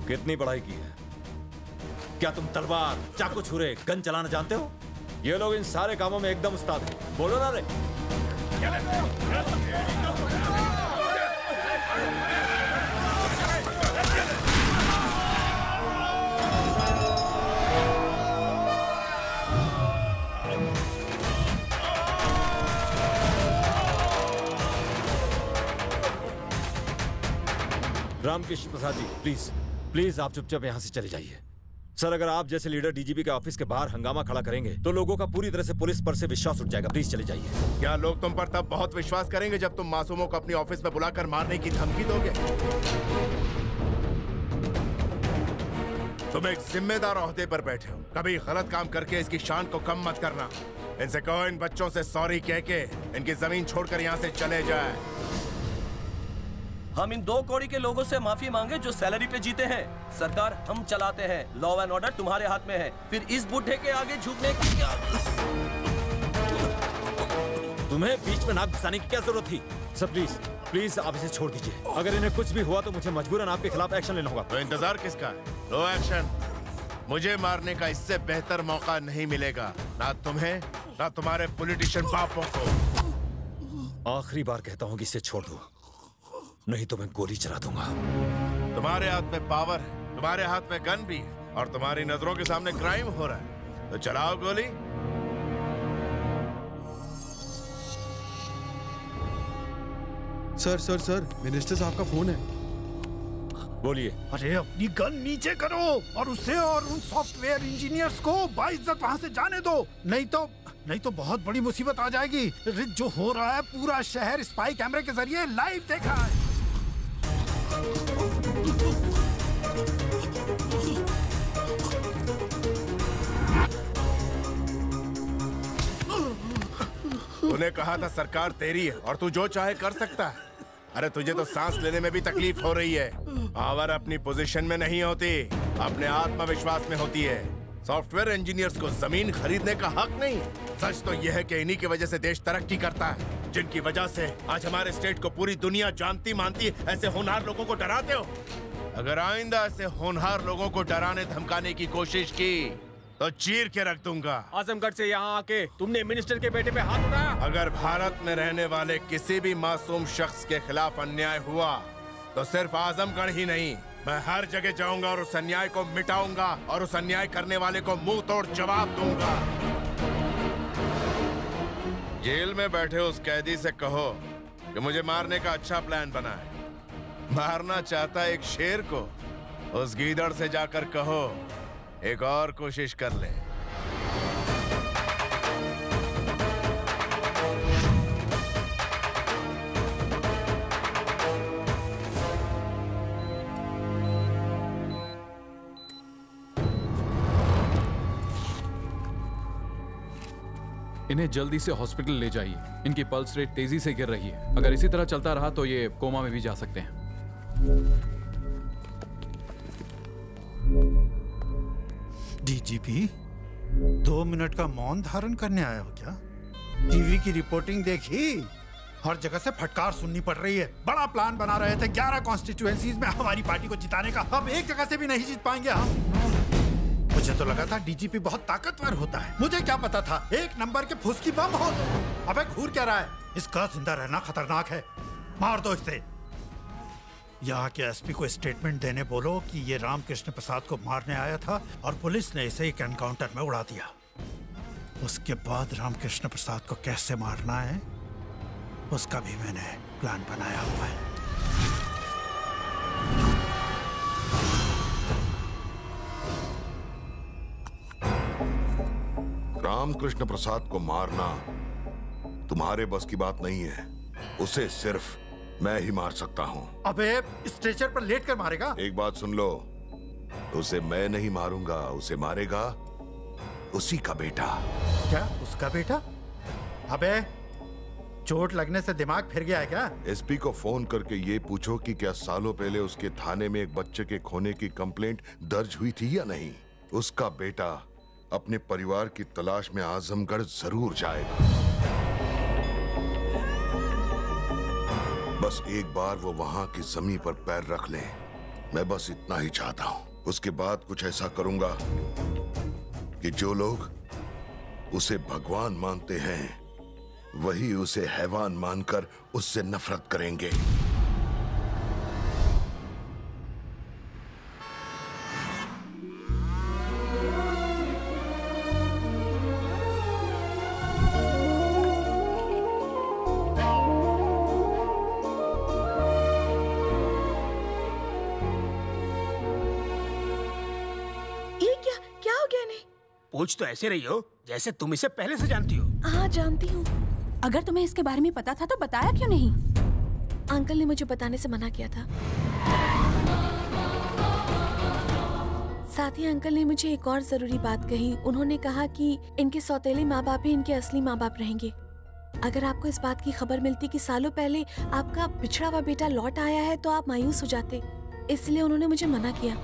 कितनी पढ़ाई की है? क्या तुम तलवार, चाकू, छुरे, गन चलाना जानते हो? ये लोग इन सारे कामों में एकदम उस्ताद हैं। बोलो ना रे। रामकृष्ण प्रसाद जी, प्लीज आप चुपचाप यहाँ से चले जाइए। सर, अगर आप जैसे लीडर डीजीपी के ऑफिस के बाहर हंगामा खड़ा करेंगे तो लोगों का पूरी तरह से पुलिस पर से विश्वास उठ जाएगा। प्लीज चले जाइए। क्या लोग तुम पर तब बहुत विश्वास करेंगे जब तुम मासूमों को अपनी ऑफिस में बुलाकर मारने की धमकी दोगे? तुम एक जिम्मेदार ओहदे पर बैठे हो, कभी गलत काम करके इसकी शान को कम मत करना। इनसे कहो इन बच्चों से सॉरी कह के इनकी जमीन छोड़कर यहाँ से चले जाए। हम इन 2 कौड़ी के लोगों से माफी मांगे जो सैलरी पे जीते हैं। सरकार हम चलाते हैं, लॉ एंड ऑर्डर तुम्हारे हाथ में है। फिर इस बुढ़े के आगे झुकने की क्या? तुम्हें बीच में नाक घुसाने की क्या जरूरत थी? सर प्लीज आप इसे छोड़ दीजिए। अगर इन्हें कुछ भी हुआ तो मुझे मजबूरन आपके खिलाफ एक्शन लेना होगा। तो इंतजार किसका है? लो एक्शन। मुझे मारने का इससे बेहतर मौका नहीं मिलेगा, ना तुम्हें ना तुम्हारे पॉलिटिशियन बापों को। आखिरी बार कहता हूँ कि इसे छोड़ दो, नहीं तो मैं गोली चला दूंगा। तुम्हारे हाथ में पावर है, तुम्हारे हाथ में गन भी है, और तुम्हारी नजरों के सामने क्राइम हो रहा है, तो चलाओ गोली। सर मिनिस्टर साहब का फोन है। बोलिए। अरे अपनी गन नीचे करो और उसे और उन सॉफ्टवेयर इंजीनियर्स को बाइज्जत वहाँ से जाने दो, नहीं तो बहुत बड़ी मुसीबत आ जाएगी। रिच जो हो रहा है पूरा शहर स्पाई कैमरे के जरिए लाइव देखा है। तूने कहा था सरकार तेरी है और तू जो चाहे कर सकता है। अरे तुझे तो सांस लेने में भी तकलीफ हो रही है। पावर अपनी पोजीशन में नहीं होती, अपने आत्मविश्वास में होती है। सॉफ्टवेयर इंजीनियर्स को जमीन खरीदने का हक नहीं है। सच तो यह है कि इन्हीं की वजह से देश तरक्की करता है, जिनकी वजह से आज हमारे स्टेट को पूरी दुनिया जानती मानती। ऐसे होनहार लोगों को डराते हो। अगर आइंदा ऐसे होनहार लोगों को डराने धमकाने की कोशिश की तो चीर के रख दूंगा। आजमगढ़ से यहाँ आके तुमने मिनिस्टर के बेटे पे हाथ उठाया। अगर भारत में रहने वाले किसी भी मासूम शख्स के खिलाफ अन्याय हुआ तो सिर्फ आजमगढ़ ही नहीं, मैं हर जगह जाऊंगा और उस अन्याय को मिटाऊंगा और उस अन्याय करने वाले को मुंह तोड़ जवाब दूंगा। जेल में बैठे उस कैदी से कहो कि मुझे मारने का अच्छा प्लान बना है। मारना चाहता एक शेर को, उस गीदड़ से जाकर कहो एक और कोशिश कर ले। इन्हें जल्दी से हॉस्पिटल ले जाइए। इनकी पल्स रेट तेजी से गिर रही है। अगर इसी तरह चलता रहा तो ये कोमा में भी जा सकते हैं। डीजीपी 2 मिनट का मौन धारण करने आया हो क्या? टीवी की रिपोर्टिंग देखी? हर जगह से फटकार सुननी पड़ रही है। बड़ा प्लान बना रहे थे 11 कॉन्स्टिट्यूएंसीज में हमारी पार्टी को जिताने का। अब एक जगह से भी नहीं जीत पाएंगे हम। मुझे तो लगा था डीजीपी बहुत ताकतवर होता है। मुझे क्या पता था एक नंबर के फुसकी बम हो। अबे घूर क्या रहा है? इसका जिंदा रहना खतरनाक है। मार दो इसे। यहाँ के एसपी को स्टेटमेंट देने बोलो कि ये रामकृष्ण प्रसाद को मारने आया था और पुलिस ने इसे एक एनकाउंटर में उड़ा दिया। उसके बाद रामकृष्ण प्रसाद को कैसे मारना है उसका भी मैंने प्लान बनाया हुआ है। रामकृष्ण प्रसाद को मारना तुम्हारे बस की बात नहीं है। उसे सिर्फ मैं ही मार सकता हूँ। अबे स्ट्रेचर पर लेट कर मारेगा? एक बात सुन लो, उसे मैं नहीं मारूंगा, उसे मारेगा उसी का बेटा। क्या उसका बेटा? अबे चोट लगने से दिमाग फिर गया है क्या? एसपी को फोन करके ये पूछो कि क्या सालों पहले उसके थाने में एक बच्चे के खोने की कंप्लेंट दर्ज हुई थी या नहीं। उसका बेटा अपने परिवार की तलाश में आजमगढ़ जरूर जाएगा। बस एक बार वो वहां की जमीन पर पैर रख ले, मैं बस इतना ही चाहता हूं। उसके बाद कुछ ऐसा करूंगा कि जो लोग उसे भगवान मानते हैं वही उसे हैवान मानकर उससे नफरत करेंगे। पूछ तो ऐसे रही हो जैसे तुम इसे पहले से जानती हो। हाँ जानती हूँ। अगर तुम्हें इसके बारे में पता था तो बताया क्यों नहीं? अंकल ने मुझे बताने से मना किया था। साथ ही अंकल ने मुझे एक और जरूरी बात कही। उन्होंने कहा कि इनके सौतेले माँ बाप ही इनके असली माँ बाप रहेंगे। अगर आपको इस बात की खबर मिलती कि सालों पहले आपका बिछड़ा हुआ बेटा लौट आया है तो आप मायूस हो जाते, इसलिए उन्होंने मुझे मना किया।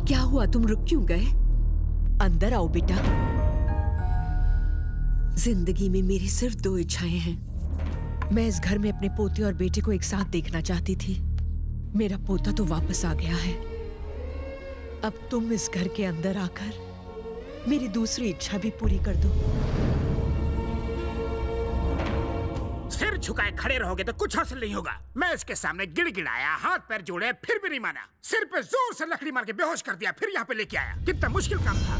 क्या हुआ, तुम रुक क्यों गए? अंदर आओ बेटा। जिंदगी में मेरी सिर्फ 2 इच्छाएं हैं। मैं इस घर में अपने पोते और बेटे को एक साथ देखना चाहती थी। मेरा पोता तो वापस आ गया है। अब तुम इस घर के अंदर आकर मेरी दूसरी इच्छा भी पूरी कर दो। सिर झुकाए खड़े रहोगे तो कुछ हासिल नहीं होगा। मैं इसके सामने गिड़गिड़ाया, हाथ पैर जोड़े, फिर भी नहीं माना। सिर पे जोर से लकड़ी मार के बेहोश कर दिया, फिर यहाँ पे लेके आया। कितना मुश्किल काम था।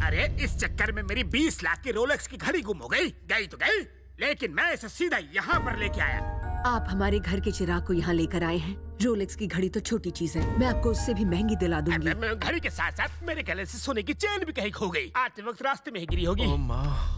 अरे इस चक्कर में मेरी 20 लाख की रोलेक्स की घड़ी गुम हो गई। गई तो गई, लेकिन मैं इसे सीधा यहाँ पर लेके आया। आप हमारे घर के चिराग को यहाँ लेकर आए हैं। रोलेक्स की घड़ी तो छोटी चीज है, मैं आपको उससे भी महंगी दिला दूंगी। घड़ी के साथ साथ मेरे गले से सोने की चेन भी कहीं खो गई। आते वक्त रास्ते में ही गिरी होगी। ओ माँ।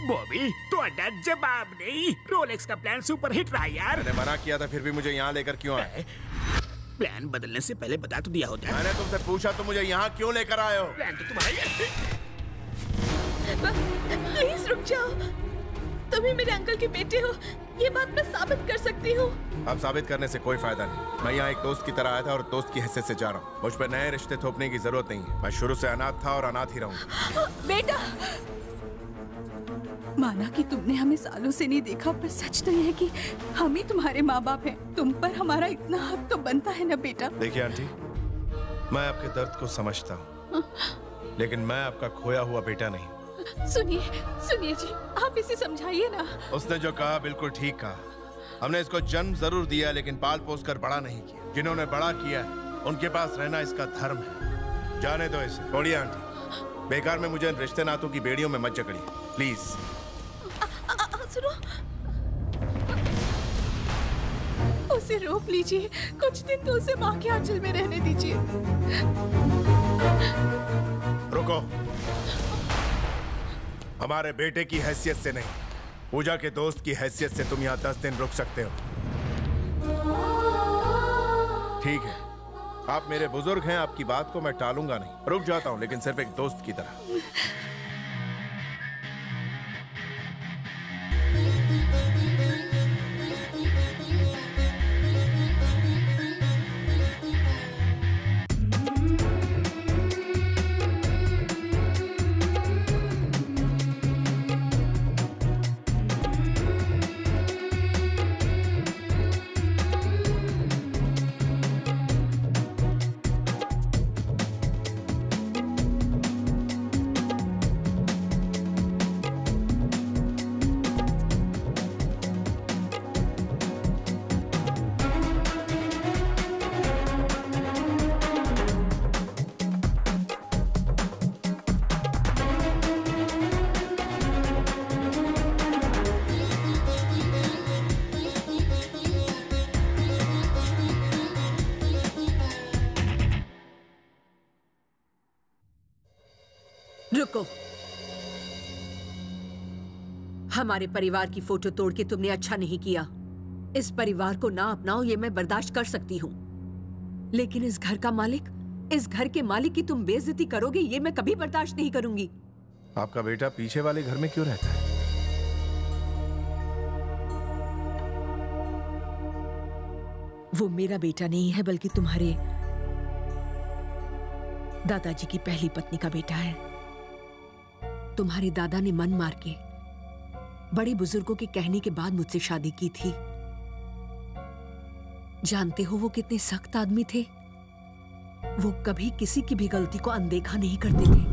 बॉबी तो अड्डा जवाब नहीं। रोलेक्स का प्लान सुपर हिट रहा यार। मैंने मना किया था, फिर भी मुझे यहाँ लेकर क्यों आए? प्लान बदलने से पहले बता तो दिया होता। मैंने तुमसे पूछा तो मुझे यहाँ क्यों लेकर आए हो? प्लान तो तुम्हारा। प्लीज रुक जाओ, तुम ही मेरे अंकल के बेटे हो, ये बात मैं साबित कर सकती हूँ। अब साबित करने से कोई फायदा नहीं। मैं यहाँ एक दोस्त की तरह आया था और दोस्त की हैसियत से जा रहा हूँ। मुझ पर नए रिश्ते थोपने की जरूरत नहीं है। मैं शुरू से अनाथ था और अनाथ ही रहूंगा। बेटा, माना कि तुमने हमें सालों से नहीं देखा, पर सच तो ये है कि हम ही तुम्हारे माँ बाप हैं। तुम पर हमारा इतना हक तो बनता है ना बेटा। देखिए आंटी, मैं आपके दर्द को समझता हूँ, लेकिन मैं आपका खोया हुआ बेटा नहीं। सुनिए सुनिए जी, आप इसे समझाइए ना। उसने जो कहा बिल्कुल ठीक कहा। हमने इसको जन्म जरूर दिया, लेकिन पाल पोस कर बड़ा नहीं किया। जिन्होंने बड़ा किया है उनके पास रहना इसका धर्म है। जाने दो इसे। छोड़िए आंटी, बेकार में मुझे रिश्ते नातों की बेड़ियों में मत जकड़िए प्लीज। सुनो, उसे रोक लीजिए, कुछ दिन तो उसे माँ के आंचल में रहने दीजिए। रुको, हमारे बेटे की हैसियत से नहीं, पूजा के दोस्त की हैसियत से तुम यहाँ 10 दिन रुक सकते हो। ठीक है, आप मेरे बुजुर्ग हैं, आपकी बात को मैं टालूंगा नहीं। रुक जाता हूँ, लेकिन सिर्फ एक दोस्त की तरह। रुको, हमारे परिवार की फोटो तोड़ के तुमने अच्छा नहीं किया। इस परिवार को ना अपनाओ ये मैं बर्दाश्त कर सकती हूँ, लेकिन इस घर का मालिक, इस घर के मालिक की तुम बेइज्जती करोगे ये मैं कभी बर्दाश्त नहीं करूंगी। आपका बेटा पीछे वाले घर में क्यों रहता है? वो मेरा बेटा नहीं है, बल्कि तुम्हारे दादाजी की पहली पत्नी का बेटा है। तुम्हारे दादा ने मन मार के बड़े बुजुर्गों के कहने के बाद मुझसे शादी की थी। जानते हो वो कितने सख्त आदमी थे। वो कभी किसी की भी गलती को अनदेखा नहीं करते थे।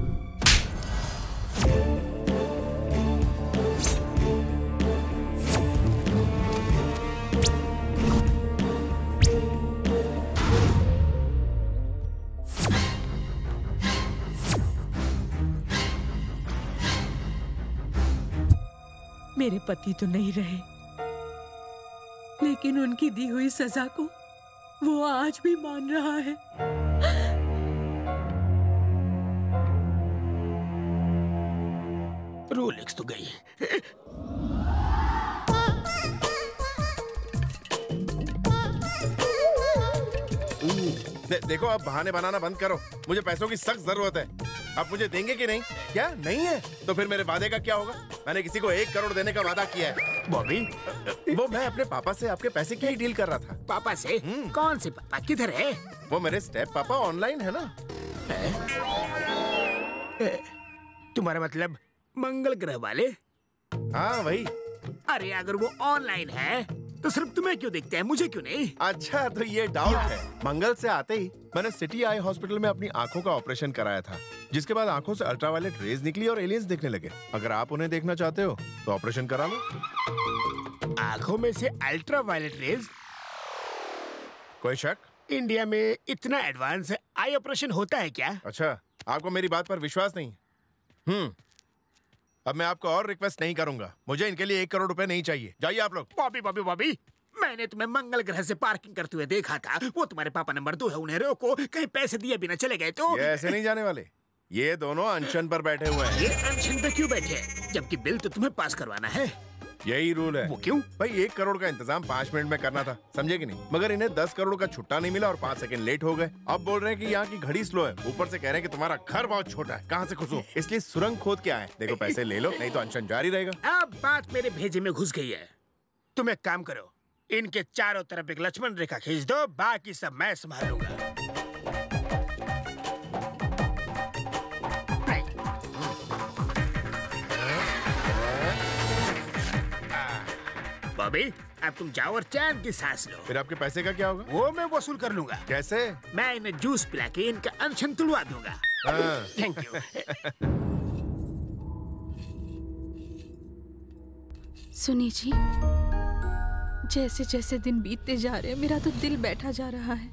मेरे पति तो नहीं रहे, लेकिन उनकी दी हुई सजा को वो आज भी मान रहा है। रोलेक्स तो गई। देखो, अब बहाने बनाना बंद करो। मुझे पैसों की सख्त जरूरत है। आप मुझे देंगे कि नहीं? क्या नहीं है तो फिर मेरे वादे का क्या होगा? मैंने किसी को 1 करोड़ देने का वादा किया है। बॉबी, वो मैं अपने पापा से आपके पैसे की ही डील कर रहा था। पापा से? कौन से पापा? किधर है? वो मेरे स्टेप पापा ऑनलाइन है ना। तुम्हारा मतलब मंगल ग्रह वाले? हाँ वही। अरे अगर वो ऑनलाइन है तो सिर्फ तुम्हें क्यों दिखते हैं, मुझे क्यों नहीं? अच्छा तो ये डाउट है। मंगल से आते ही मैंने सिटी आई हॉस्पिटल में अपनी आंखों का ऑपरेशन कराया था, जिसके बाद आंखों से अल्ट्रावायलेट रेज निकली और एलियंस दिखने लगे। अगर आप उन्हें देखना चाहते हो तो ऑपरेशन करा लो। आंखों में से अल्ट्रावायलेट रेज? कोई शक? इंडिया में इतना एडवांस आई ऑपरेशन होता है क्या? अच्छा, आपको मेरी बात पर विश्वास नहीं? अब मैं आपको और रिक्वेस्ट नहीं करूंगा। मुझे इनके लिए 1 करोड़ रुपए नहीं चाहिए। जाइए आप लोग। बॉबी बॉबी बॉबी, मैंने तुम्हें मंगल ग्रह से पार्किंग करते हुए देखा था। वो तुम्हारे पापा नंबर 2 है, उन्हें रोको। कहीं पैसे दिए बिना चले गए तो? ये ऐसे नहीं जाने वाले। ये दोनों अनशन पर बैठे हुए हैं। ये अनशन पे क्यों बैठे हैं? जबकि बिल तो तुम्हें पास करवाना है। यही रूल है। वो क्यों? भाई 1 करोड़ का इंतजाम 5 मिनट में करना था, समझे कि नहीं? मगर इन्हें 10 करोड़ का छुट्टा नहीं मिला और 5 सेकंड लेट हो गए। अब बोल रहे हैं कि यहाँ की घड़ी स्लो है, ऊपर से कह रहे हैं कि तुम्हारा घर बहुत छोटा है। कहाँ से घुसूं? इसलिए सुरंग खोद के आए। देखो पैसे ले लो, नहीं तो अनशन जारी रहेगा। अब बात मेरे भेजे में घुस गई है। तुम एक काम करो, इनके चारों तरफ एक लक्ष्मण रेखा खींच दो, बाकी सब मैं संभाल लूंगा। बॉबी, अब तुम जाओ और चैन की सांस लो। फिर आपके पैसे का क्या होगा? वो मैं वसूल कर लूंगा। कैसे? मैं इन्हें जूस पिला के इनका अनशन तुड़वा दूंगा। Thank you. सुनी जी, जैसे जैसे दिन बीतते जा रहे हैं मेरा तो दिल बैठा जा रहा है।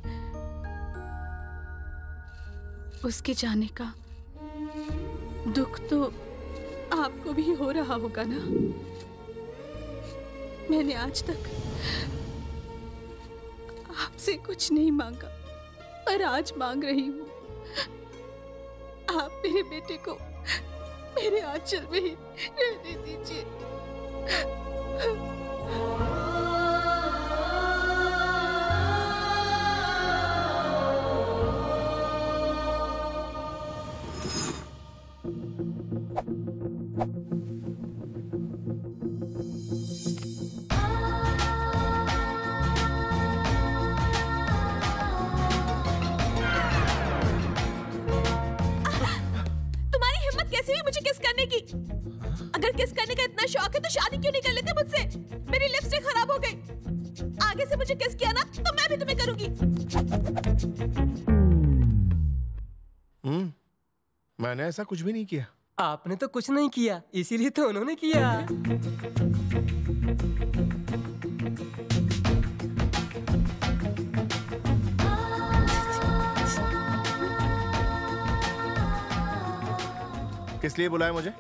उसके जाने का दुख तो आपको भी हो रहा होगा ना? मैंने आज तक आपसे कुछ नहीं मांगा, पर आज मांग रही हूँ। आप मेरे बेटे को मेरे आंचल में ही रहने दीजिए। मुझे किस करने की? अगर किस करने का इतना शौक है तो शादी क्यों नहीं कर लेते मुझसे? मेरी लिपस्टिक खराब हो गई। आगे से मुझे किस किया ना तो मैं भी तुम्हें करूंगी। मैंने ऐसा कुछ भी नहीं किया। आपने तो कुछ नहीं किया, इसीलिए तो उन्होंने किया। किस लिए बुलाया मुझे?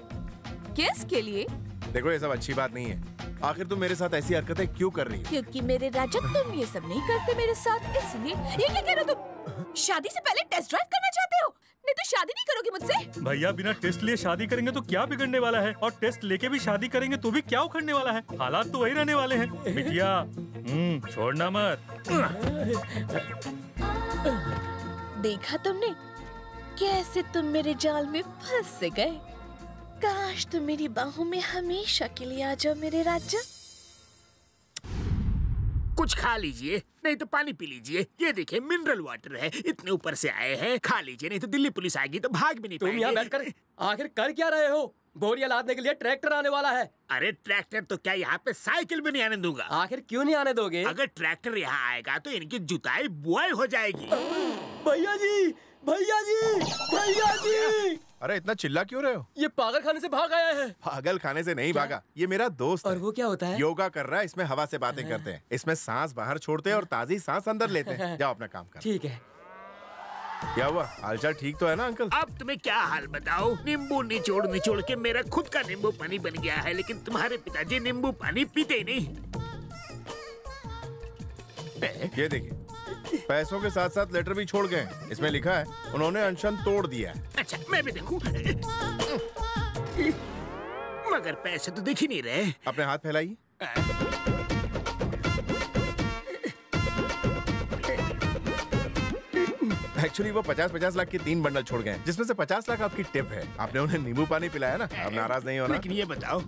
किस के लिए? देखो ये सब अच्छी बात नहीं है। आखिर तुम मेरे साथ ऐसी हरकतें क्यों कर रही हो? क्योंकि मेरे राजा तुम ये सब नहीं करते मेरे साथ, इसलिए। ये क्या कह रहे हो तुम? शादी से पहले टेस्ट ड्राइव करना चाहते हो? नहीं तो शादी नहीं करोगे मुझसे? भैया बिना टेस्ट लिए शादी करेंगे तो क्या बिगड़ने वाला है, और टेस्ट लेके भी शादी करेंगे तो भी क्या उखड़ने वाला है। हालात तो वही रहने वाले हैं। बिटिया छोड़ना मत। देखा तुमने कैसे तुम मेरे जाल में फंस गए? काश तुम मेरी बाहों में हमेशा के लिए आ जाओ मेरे राजा। कुछ खा लीजिए, नहीं तो पानी पी लीजिए। ये देखिए मिनरल वाटर है, इतने ऊपर से आए हैं। खा लीजिए, नहीं तो दिल्ली पुलिस आएगी तो भाग भी नहीं पाएंगे। तुम यहाँ बैठकर आखिर कर क्या रहे हो? बोरियां लादने के लिए ट्रैक्टर आने वाला है। अरे ट्रैक्टर तो क्या, यहाँ पे साइकिल भी नहीं आने दूंगा। आखिर क्यों नहीं आने दोगे? अगर ट्रैक्टर यहाँ आएगा तो इनकी जुताई बुआई हो जाएगी। भैया जी, भैया जी, भैया जी! अरे इतना चिल्ला क्यों रहे हो? ये पागल खाने से भाग आया है। पागल खाने से नहीं भागा, ये मेरा दोस्त और वो क्या होता है? योगा कर रहा है, इसमें हवा से बातें करते हैं। इसमें सांस बाहर छोड़ते हैं और ताजी सांस अंदर लेते हैं। जाओ अपना काम कर। ठीक है। क्या हुआ, हालचाल ठीक तो है ना अंकल? अब तुम्हें क्या हाल बताओ? नींबू निचोड़ निचोड़ के मेरा खुद का नींबू पानी बन गया है, लेकिन तुम्हारे पिताजी नींबू पानी पीते ही नहीं। ये देखिए, पैसों के साथ साथ लेटर भी छोड़ गए। इसमें लिखा है उन्होंने अनशन तोड़ दिया है। अच्छा मैं भी देखूं। मगर पैसे तो दिख ही नहीं रहे। अपने हाथ फैलाइए। एक्चुअली वो 50-50 लाख के 3 बंडल छोड़ गए, जिसमें से 50 लाख आपकी टिप है। आपने उन्हें नींबू पानी पिलाया ना, अब नाराज नहीं होना। लेकिन ये बताओ,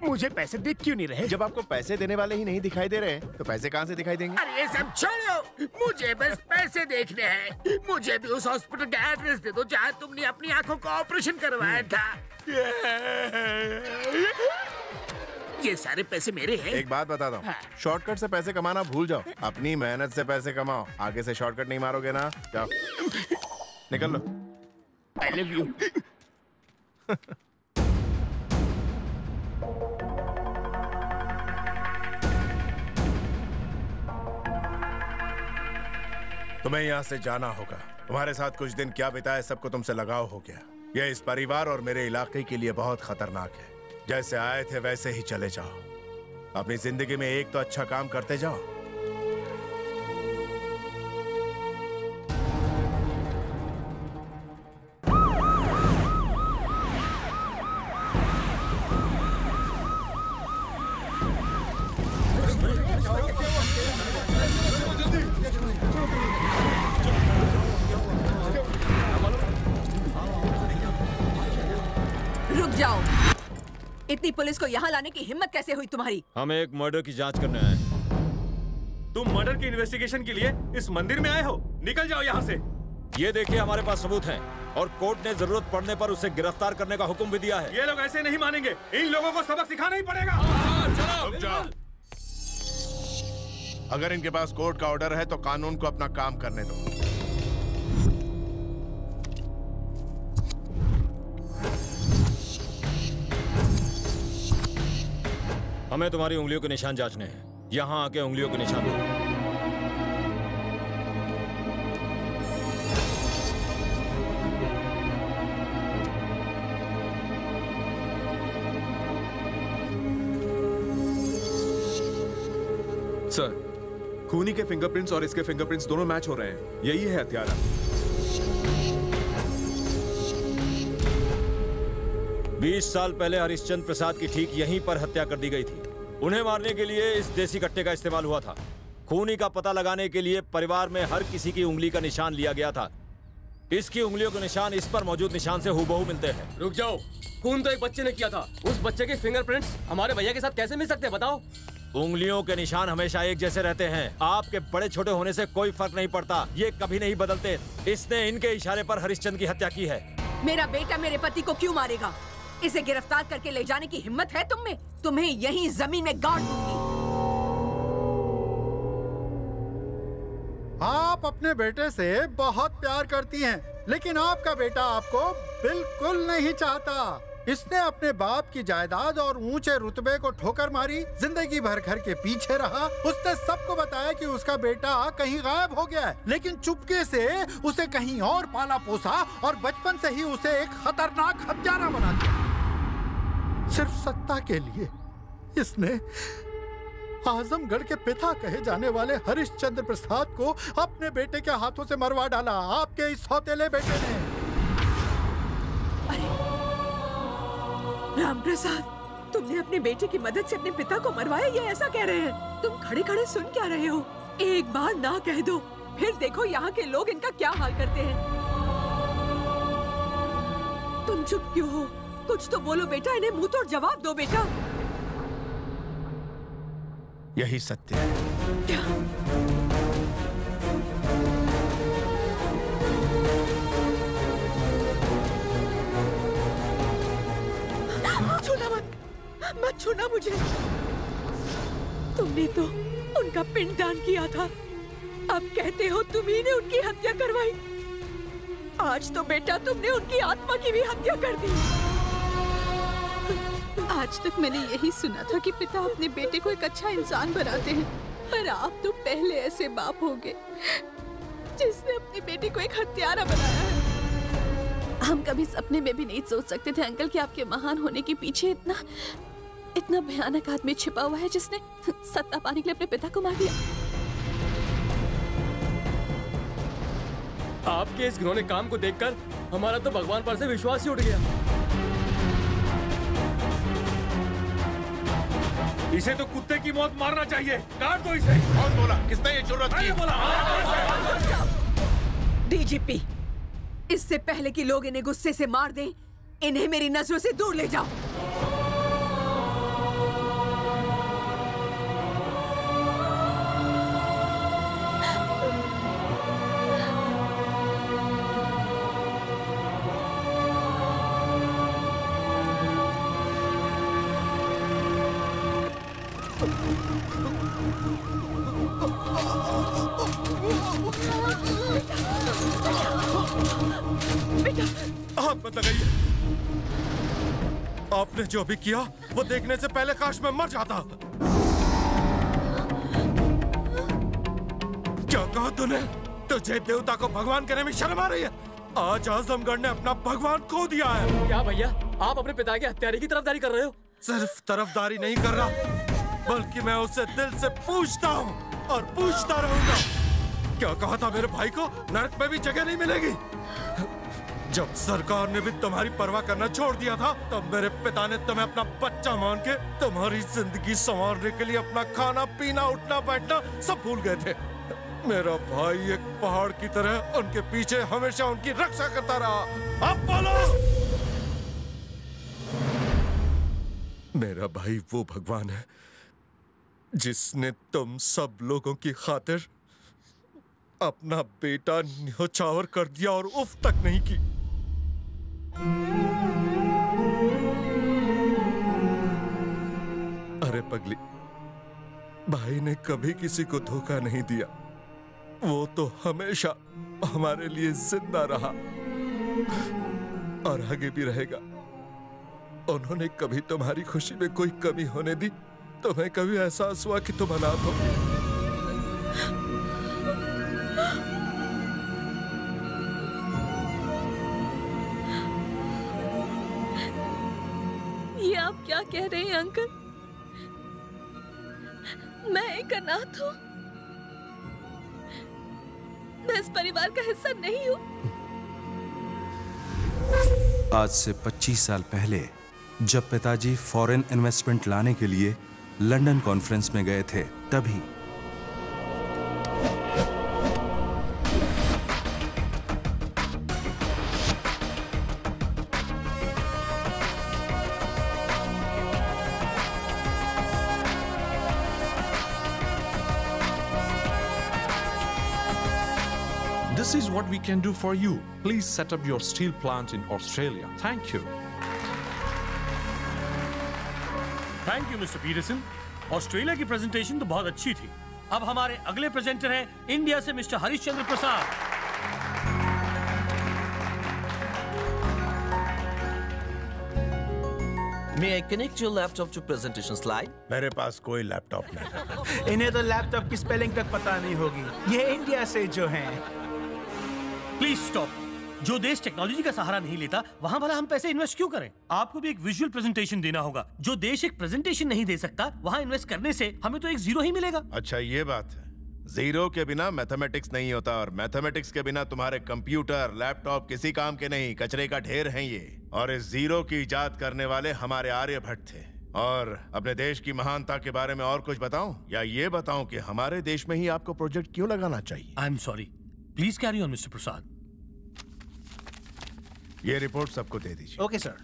मुझे पैसे दिख क्यों नहीं रहे? जब आपको पैसे देने वाले ही नहीं दिखाई दे रहे तो पैसे कहाँ से दिखाई देंगे? अरे ये सब छोड़ो, मुझे बस पैसे देखने हैं। मुझे भी उस हॉस्पिटल का एड्रेस दे दो जहाँ तुमने अपनी आंखों का ऑपरेशन करवाया था। ये सारे पैसे मेरे हैं। एक बात बताता हूँ, शॉर्टकट से पैसे कमाना भूल जाओ, अपनी मेहनत से पैसे कमाओ। आगे से शॉर्टकट नहीं मारोगे ना, जाओ निकल लो। I love you. तुम्हें यहाँ से जाना होगा। तुम्हारे साथ कुछ दिन क्या बिताए सबको तुमसे लगाव हो गया। यह इस परिवार और मेरे इलाके के लिए बहुत खतरनाक है। जैसे आए थे वैसे ही चले जाओ। अपनी जिंदगी में एक तो अच्छा काम करते जाओ। रुक जाओ। इतनी पुलिस को यहाँ लाने की हिम्मत कैसे हुई तुम्हारी? हम एक मर्डर की जांच करने आए हैं। तुम मर्डर की इन्वेस्टिगेशन के लिए इस मंदिर में आए हो? निकल जाओ यहाँ से। ये देखिए हमारे पास सबूत हैं और कोर्ट ने जरूरत पड़ने पर उसे गिरफ्तार करने का हुक्म भी दिया है। ये लोग ऐसे नहीं मानेंगे, इन लोगों को सबक सिखाना ही पड़ेगा। रुक जाओ। अगर इनके पास कोर्ट का ऑर्डर है तो कानून को अपना काम करने दो। हमें तुम्हारी उंगलियों के निशान जांचने हैं। यहाँ आके उंगलियों के निशान दो। सर, खूनी के फिंगरप्रिंट्स और इसके फिंगरप्रिंट्स दोनों मैच हो रहे हैं। यही है हत्यारा। 20 साल पहले हरिश्चंद्र प्रसाद की ठीक यहीं पर हत्या कर दी गई थी। उन्हें मारने के लिए इस देसी कट्टे का इस्तेमाल हुआ था। खूनी का पता लगाने के लिए परिवार में हर किसी की उंगली का निशान लिया गया था। इसकी उंगलियों के निशान इस पर मौजूद निशान से हूबहू मिलते हैं। रुक जाओ, खून तो एक बच्चे ने किया था। उस बच्चे के फिंगरप्रिंट्स हमारे भैया के साथ कैसे मिल सकते हैं बताओ? उंगलियों के निशान हमेशा एक जैसे रहते हैं। आपके बड़े छोटे होने से कोई फर्क नहीं पड़ता, ये कभी नहीं बदलते। इसने इनके इशारे पर हरिश्चंद्र की हत्या की है। मेरा बेटा मेरे पति को क्यों मारेगा? इसे गिरफ्तार करके ले जाने की हिम्मत है तुम में? तुम्हें यहीं जमीन में गाड़ दूंगी। आप अपने बेटे से बहुत प्यार करती हैं, लेकिन आपका बेटा आपको बिल्कुल नहीं चाहता। इसने अपने बाप की जायदाद और ऊंचे रुतबे को ठोकर मारी, जिंदगी भर घर के पीछे रहा। उसने सबको बताया कि उसका बेटा कहीं गायब हो गया है, लेकिन चुपके से उसे कहीं और पाला पोसा और बचपन से ही उसे एक खतरनाक हत्यारा बना दिया। सिर्फ सत्ता के लिए इसने आजमगढ़ के पिता कहे जाने वाले हरिश्चंद्र प्रसाद को अपने बेटे के हाथों से मरवा डाला। आपके इस सौतेले बेटे ने। राम प्रसाद, तुमने अपने बेटे की मदद से अपने पिता को मरवाया, ये ऐसा कह रहे हैं? तुम खड़े खड़े सुन क्या रहे हो? एक बार ना कह दो, फिर देखो यहाँ के लोग इनका क्या हाल करते हैं। तुम चुप क्यों हो? कुछ तो बोलो बेटा, इन्हें मुंह तोड़ जवाब दो बेटा। यही सत्य है। क्या? छूना मत छूना मुझे। तुमने तो उनका पिंडदान किया था, अब कहते हो तुम्ही ने उनकी हत्या करवाई। आज तो बेटा तुमने उनकी आत्मा की भी हत्या कर दी। आज तक मैंने यही सुना था कि पिता अपने बेटे को एक अच्छा इंसान बनाते हैं, पर आप तो पहले ऐसे बाप होंगे जिसने अपने बेटे को एक हत्यारा बनाया है। हम कभी सपने में भी नहीं सोच सकते थे अंकल कि आपके महान होने के पीछे इतना भयानक आदमी छिपा हुआ है जिसने सत्ता पाने के लिए अपने पिता को मार दिया। आपके इस घिनौने काम को देखकर हमारा तो भगवान पर से विश्वास ही उठ गया। इसे तो कुत्ते की मौत मारना चाहिए। काट दो इसे। कौन बोला? किसने ये जुर्रत की? डीजीपी, इससे पहले कि लोग इन्हें गुस्से से मार दें, इन्हें मेरी नजरों से दूर ले जाओ। हाथ मत लगाइए। आपने जो भी किया वो देखने से पहले काश मैं मर जाता। क्या कहा तूने? तुझे देवता को भगवान कहने में शर्म आ रही है? आज आजमगढ़ ने अपना भगवान खो दिया है। क्या भैया, आप अपने पिता के हत्यारे की तरफदारी कर रहे हो? सिर्फ तरफदारी नहीं कर रहा, बल्कि मैं उससे दिल से पूछता हूँ और पूछता रहूंगा। क्या कहा था मेरे भाई को? नरक में भी जगह नहीं मिलेगी। जब सरकार ने भी तुम्हारी परवाह करना छोड़ दिया था, तब मेरे पिता ने तुम्हें अपना बच्चा मान के तुम्हारी जिंदगी संवारने के लिए अपना खाना पीना उठना बैठना सब भूल गए थे। मेरा भाई एक पहाड़ की तरह उनके पीछे हमेशा उनकी रक्षा करता रहा। अब बोलो। मेरा भाई वो भगवान है जिसने तुम सब लोगों की खातिर अपना बेटा न्योछावर कर दिया और उफ तक नहीं की। अरे पगली, भाई ने कभी किसी को धोखा नहीं दिया। वो तो हमेशा हमारे लिए जिंदा रहा और आगे भी रहेगा। उन्होंने कभी तुम्हारी खुशी में कोई कमी होने दी? तुम्हें कभी एहसास हुआ कि तुम अनाथ हो? ये आप क्या कह रहे हैं अंकल? मैं एक अनाथ हूँ? मैं इस परिवार का हिस्सा नहीं हूँ? आज से 25 साल पहले जब पिताजी फॉरेन इन्वेस्टमेंट लाने के लिए लंदन कॉन्फ्रेंस में गए थे, तभी This is what we can do for you. Please set up your steel plant in Australia. Thank you. Thank you mister Peterson. Australia की प्रेजेंटेशन तो बहुत अच्छी थी। अब हमारे अगले प्रेजेंटर हैं इंडिया से mister Harishchandra Prasad. May I connect your laptop to presentation slide? मेरे पास कोई लैपटॉप नहीं। इन्हें तो लैपटॉप की स्पेलिंग तक पता नहीं होगी। ये इंडिया से जो हैं। Please stop. जो देश टेक्नोलॉजी का सहारा नहीं लेता, वहां भला हम पैसे इन्वेस्ट क्यों करें? आपको भी एक विजुअल प्रेजेंटेशन देना होगा। जो देश एक प्रेजेंटेशन नहीं दे सकता, वहां इन्वेस्ट करने से हमें तो एक जीरो ही मिलेगा। अच्छा, ये बात है। जीरो के बिना मैथमेटिक्स नहीं होता, और मैथमेटिक्स के बिना तुम्हारे कंप्यूटर लैपटॉप किसी काम के नहीं, कचरे का ढेर हैं ये। और इस जीरो की इजाद करने वाले हमारे आर्यभट्ट थे। और अपने देश की महानता के बारे में और कुछ बताऊं, या ये बताऊं कि हमारे देश में ही आपको प्रोजेक्ट क्यों लगाना चाहिए? I am sorry, please carry on mister Prasad. ये रिपोर्ट सबको दे दीजिए। Okay sir.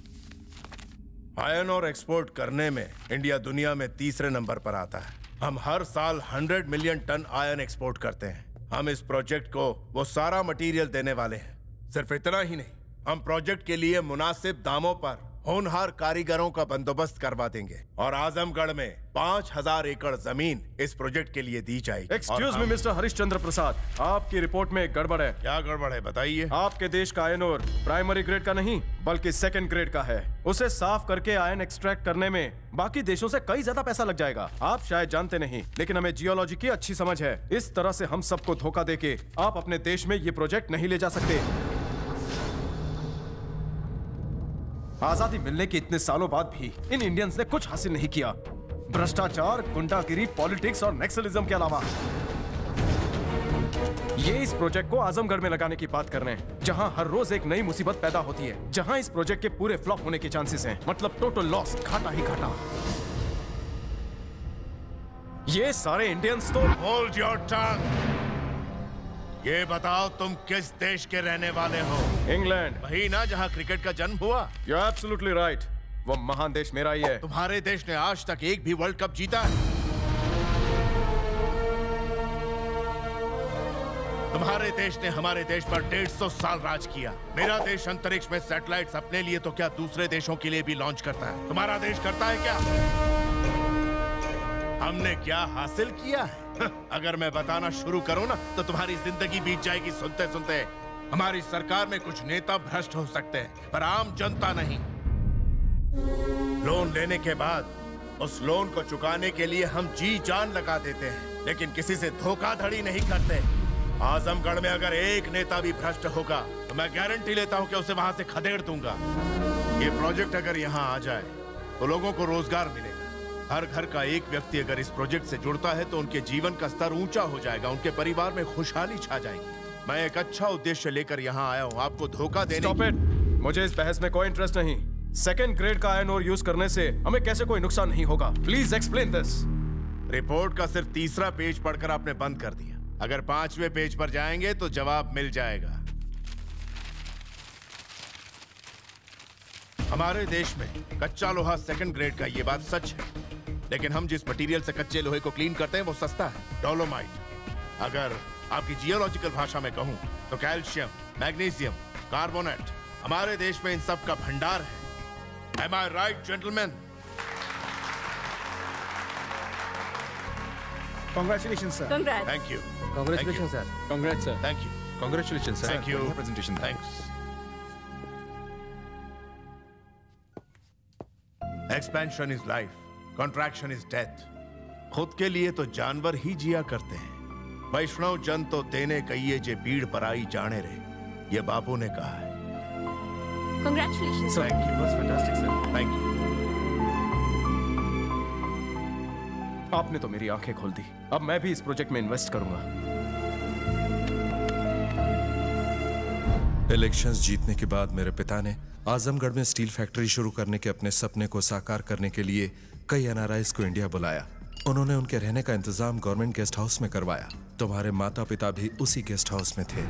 आयरन और एक्सपोर्ट करने में इंडिया दुनिया में तीसरे नंबर पर आता है। हम हर साल 100 मिलियन टन आयरन एक्सपोर्ट करते हैं। हम इस प्रोजेक्ट को वो सारा मटेरियल देने वाले हैं। सिर्फ इतना ही नहीं, हम प्रोजेक्ट के लिए मुनासिब दामों पर होनहार कारीगरों का बंदोबस्त करवा देंगे, और आजमगढ़ में 5000 एकड़ जमीन इस प्रोजेक्ट के लिए दी जाएगी। एक्सक्यूज मी मिस्टर हरिश्चंद्र प्रसाद, आपकी रिपोर्ट में एक गड़बड़ है। क्या गड़बड़ है बताइए। आपके देश का आयन ओर प्राइमरी ग्रेड का नहीं बल्कि सेकंड ग्रेड का है। उसे साफ करके आयन एक्सट्रैक्ट करने में बाकी देशों से कई ज्यादा पैसा लग जाएगा। आप शायद जानते नहीं, लेकिन हमें जियोलॉजी की अच्छी समझ है। इस तरह से हम सबको धोखा देके आप अपने देश में ये प्रोजेक्ट नहीं ले जा सकते। आजादी मिलने के इतने सालों बाद भी इन इंडियंस ने कुछ हासिल नहीं किया। भ्रष्टाचार, गुंडागिरी, पॉलिटिक्स और नक्सलिज्म के अलावा। ये इस प्रोजेक्ट को आजमगढ़ में लगाने की बात कर रहे हैं, जहां हर रोज एक नई मुसीबत पैदा होती है, जहां इस प्रोजेक्ट के पूरे फ्लॉप होने के चांसेस हैं। मतलब टोटल लॉस, घाटा ही घाटा। ये सारे इंडियंस तो होल्ड योर टंग। ये बताओ तुम किस देश के रहने वाले हो? इंग्लैंड। वही ना जहां क्रिकेट का जन्म हुआ? You're absolutely right. वो महान देश मेरा ही है। तुम्हारे देश ने आज तक एक भी वर्ल्ड कप जीता है? तुम्हारे देश ने हमारे देश पर 150 साल राज किया। मेरा देश अंतरिक्ष में सैटेलाइट्स अपने लिए तो क्या दूसरे देशों के लिए भी लॉन्च करता है। तुम्हारा देश करता है क्या? हमने क्या हासिल किया है अगर मैं बताना शुरू करूं ना तो तुम्हारी जिंदगी बीत जाएगी सुनते सुनते। हमारी सरकार में कुछ नेता भ्रष्ट हो सकते हैं पर आम जनता नहीं। लोन लेने के बाद उस लोन को चुकाने के लिए हम जी जान लगा देते हैं, लेकिन किसी से धोखाधड़ी नहीं करते। आजमगढ़ में अगर एक नेता भी भ्रष्ट होगा तो मैं गारंटी लेता हूं कि उसे वहां से खदेड़ दूंगा। ये प्रोजेक्ट अगर यहाँ आ जाए तो लोगों को रोजगार मिलेगा। हर घर का एक व्यक्ति अगर इस प्रोजेक्ट से जुड़ता है तो उनके जीवन का स्तर ऊंचा हो जाएगा, उनके परिवार में खुशहाली छा जाएगी। मैं एक अच्छा उद्देश्य लेकर यहाँ आया हूँ, आपको धोखा देने Stop it! मुझे इस बहस में कोई इंटरेस्ट नहीं। सेकंड ग्रेड का आयरन ओर यूज करने से हमें कैसे कोई नुकसान नहीं होगा? Please explain this. रिपोर्ट का सिर्फ तीसरा पेज पढ़कर आपने बंद कर दिया। अगर 5वें पेज पर जाएंगे तो जवाब मिल जाएगा। हमारे देश में कच्चा लोहा सेकंड ग्रेड का, ये बात सच है, लेकिन हम जिस मटेरियल से कच्चे लोहे को क्लीन करते हैं वो सस्ता है, डोलोमाइट। अगर आपकी जियोलॉजिकल भाषा में कहूं तो कैल्शियम, मैग्नीशियम, कार्बोनेट हमारे देश में इन सब का भंडार है। Am I right, gentlemen? Congratulations, sir. Congrats. Thank you. Congratulations, sir. Congrats, sir. Thank you. Congratulations, sir. Thank you. For your presentation. Thanks. Expansion is life. Contraction is death. खुद के लिए तो जानवर ही जिया करते हैं। वैष्णव जन तो तेने कहिए जे बीड़ पराई जाने रे, ये बापू ने कहा है। Congratulations. Thank you. That's fantastic, sir. Thank you. आपने तो मेरी आंखें खोल दी। अब मैं भी इस प्रोजेक्ट में इन्वेस्ट करूंगा। इलेक्शंस जीतने के बाद मेरे पिता ने आजमगढ़ में स्टील फैक्ट्री शुरू करने के अपने सपने को साकार करने के लिए कई एनआरआईज को इंडिया बुलाया। उन्होंने उनके रहने का इंतजाम गवर्नमेंट गेस्ट हाउस में करवाया। तुम्हारे माता पिता भी उसी गेस्ट हाउस में थे।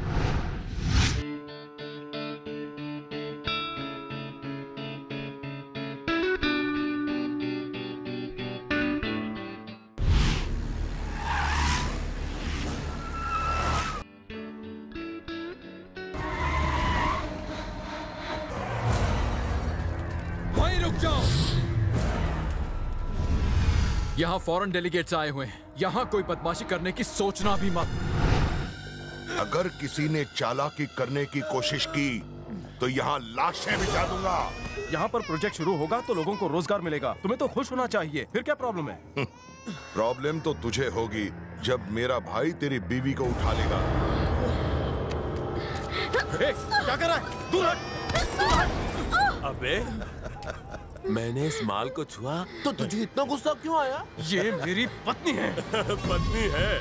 यहाँ फॉरेन डेलीगेट्स आए हुए हैं। यहाँ कोई बदमाशी करने की सोचना भी मत। अगर किसी ने चालाकी करने की कोशिश की तो यहाँ लाशें बिछा दूंगा। यहाँ पर प्रोजेक्ट शुरू होगा तो लोगों को रोजगार मिलेगा। तुम्हें तो खुश होना चाहिए। फिर क्या प्रॉब्लम है? प्रॉब्लम तो तुझे होगी जब मेरा भाई तेरी बीवी को उठा लेगा। क्या कर रहा है? दूर हट! अबे मैंने इस माल को छुआ तो तुझे इतना गुस्सा क्यों आया? ये मेरी पत्नी है। पत्नी है?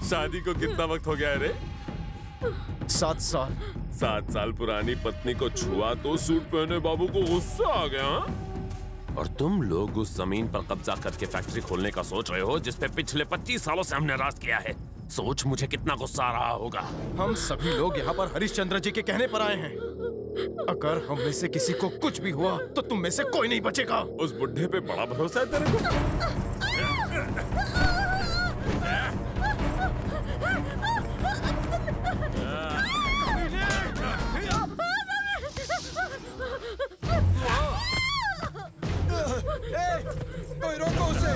शादी को कितना वक्त हो गया है रे? 7 साल। 7 साल पुरानी पत्नी को छुआ तो सूट पहने बाबू को गुस्सा आ गया। और तुम लोग उस जमीन पर कब्जा करके फैक्ट्री खोलने का सोच रहे हो जिस पे पिछले 25 सालों से हमने राज किया है। सोच मुझे कितना गुस्सा आ रहा होगा। हम सभी लोग यहाँ पर हरिश्चंद्र जी के कहने पर आए हैं। अगर हम में से किसी को कुछ भी हुआ तो तुम में से कोई नहीं बचेगा। उस बुढ़े पे बड़ा भरोसा है तेरे को? कोई रोको उसे।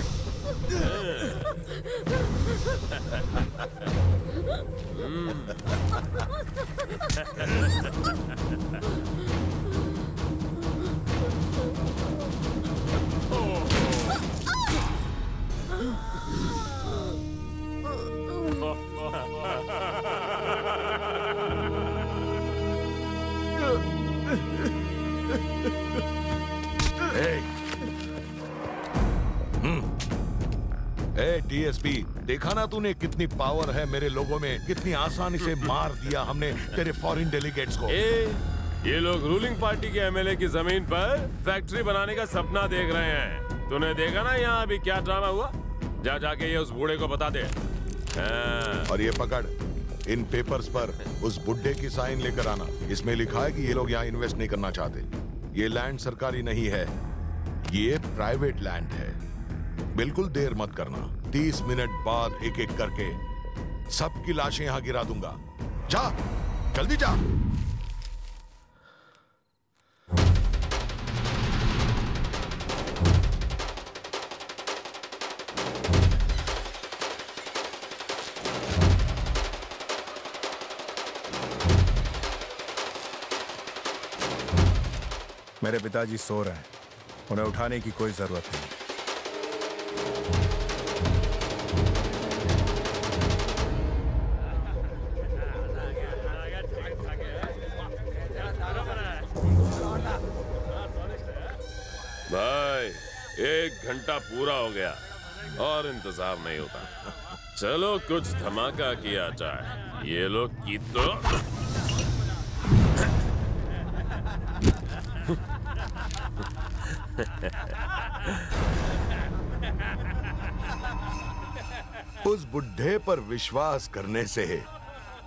डीएसपी, देखा ना तूने कितनी पावर है मेरे लोगों में, कितनी आसानी से मार दिया हमने तेरे फॉरेन डेलीगेट्स को। ये लोग रूलिंग पार्टी के एमएलए की जमीन पर फैक्ट्री बनाने का सपना देख रहे हैं। तूने देखा ना यहाँ अभी क्या ड्रामा हुआ? जा जाके ये उस बूढ़े को बता दे। और ये पकड़, इन पेपर्स पर उस बुड्ढे की साइन लेकर आना। इसमें लिखा है कि ये लोग यहाँ इन्वेस्ट नहीं करना चाहते। ये लैंड सरकारी नहीं है, ये प्राइवेट लैंड है। बिल्कुल देर मत करना। 30 मिनट बाद एक एक करके सबकी लाशें यहां गिरा दूंगा। जा, जल्दी जा। मेरे पिताजी सो रहे हैं, उन्हें उठाने की कोई जरूरत नहीं। भाई 1 घंटा पूरा हो गया और इंतजार नहीं होता। चलो कुछ धमाका किया जाए। ये लोग की तो उस बुढ़े पर विश्वास करने से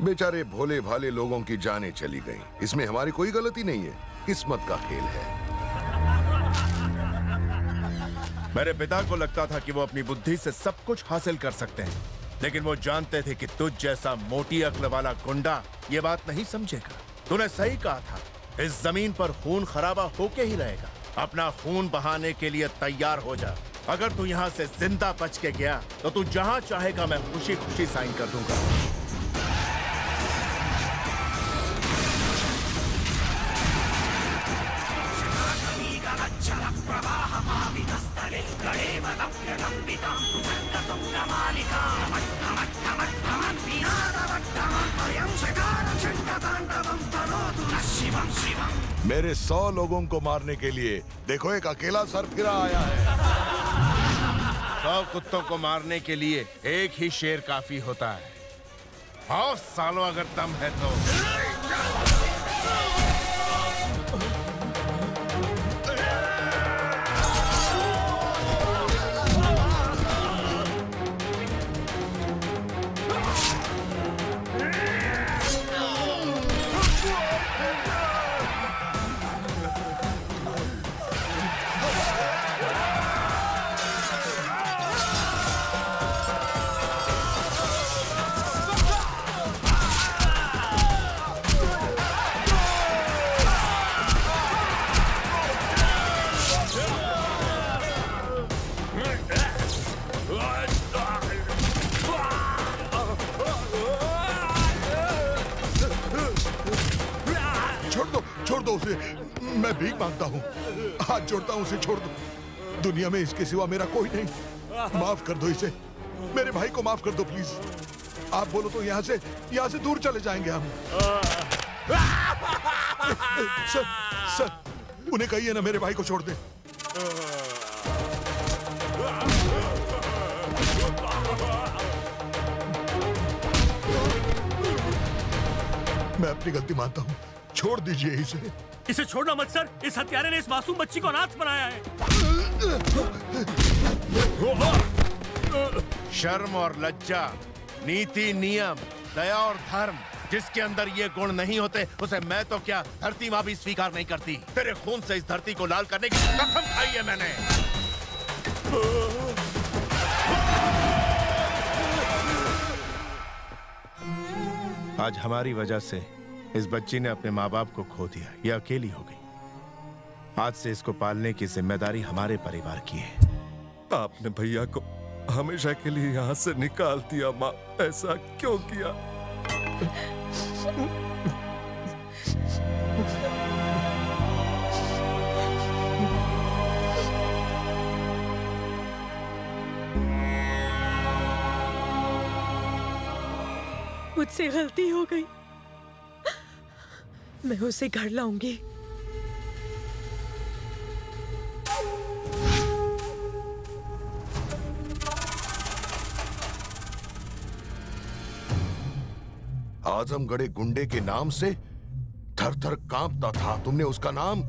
बेचारे भोले भाले लोगों की जानें चली गईं। इसमें हमारी कोई गलती नहीं है, किस्मत का खेल है। मेरे पिता को लगता था कि वो अपनी बुद्धि से सब कुछ हासिल कर सकते हैं, लेकिन वो जानते थे कि तुझ जैसा मोटी अक्ल वाला गुंडा ये बात नहीं समझेगा। तूने सही कहा था, इस जमीन पर खून खराबा होके ही रहेगा। अपना खून बहाने के लिए तैयार हो जा। अगर तू यहाँ से जिंदा बच के गया तो तू जहाँ चाहेगा मैं खुशी खुशी साइन कर दूंगा। मेरे 100 लोगों को मारने के लिए देखो एक अकेला सरफिरा आया है। 100 कुत्तों को मारने के लिए एक ही शेर काफी होता है। आओ सालों, अगर दम है तो। छोड़ दो उसे, मैं भीख मांगता हूँ, हाथ जोड़ता हूँ, उसे छोड़ दो। दुनिया में इसके सिवा मेरा कोई नहीं। माफ कर दो इसे, मेरे भाई को माफ कर दो प्लीज। आप बोलो तो यहाँ से दूर चले जाएंगे हम। सर, उन्हें कहिए ना मेरे भाई को छोड़ दे। मैं अपनी गलती मानता हूँ, छोड़ दीजिए इसे। इसे छोड़ना मत सर, इस हत्यारे ने इस मासूम बच्ची को अनाथ बनाया है। शर्म और लज्जा, नीति नियम, दया और धर्म, जिसके अंदर ये गुण नहीं होते उसे मैं तो क्या धरती माँ भी स्वीकार नहीं करती। तेरे खून से इस धरती को लाल करने की कसम खाई है मैंने। आज हमारी वजह से इस बच्ची ने अपने माँ बाप को खो दिया। ये अकेली हो गई। आज से इसको पालने की जिम्मेदारी हमारे परिवार की है। आपने भैया को हमेशा के लिए यहाँ से निकाल दिया माँ, ऐसा क्यों किया? मुझसे गलती हो गई, मैं उसे घर लाऊंगी। आजमगढ़े गुंडे के नाम से थर थर कांपता था, तुमने उसका नाम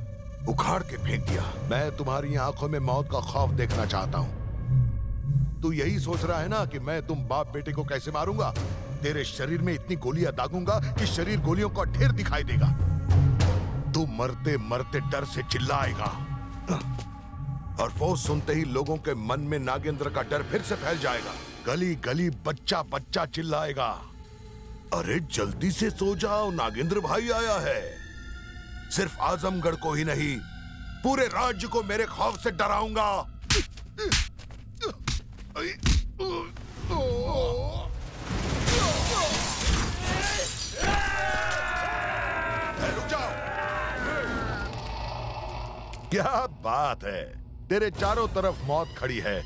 उखाड़ के फेंक दिया। मैं तुम्हारी आंखों में मौत का खौफ देखना चाहता हूं। तू यही सोच रहा है ना कि मैं तुम बाप बेटे को कैसे मारूंगा? तेरे शरीर में इतनी गोलियां दागूंगा कि शरीर गोलियों का ढेर दिखाई देगा। तू मरते मरते डर से चिल्लाएगा और वो सुनते ही लोगों के मन में नागेंद्र का डर फिर से फैल जाएगा। गली गली बच्चा बच्चा चिल्लाएगा, अरे जल्दी से सो जाओ, नागेंद्र भाई आया है। सिर्फ आजमगढ़ को ही नहीं, पूरे राज्य को मेरे खौफ से डराऊंगा। रुक जाओ। क्या बात है, तेरे चारों तरफ मौत खड़ी है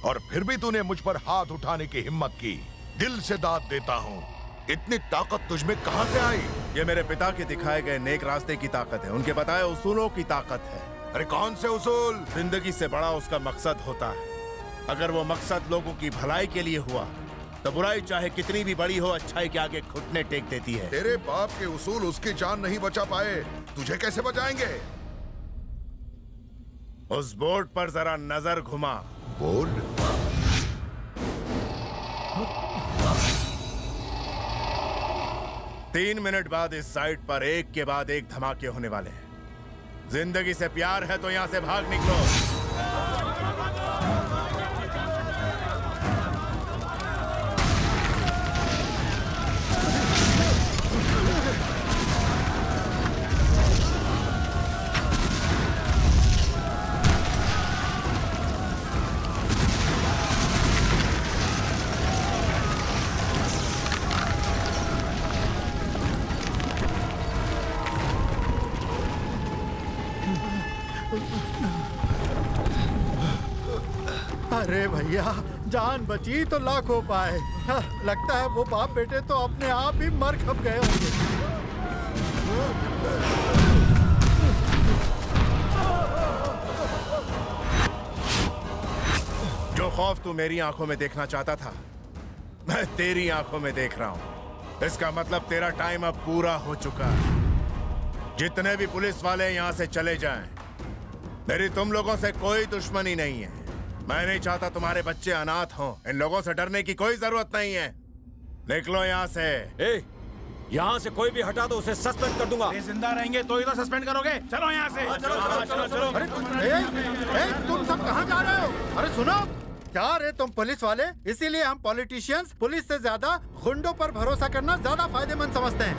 और फिर भी तूने मुझ पर हाथ उठाने की हिम्मत की। दिल से दाद देता हूँ, इतनी ताकत तुझमें कहां से आई? ये मेरे पिता के दिखाए गए नेक रास्ते की ताकत है, उनके बताए उसूलों की ताकत है। अरे कौन से उसूल? जिंदगी से बड़ा उसका मकसद होता है। अगर वो मकसद लोगों की भलाई के लिए हुआ तो बुराई चाहे कितनी भी बड़ी हो अच्छाई के आगे घुटने टेक देती है। तेरे बाप के उसूल उसकी जान नहीं बचा पाए, तुझे कैसे बचाएंगे? उस बोर्ड पर जरा नजर घुमा। बोर्ड? 3 मिनट बाद इस साइट पर एक के बाद एक धमाके होने वाले हैं। जिंदगी से प्यार है तो यहां से भाग निकलो। अरे भैया, जान बची तो लाखों पाए। लगता है वो बाप बेटे तो अपने आप ही मर खप गए होंगे। जो खौफ तू मेरी आंखों में देखना चाहता था, मैं तेरी आंखों में देख रहा हूं। इसका मतलब तेरा टाइम अब पूरा हो चुका है। जितने भी पुलिस वाले यहां से चले जाएं। मेरी तुम लोगों से कोई दुश्मनी नहीं है। मैं नहीं चाहता तुम्हारे बच्चे अनाथ हों। इन लोगों से डरने की कोई जरूरत नहीं है। निकलो यहाँ से। यहाँ से कोई भी हटा तो उसे सस्पेंड कर दूंगा। ये जिंदा रहेंगे तो ही तो सस्पेंड करोगे। चलो यहाँ से। चलो। अरे तुम सब कहाँ जा रहे हो? अरे सुनो, क्या रे तुम पुलिस वाले? इसीलिए हम पॉलिटिशियंस पुलिस से ज्यादा गुंडों पर भरोसा करना ज्यादा फायदेमंद समझते हैं।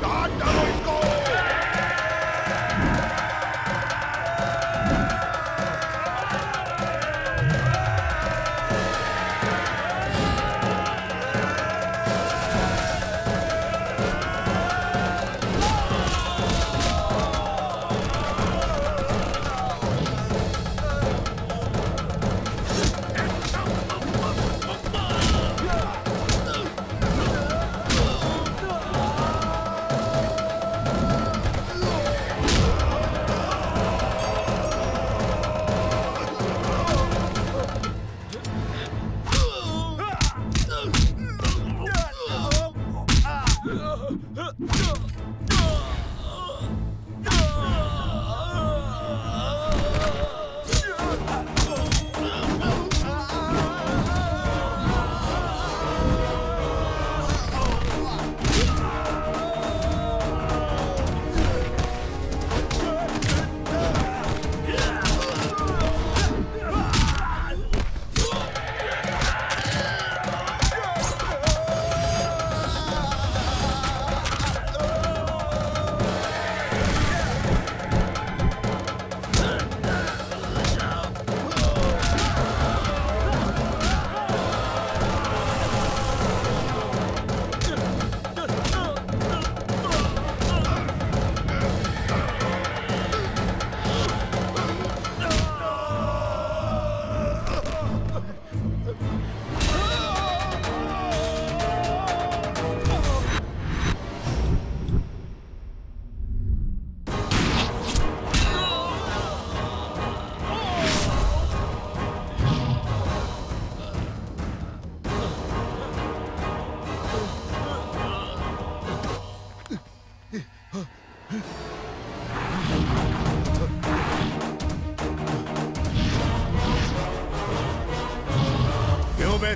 काट डालो इसको।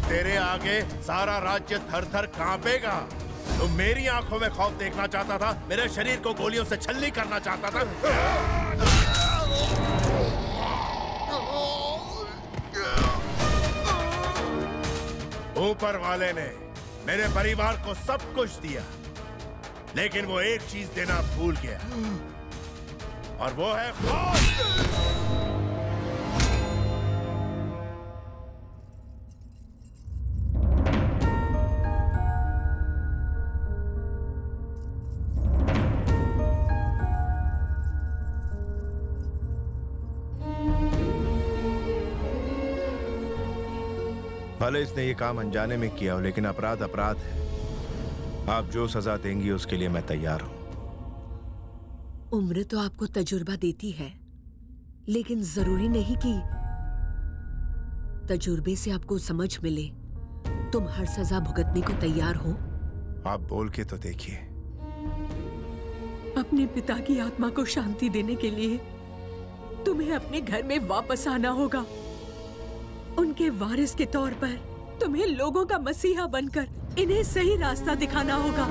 तेरे आगे सारा राज्य थर थर कांपेगा। तो मेरी आंखों में खौफ देखना चाहता था, मेरे शरीर को गोलियों से छलनी करना चाहता था। ऊपर वाले ने मेरे परिवार को सब कुछ दिया, लेकिन वो एक चीज देना भूल गया, और वो है खौफ। भले इसने ये काम अनजाने में किया हो, लेकिन अपराध अपराध है। आप जो सजा देंगी उसके लिए मैं तैयार हूं। उम्र तो आपको तजुर्बा देती है, लेकिन जरूरी नहीं कि तजुर्बे से आपको समझ मिले। तुम हर सजा भुगतने को तैयार हो? आप बोल के तो देखिए। अपने पिता की आत्मा को शांति देने के लिए तुम्हें अपने घर में वापस आना होगा। उनके वारिस के तौर पर तुम्हें लोगों का मसीहा बनकर इन्हें सही रास्ता दिखाना होगा।